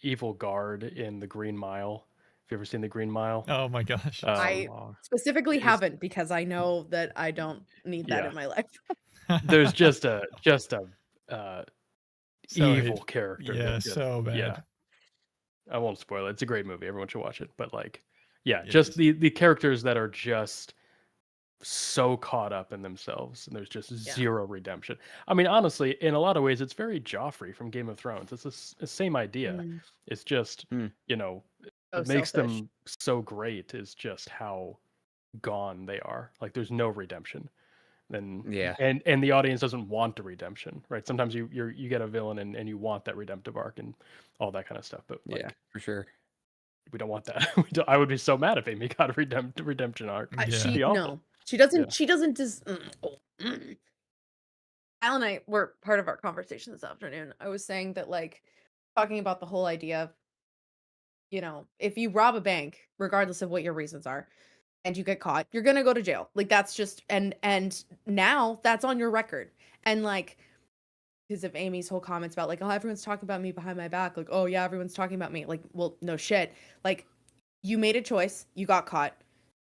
evil guard in the Green Mile. Have you ever seen the Green Mile? Oh my gosh. I long. specifically is haven't because I know that I don't need that yeah. in my life. There's just a uh, So evil hate- character. Yeah, that just, so bad. Yeah, I won't spoil it. It's a great movie. Everyone should watch it. But like, yeah, It just is. the characters that are just so caught up in themselves, and there's just Yeah. zero redemption. I mean, honestly, in a lot of ways, it's very Joffrey from Game of Thrones. It's the same idea. Mm, It's just Mm. you know, so what makes selfish. them so great is just how gone they are. Like, there's no redemption. Yeah. And the audience doesn't want a redemption, right? Sometimes you get a villain and you want that redemptive arc and all that kind of stuff, but like Yeah, for sure. we don't want that. I would be so mad if Amy got a redemption arc. Yeah. She Be awful. no, she doesn't. Yeah. She doesn't. Al and I were part of our conversation this afternoon. I was saying that like talking about the whole idea of, if you rob a bank, regardless of what your reasons are, and you get caught, you're gonna go to jail. Like that's just and now that's on your record. And like because of Amy's whole comments about like, oh, everyone's talking about me behind my back. Like, oh yeah, everyone's talking about me. Like, well, no shit. Like, you made a choice. You got caught.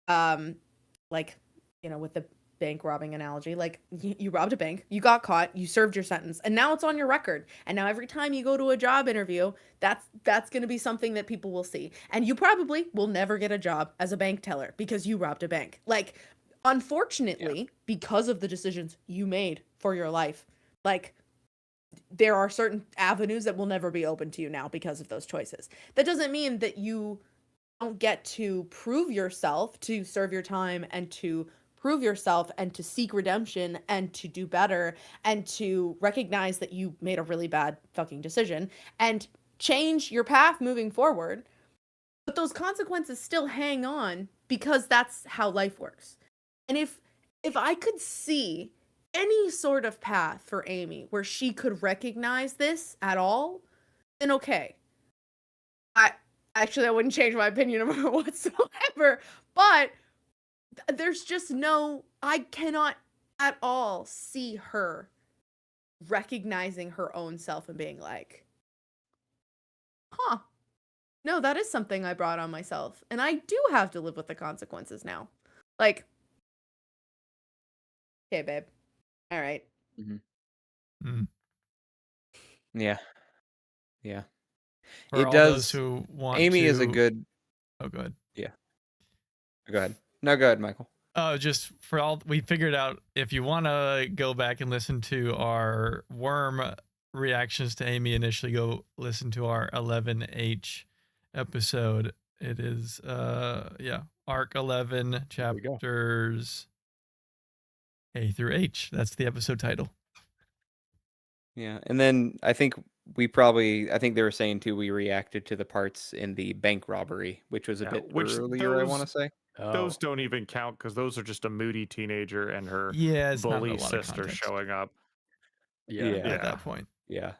Like, with the bank robbing analogy, like you robbed a bank, you got caught, you served your sentence, and now it's on your record. And now every time you go to a job interview, that's going to be something that people will see. And you probably will never get a job as a bank teller because you robbed a bank. Like, unfortunately, because of the decisions you made for your life, like there are certain avenues that will never be open to you now because of those choices. That doesn't mean that you don't get to prove yourself, to serve your time and to prove yourself and to seek redemption and to do better and to recognize that you made a really bad fucking decision and change your path moving forward. But those consequences still hang on because that's how life works. And if I could see any sort of path for Amy where she could recognize this at all, then okay. I wouldn't change my opinion of her whatsoever, but there's just I cannot at all see her recognizing her own self and being like, huh, no, that is something I brought on myself, and I do have to live with the consequences now. Like, okay, babe. All right. Mm. Yeah. Yeah. For It all does. those who want Amy to... is a good. Oh, go ahead. Go ahead. No, go ahead, Michael. Just for all, we figured out if you want to go back and listen to our worm reactions to Amy, initially go listen to our 11H episode. It is arc 11, chapters A through H. That's the episode title. Yeah, and then I think I think they were saying too, we reacted to the parts in the bank robbery, which was a bit earlier, I want to say. Those don't even count because those are just a moody teenager and her it's not a bully lot of sister context. showing up. Yeah. At that point. Yeah.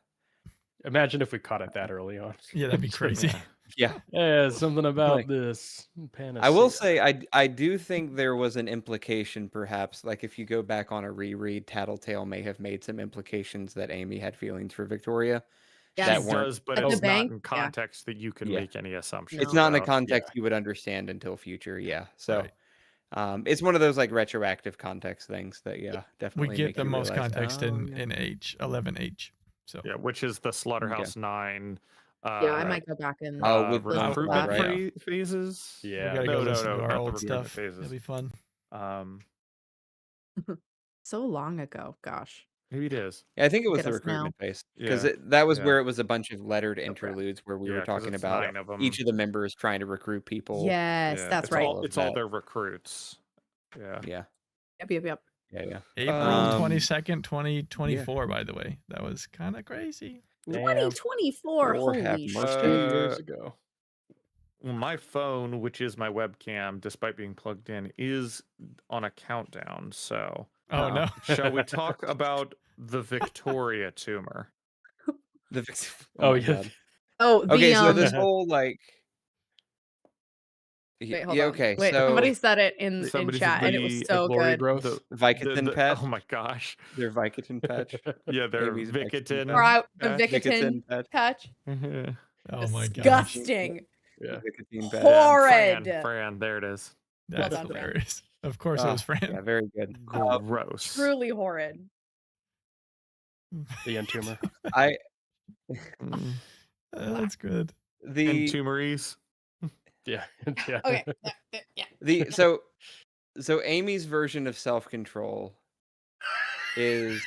Imagine if we caught it that early on. Yeah, that'd be crazy. Yeah. Yeah, something about Like, this panacea. I will say I do think there was an implication, perhaps, like if you go back on a reread, Tattletale may have made some implications that Amy had feelings for Victoria. Yes. That It weren't. does, but At the it's not bank? in Yeah. context that you can Yeah. make any assumptions. It's not in a about. context you would understand until future. Yeah. So Right. it's one of those like retroactive context things that definitely We get make the you most realize, context oh, in yeah. H, 11H. So Yeah, which is the Slaughterhouse 9. Yeah, I might go back and with listen to recruitment that. right. phases. Yeah. we gotta go listen to our not the old recruitment stuff. phases. It'll be fun. So long ago, gosh. Maybe it is. Yeah, I think it was Get the us now. recruitment phase because Yeah. that was Yeah. where it was a bunch of lettered crap. interludes where we Yeah, were 'cause talking it's about 9 of 'em. each of the members trying to recruit people. Yes, Yeah, that's it's right. It's all their recruits. Yeah. Yeah. Yep. Yeah. April 22nd, 2024, by the way. That was kind of crazy. 2024. Lord have Holy mercy. shit. 2 years ago. Well, my phone, which is my webcam, despite being plugged in, is on a countdown. So, Oh, no. shall we talk about the Victoria tumor? Oh, my yeah. God. Oh, the Okay, so this whole like Wait, hold Yeah, on. okay, Wait, so somebody said it in Somebody said chat, and it was the so glory good. growth. the Vicodin patch. oh my gosh. Their Vicodin patch. Yeah, they're Amy's Vicodin Vicodin. Or the patch. Vicodin Vicodin patch. patch. Oh my gosh. Disgusting. Yeah. Vicodin patch. Horrid. Fran, there it is. That's done, Fran. hilarious. Of course it was Yeah, Fran. very good. Gross. Truly horrid. The end tumor. I Mm. That's good. the Entumeries. Yeah. Yeah. Okay. Yeah. the so Amy's version of self-control is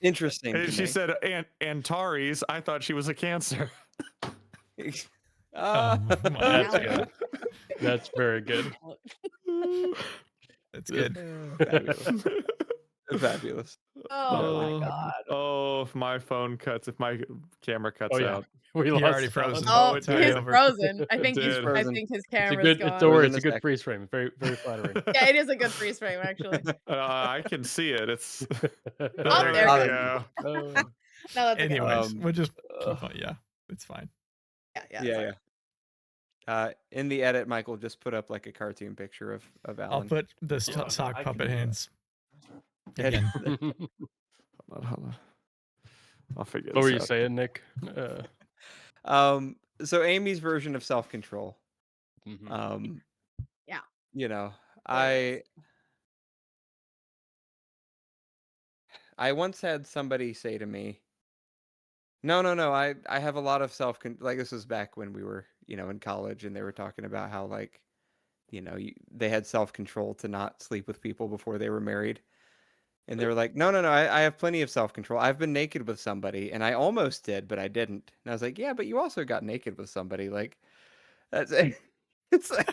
interesting. And to she me. said Antares. I thought she was a cancer. Oh my That's God. good. That's very good. That's good. Fabulous. Fabulous. Oh my god. Oh, if my phone cuts, if my camera cuts Oh, yeah. out. We You're lost already frozen. Alan. Oh, it already he's did. over. frozen. I think It he's. did. I Frozen. think his It's a camera's good. gone. Don't worry. Frozen It's a a good sec. freeze frame. Very, very flattering. Yeah, it is a good freeze frame actually. I can see it. It's Oh, there there you it go. No, that's okay. Anyways, Um, we'll just keep on. Yeah, it's fine. Yeah. In the edit, Michael just put up like a cartoon picture of I'll Alan. put the Yeah, sock I can puppet do that. hands Edit. again. Hold on. I'll figure What were this you out. saying, Nick? So Amy's version of self-control. Mhm. Yeah. You know, There I once had somebody say to me, no, I have a lot of like this was back when we were, in college, and they were talking about how like, they had self-control to not sleep with people before they were married. And they were like, no, I have plenty of self-control. I've been naked with somebody, and I almost did, but I didn't. And I was like, yeah, but you also got naked with somebody. Like, that's it's like,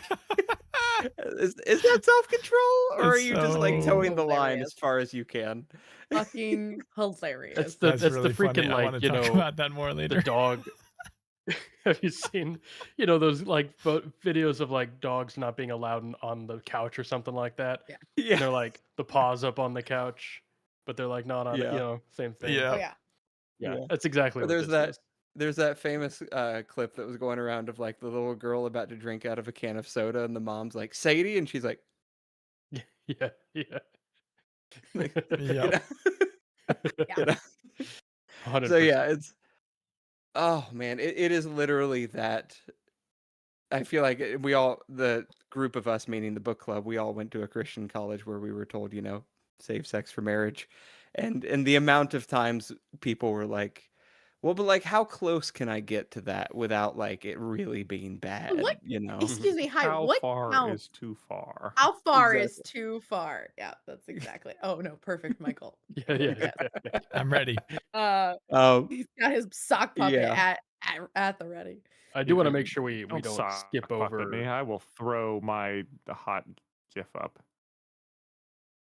is that self-control, or are It's you just like so towing the line hilarious. as far as you can? Fucking hilarious. That's That's really the freaking funny. I want like to talk about that more later. the dog. Have you seen those like videos of like dogs not being allowed on the couch or something like that? Yeah. Yeah. And they're like the paws up on the couch, but they're like not on it. Yeah. Same thing. Yeah. Oh yeah. Yeah, Yeah. that's exactly Or what there's that famous clip that was going around of like the little girl about to drink out of a can of soda, and the mom's like, Sadie, and she's like, this is. Yeah. like, Yep. you know? 100%. So yeah, it's oh man, it is literally that. I feel like the group of us, meaning the book club, we all went to a Christian college where we were told, save sex for marriage, and the amount of times people were like, well, but like, how close can I get to that without like it really being bad? What? Excuse me. Hi. How What? far How, is too far? how far is Exactly. too far? Yeah, that's exactly. Oh no, perfect, Michael. Yeah. I'm ready. He's got his sock puppet Yeah. at the ready. I do want to make sure we Don't don't sock skip puppet over. me. I will throw the hot GIF up.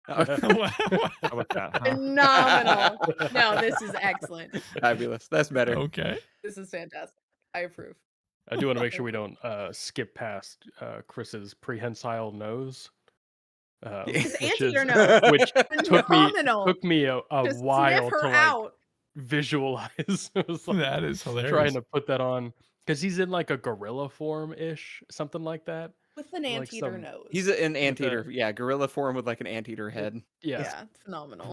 How about that? Huh? Phenomenal. No, this is excellent. Fabulous. That's better. Okay. This is fantastic. I approve. I do want to make sure we don't skip past Chris's prehensile nose. His which anteater is- nose. which Phenomenal. took me a Just while sniff her to like out. visualize. It was like That is hilarious. trying to put that on because he's in like a gorilla form ish, something like that. With an like anteater some- nose. He's an anteater, gorilla form with like an anteater head. Yeah, yeah, it's phenomenal.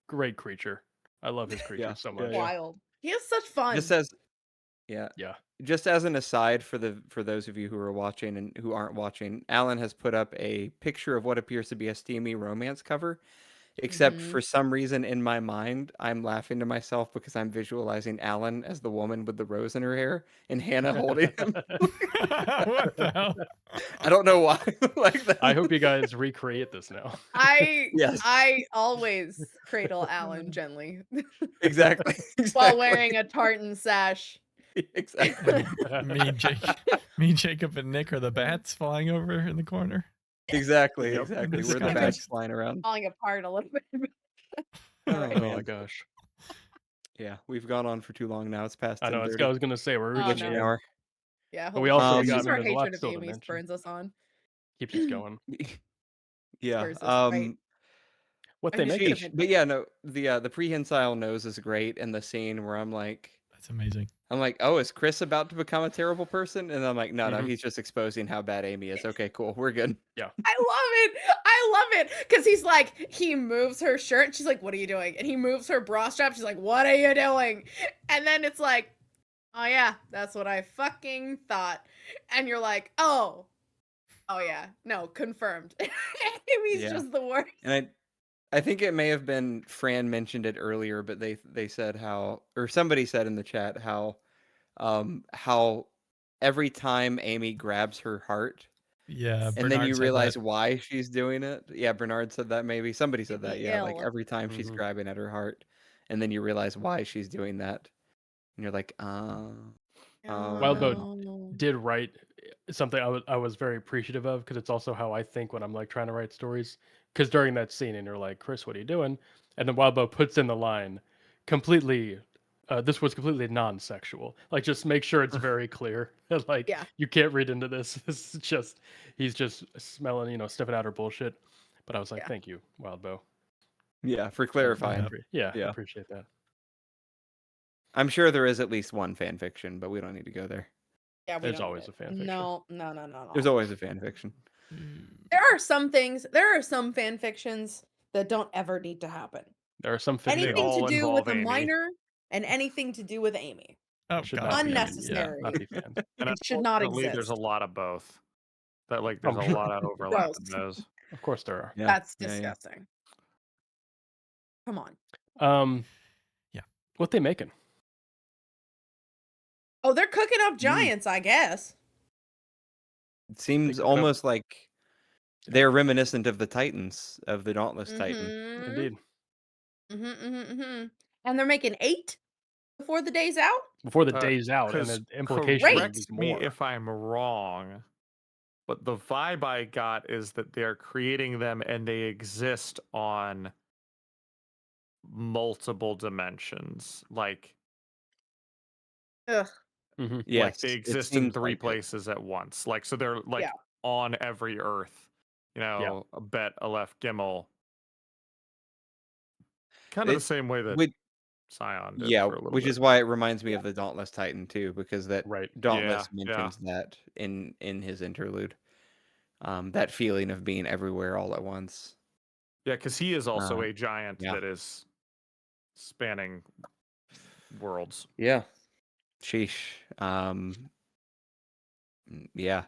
great creature. I love his creature Yeah, so yeah, much. yeah. Wild. He has such fun. Just as Just as an aside for those of you who are watching and who aren't watching, Alan has put up a picture of what appears to be a steamy romance cover. Except Mhm. for some reason in my mind, I'm laughing to myself because I'm visualizing Alan as the woman with the rose in her hair and Hannah holding him. What the hell? I don't know why. Like that. I hope you guys recreate this now. Yes. I always cradle Alan gently Exactly. while wearing a tartan sash. Exactly. Me, Jacob, and Nick are the bats flying over in the corner. Exactly. Yep. Exactly. This We're the context. bats flying around. Falling apart a little bit. Oh, Alright. Oh man. my gosh. Yeah, we've gone on for too long now. It's past I know. I 10:30. was gonna say we're Oh, reaching no. an hour. Yeah, But we holy also shit. It's got- just our there's a lot hatred of still to Amy mention. spurns us on. keeps us going. Yeah. Spurs us right. What I they just make think is of it. But yeah, no, the prehensile nose is great, and the scene where I'm like, That's amazing. I'm like, oh, is Chris about to become a terrible person? And I'm like, no, Mhm. he's just exposing how bad Amy is. Okay, cool, we're good. Yeah. I love it because he's like, he moves her shirt and she's like, what are you doing? And he moves her bra strap, she's like, what are you doing? And then it's like, oh yeah, that's what I fucking thought. And you're like, oh yeah, no, confirmed. Amy's Yeah. just the worst. And I think it may have been Fran mentioned it earlier, but they said how, or somebody said in the chat how every time Amy grabs her heart, Yeah, and then Bernard you said realize that. why she's doing it. Yeah, Bernard said that maybe. Somebody said that. Yeah, like Ill. every time she's Mhm. grabbing at her heart, and then you realize why she's doing that, and you're like, Wildboat Oh. did write something I was very appreciative of because it's also how I think when I'm like trying to write stories. Because during that scene, and you're like, Chris, what are you doing? And then Wildboat puts in the line, completely. This was completely non-sexual. Like, just make sure it's very clear. Like, Yeah. you can't read into this. This is just he's just smelling, sniffing out her bullshit. But I was like, Yeah. thank you, Wildbow. yeah, for clarifying. Yeah, I Yeah. appreciate that. I'm sure there is at least one fan fiction, but we don't need to go there. Yeah, we There's don't always need a it. fan fiction. No. There's always a fan fiction. There are some things, there are some fan fictions that don't ever need to happen. There are some fiction They Anything to all do with involve a Amy. minor and anything to do with Amy. Oh, should God. not be, Unnecessary. not be fans. And It should not unfortunately, there's a exist. lot of both. That like there's Oh, a sure. lot of overlap in Gross. those. Of course there are. Yeah, That's yeah, yeah. disgusting. Come on. Yeah. What they making? Oh, they're cooking up giants, I guess. It seems cook up- almost like they're reminiscent of the Titans, of the Dauntless Titan. Mhm. Indeed. And they're making 8 before the day's out? Before the day's out, and 'Cause the implication Great. is correct me more. if I'm wrong, but the vibe I got is that they're creating them and they exist on multiple dimensions. Like Ugh. Yes, they it exist in seems 3 like it. places at once. Like so they're like Yeah. on every Earth. You know, Bet, Aleph, Gimel. Kind of the It same way that would- Scion did yeah, for a little which bit. is why it reminds me of the Dauntless Titan too, because that Right. Dauntless Yeah, mentions that in his interlude. That feeling of being everywhere all at once. Yeah, because he is also a giant yeah. that is spanning worlds. Yeah. Sheesh. Yeah.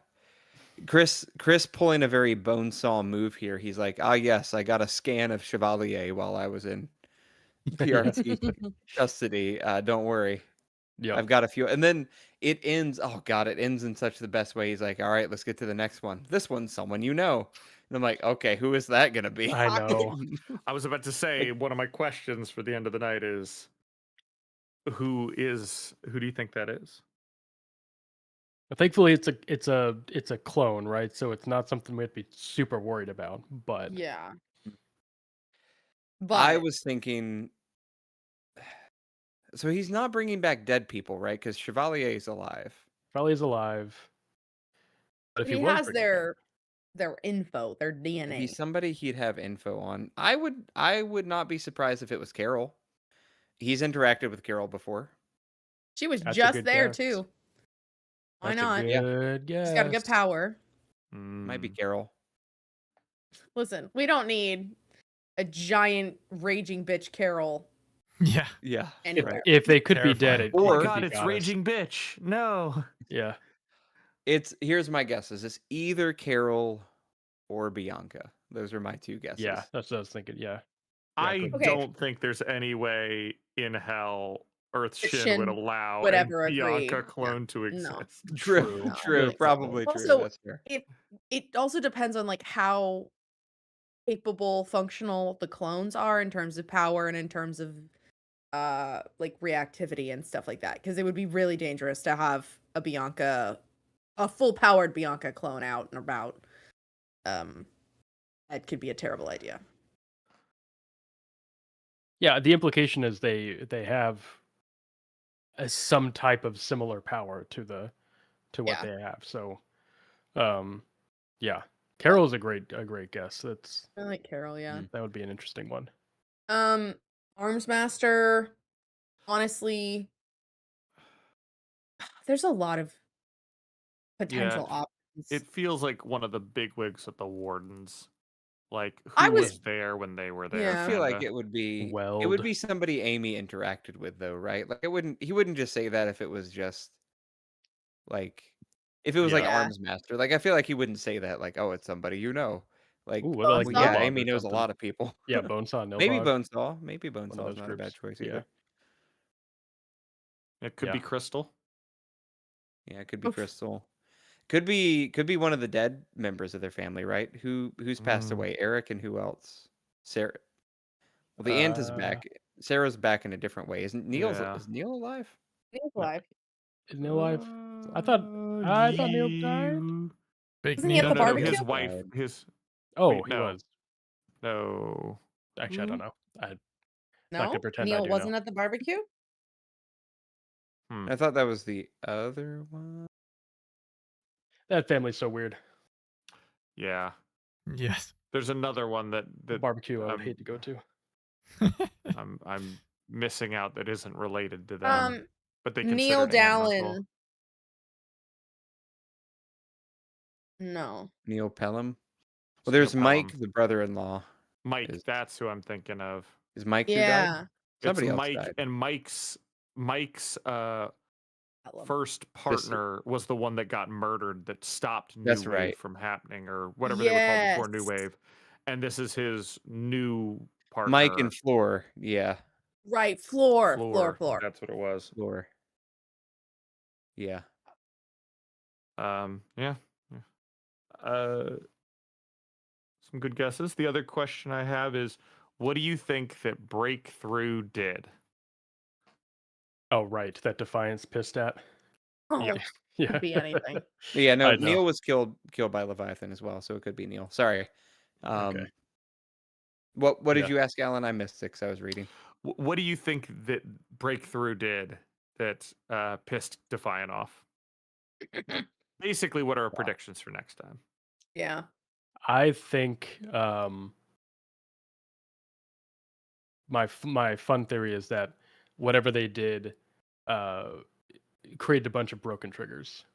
Chris pulling a very bonesaw move here. He's like, yes, I got a scan of Chevalier while I was in PRT custody. Don't worry. Yeah. I've got a few. And then it ends. Oh God, it ends in such the best way. He's like, all right, let's get to the next one. This one's someone you know. And I'm like, okay, who is that gonna be? I know. I was about to say one of my questions for the end of the night is who do you think that is? But thankfully, it's a clone, right? So it's not something we have to be super worried about. But Yeah. I But was thinking. So he's not bringing back dead people, right? Because Chevalier is alive. Charlie's alive. But if he was has bringing their info, their If DNA. he's somebody he'd have info on. I would not be surprised if it was Carol. He's interacted with Carol before. She was That's a just good there guess. too. Why That's not? a good guess. She's got a good power. Might be Mm, Carol. Listen, we don't need a giant raging bitch Carol Yeah. Yeah. anywhere. If they could be Terrifying. dead, it Oh Or- my could god, be it's goddess. Raging Bitch. No. Yeah. Here's my guesses. It's either Carol or Bianca. Those are my 2 guesses. Yeah. That's what I was thinking. Yeah. I good. Okay. don't think there's any way in hell Earth Shin Shin would allow would a ever agree. Bianca Yeah. clone to No. exist. True. No, True. like- Probably true. Also, That's fair. It also depends on like how capable, functional the clones are in terms of power and in terms of like reactivity and stuff like that. Because it would be really dangerous to have a full powered Bianca clone out and about. That could be a terrible idea. Yeah. The implication is they have some type of similar power to what Yeah. they have. So, yeah. Carol's a great guess. I like Carol, yeah. That would be an interesting one. Arms Master, honestly, there's a lot of potential Yeah, options. it feels like one of the big wigs at the Wardens. Like I who was was there when they were I there, Yeah. feel like kinda. it Weld. would be somebody Amy interacted with though, right? Like he wouldn't just say that if it was just like if it was like Yeah. Yeah. Arms Master. Like I feel like he wouldn't say that like, oh, it's somebody you know. Like, Ooh, what about like well, Bonesaw? yeah, Nilbog Amy or knows a something? lot of people. Yeah, Bonesaw, Maybe Nilbog, Bonesaw. Maybe one of Bonesaw is those not a bad groups. choice Yeah. either. It could be Yeah. Crystal. Yeah, it could be Oof. Crystal. Could be one of the dead members of their family, right? Who's passed Mm. away? Eric and who else? Sarah. Well, the aunt is Uh, back. Sarah's back in a different way. Yeah. Is Neil alive? Neil's No. alive. is Neil alive? I thought Neil died. Big Wasn't he at No, Neil. the no, no. barbecue? His wife. Died. His Oh, wait, he no, was. no. Actually, I don't know. I'm not gonna No, pretend I Neil do wasn't know. at the barbecue. Hmm. I thought that was the other one. That family's so weird. Yeah. Yes. There's another one The that barbecue I would I'm hate to go to. I'm missing out that isn't related to them, but they Neil considered aunt and uncle. Dallin. No. Neil Pelham. Well, Neil there's Pelham. Mike, the brother-in-law. Mike, Is that's who I'm thinking of. Mike who died? Yeah. It's Somebody else Mike, died. and Mike's Pelham. first partner was the one that got murdered that stopped New That's Wave right. from happening, or whatever they were called before New Yes. Wave. And this is his new partner. Mike and Floor. Yeah, Right. Floor. That's what it was. Floor. Yeah. Yeah. Some good guesses. The other question I have is, what do you think that Breakthrough did? Oh, right. That Defiance pissed at. Oh, Yeah. Yeah. could be anything. Yeah, no, I know. Neil was killed by Leviathan as well, so it could be Neil. Sorry. Okay. What did Yeah. you ask, Alan? I missed it 'cause I was reading. What do you think that Breakthrough did that pissed Defiant off? Basically, what are our predictions for next time? Yeah. I think my fun theory is that whatever they did created a bunch of broken triggers,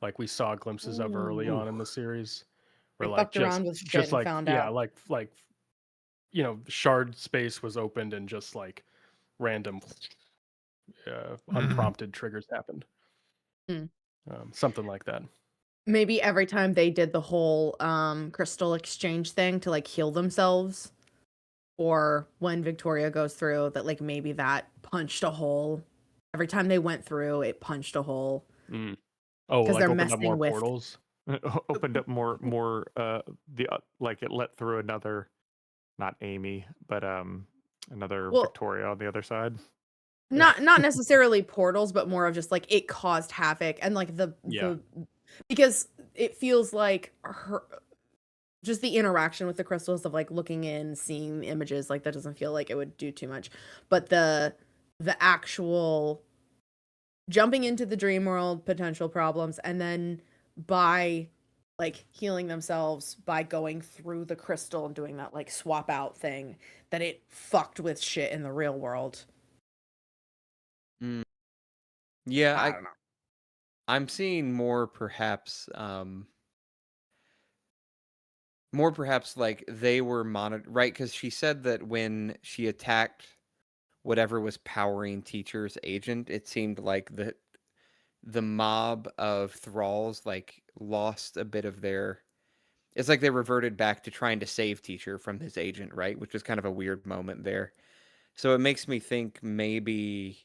like we saw glimpses of early on in the series, where They like fucked around with shit and like found yeah, out. like shard space was opened and just like random unprompted triggers happened. Mm. Something like that. Maybe every time they did the whole crystal exchange thing to like heal themselves, or when Victoria goes through that, like maybe that punched a hole. Every time they went through, it punched a hole. Oh, 'Cause like they're opened up messing more with- portals. Opened up more like it let through another, not Amy, but another Well- Victoria on the other side. Not necessarily portals, but more of just like it caused havoc and like the because it feels like her just the interaction with the crystals of like looking in, seeing images, like that doesn't feel like it would do too much. But the actual jumping into the dream world, potential problems, and then by like healing themselves by going through the crystal and doing that like swap out thing, that it fucked with shit in the real world. Yeah, I don't know. I'm seeing more perhaps like they were monitored, right? Because she said that when she attacked whatever was powering Teacher's agent, it seemed like the mob of thralls like lost a bit of their. It's like they reverted back to trying to save Teacher from his agent, right? Which was kind of a weird moment there. So it makes me think maybe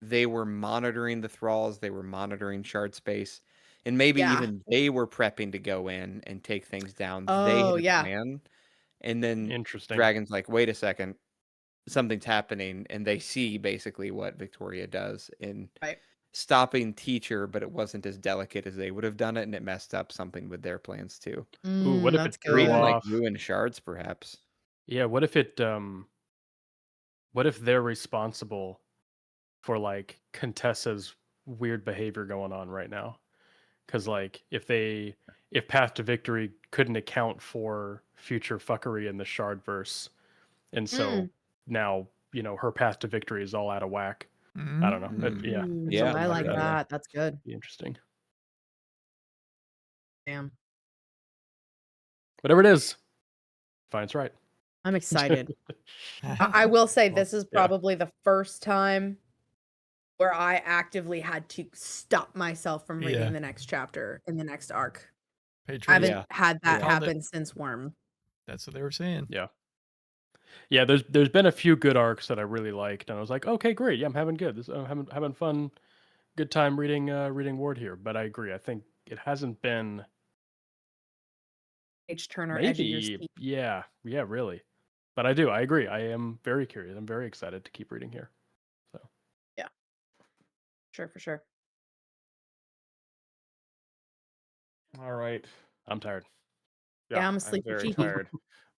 they were monitoring the thralls, they were monitoring shard space, and maybe Yeah. even they were prepping to go in and take things down. They Oh, had a yeah. plan, and then Interesting. Dragon's like, wait a second, something's happening, and they see basically what Victoria does in Right. stopping Teacher, but it wasn't as delicate as they would have done it, and it messed up something with their plans too. Ooh, what if That's it Or threw even like off? ruin shards, perhaps. Yeah, what if it what if they're responsible for like Contessa's weird behavior going on right now? Because like if Path to Victory couldn't account for future fuckery in the Shardverse, and so now her Path to Victory is all out of whack. I don't know. Yeah, Ooh, Yeah, something I like that. that. That's good. Be interesting. Damn. Whatever it is, fine, it's right. I'm excited. I will say Well, this is yeah. probably the first time where I actively had to stop myself from reading Yeah. the next chapter in the next arc. I Patriots. haven't had that Called it. happen since Worm. That's what they were saying. Yeah. Yeah, there's been a few good arcs that I really liked, and I was like, okay, great, yeah, I'm having good. I'm having fun, good time reading Ward here. But I agree. I think it hasn't been Page turner, edge of your maybe. seat. Yeah, really. But I agree. I am very curious. I'm very excited to keep reading here. So Sure, for sure. All right. I'm tired. Yeah, I'm asleep for very cheeky. tired.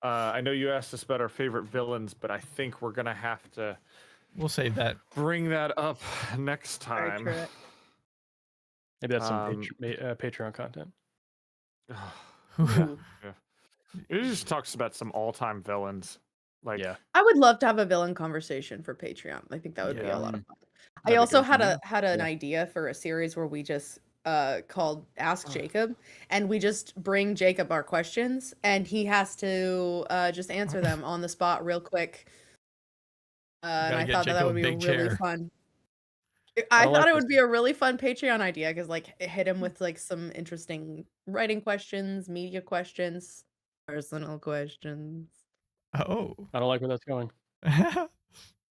I know you asked us about our favorite villains, but I think we're gonna have to We'll save that. bring that up next Very time. true. Maybe that's some Um, Patreon content. Ooh. It just talks about some all-time villains. Like, Yeah. I would love to have a villain conversation for Patreon. I think that would be a lot of fun. I That'd be also good. had an idea for a series where we just called Ask Jacob, and we just bring Jacob our questions and he has to just answer them on the spot real quick. And Gotta I get thought that Jacob a would be big really chair. fun. I I don't thought like it would this. be a really fun Patreon idea because like it hit him with like some interesting writing questions, media questions, personal questions. Oh. I don't like where that's going. I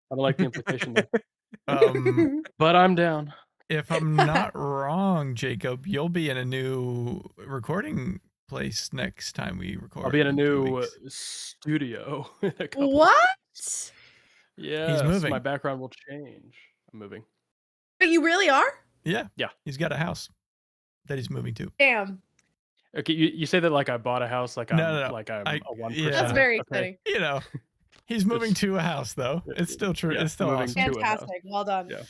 don't like the implication there. But I'm down. If I'm not wrong, Jacob, you'll be in a new recording place next time we record. I'll be in a 2 new weeks. studio in a couple. What? Yes, moving. my background will change. I'm moving. But you really are? Yeah. Yeah. He's got a house that he's moving to. Damn. Okay, you say that like I bought a house, like No. like I'm I- a 1%. yeah. That's very Okay. exciting. He's moving It's- to a house though. It's still true. Yeah, It's still moving awesome. to a house. Fantastic. Well done. Yeah.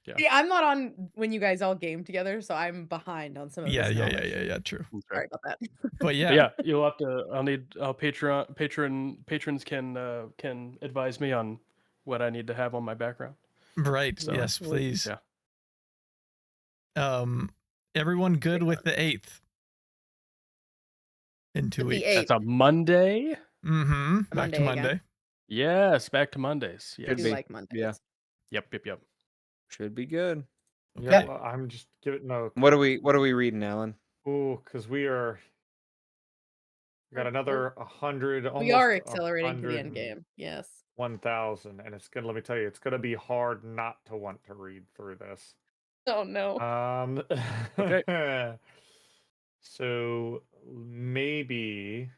Yeah. See, I'm not on when you guys all game together, so I'm behind on some of Yeah, this yeah, knowledge. true. Okay. Sorry about that. But But yeah, yeah, you'll have to. I'll need. Patrons can advise me on what I need to have on my background. right. So, yes, please. Yeah. Everyone good with the 8th in 2 The weeks. 8th. That's a Monday. Mm-hmm. Back Monday to again. Monday. Yes, back to Mondays. I Yes. do be. like Mondays. Yeah. Yep. Should be good. yeah, Okay. well, I'm just giving no. What are we reading, Alan? Ooh, because we got another 100. We are almost accelerating to the end game. Yes. 1,000, and it's gonna. Let me tell you, it's gonna be hard not to want to read through this. Oh no. Okay. So maybe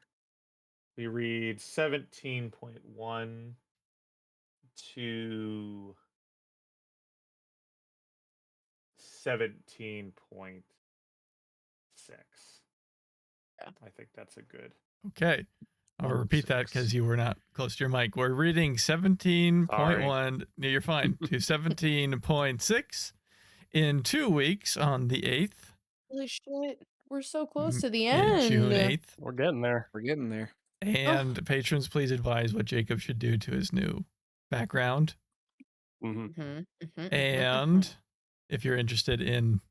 we read 17.1 to 17.6. Yeah. I think that's a good. Okay. I'll repeat that 1.6. because you were not close to your mic. We're reading 17.1. No, you're fine. To 17.6 in 2 weeks on the 8th. Holy shit. We're so close m- to the in end. June 8th. We're getting there. We're getting there. And patrons, please advise what Jacob should do to his new background. Hmm. And if you're interested in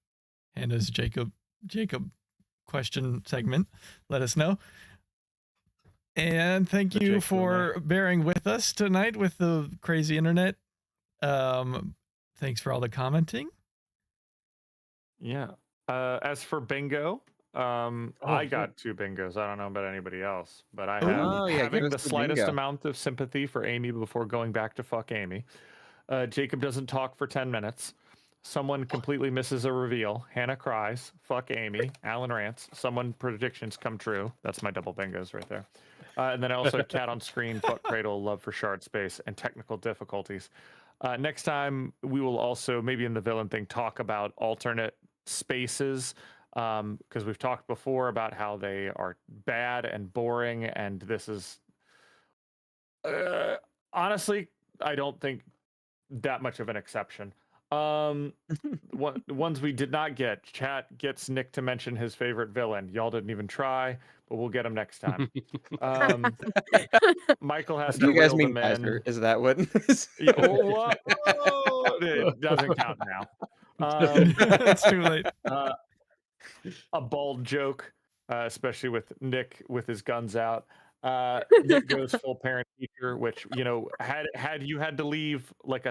Hannah's Jacob question segment, let us know. And thank The you Jake for bearing with us tonight with the crazy internet. Thanks for all the commenting. Yeah. As for bingo, I got 2 bingos. I don't know about anybody else, but I have Oh, yeah, having give the us the slightest bingo. amount of sympathy for Amy before going back to fuck Amy. Jacob doesn't talk for 10 minutes. Someone completely misses a reveal. Hannah cries. Fuck Amy. Alan rants. Someone predictions come true. That's my double bingos right there. And then I also had cat on screen, fuck cradle, love for shard space, and technical difficulties. Next time we will also maybe in the villain thing talk about alternate spaces because we've talked before about how they are bad and boring, and this is honestly I don't think that much of an exception. Ones we did not get. Chat gets Nick to mention his favorite villain. Y'all didn't even try, but we'll get him next time. Michael has Do to you guys reel mean them Kaiser? in. Is that what? Yeah, oh, it doesn't count now. It's too late. A bold joke, especially with Nick with his guns out. Nick goes full parent teacher, which had you had to leave like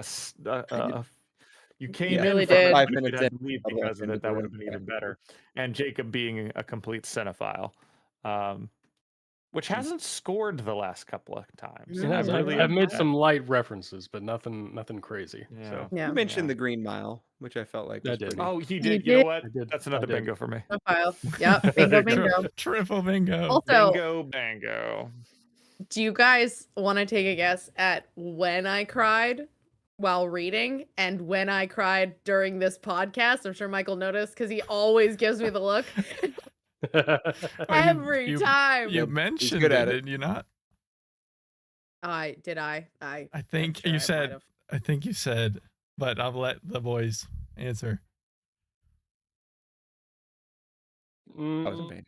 you came Yeah, in really from did. it, 5 but you minutes had in, to leave I because walked of into it. the That would room. have been Yeah. even better. And Jacob being a complete cinephile, which hasn't scored the last couple of times. No, I've, really I've made upset. some light references, but nothing crazy. Yeah. So Yeah. You mentioned Yeah. the Green Mile, which I felt like I was did. pretty. Oh, he You did. You know did? what? I did. That's another I did. bingo for me. Profile. Yep. Bingo, bingo. Triple bingo. Also, Bingo, bango. do you guys want to take a guess at when I cried while reading and when I cried during this podcast? I'm sure Michael noticed because he always gives me the look Well, every time. You He's mentioned good it, at it. did you not? I I I'm think sure you I might said. have. I think you said, but I'll let the boys answer. I wasn't Mm, paying.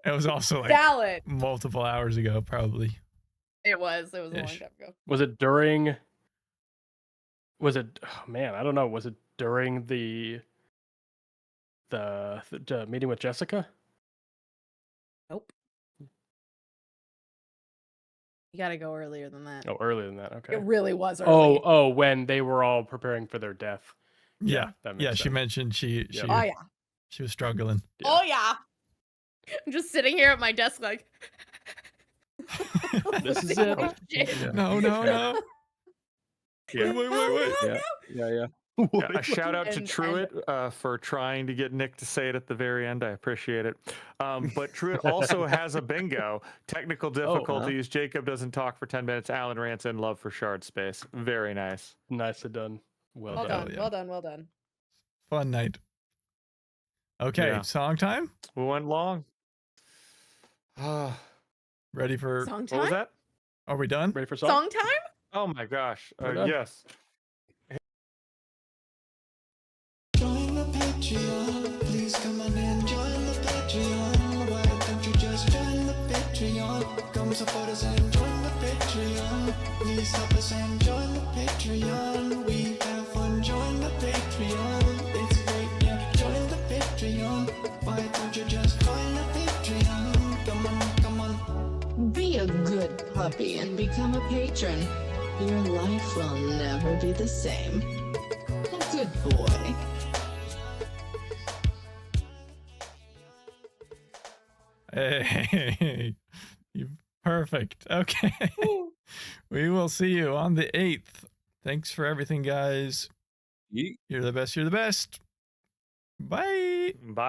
It was also like Valid. multiple hours ago, probably. It was a long Ish. time ago. was it during? Was it? Oh, man, I don't know. Was it during the meeting with Jessica? Nope. You gotta go earlier than that. Oh, earlier than that. Okay. It really was early. Oh, when they were all preparing for their death. Yeah, that makes yeah. She sense. mentioned she Oh yeah. she was struggling. Yeah. Oh yeah. I'm just sitting here at my desk like This is listening it. to shit. Yeah. No. Yeah. Wait. Yeah. Yeah, a shout out to And- Truitt for trying to get Nick to say it at the very end. I appreciate it. But Truitt also has a bingo. Technical difficulties. Jacob doesn't talk for 10 minutes. Alan rants in love for shard space. Very nice. Nicely done. Well Well done. done. yeah. Well done. Well done. Fun night. Okay, Yeah. song time. We went long. What Ready for? Song was time? that? Are we done? Ready for song? Song time? Oh my gosh. We're done. Yes. Join the Patreon, please come on and join the Patreon. Why don't you just join the Patreon? Come support us and join the Patreon. Please help us and join the Patreon. We have fun, join the Patreon. It's great, yeah, join the Patreon. Why don't you just join the Patreon? Come on. Be a good puppy and become a patron. Your life will never be the same. A good boy. Hey, you perfect. Okay. We will see you on the 8th. Thanks for everything, guys. Yeet. You're the best. You're the best. Bye. Bye.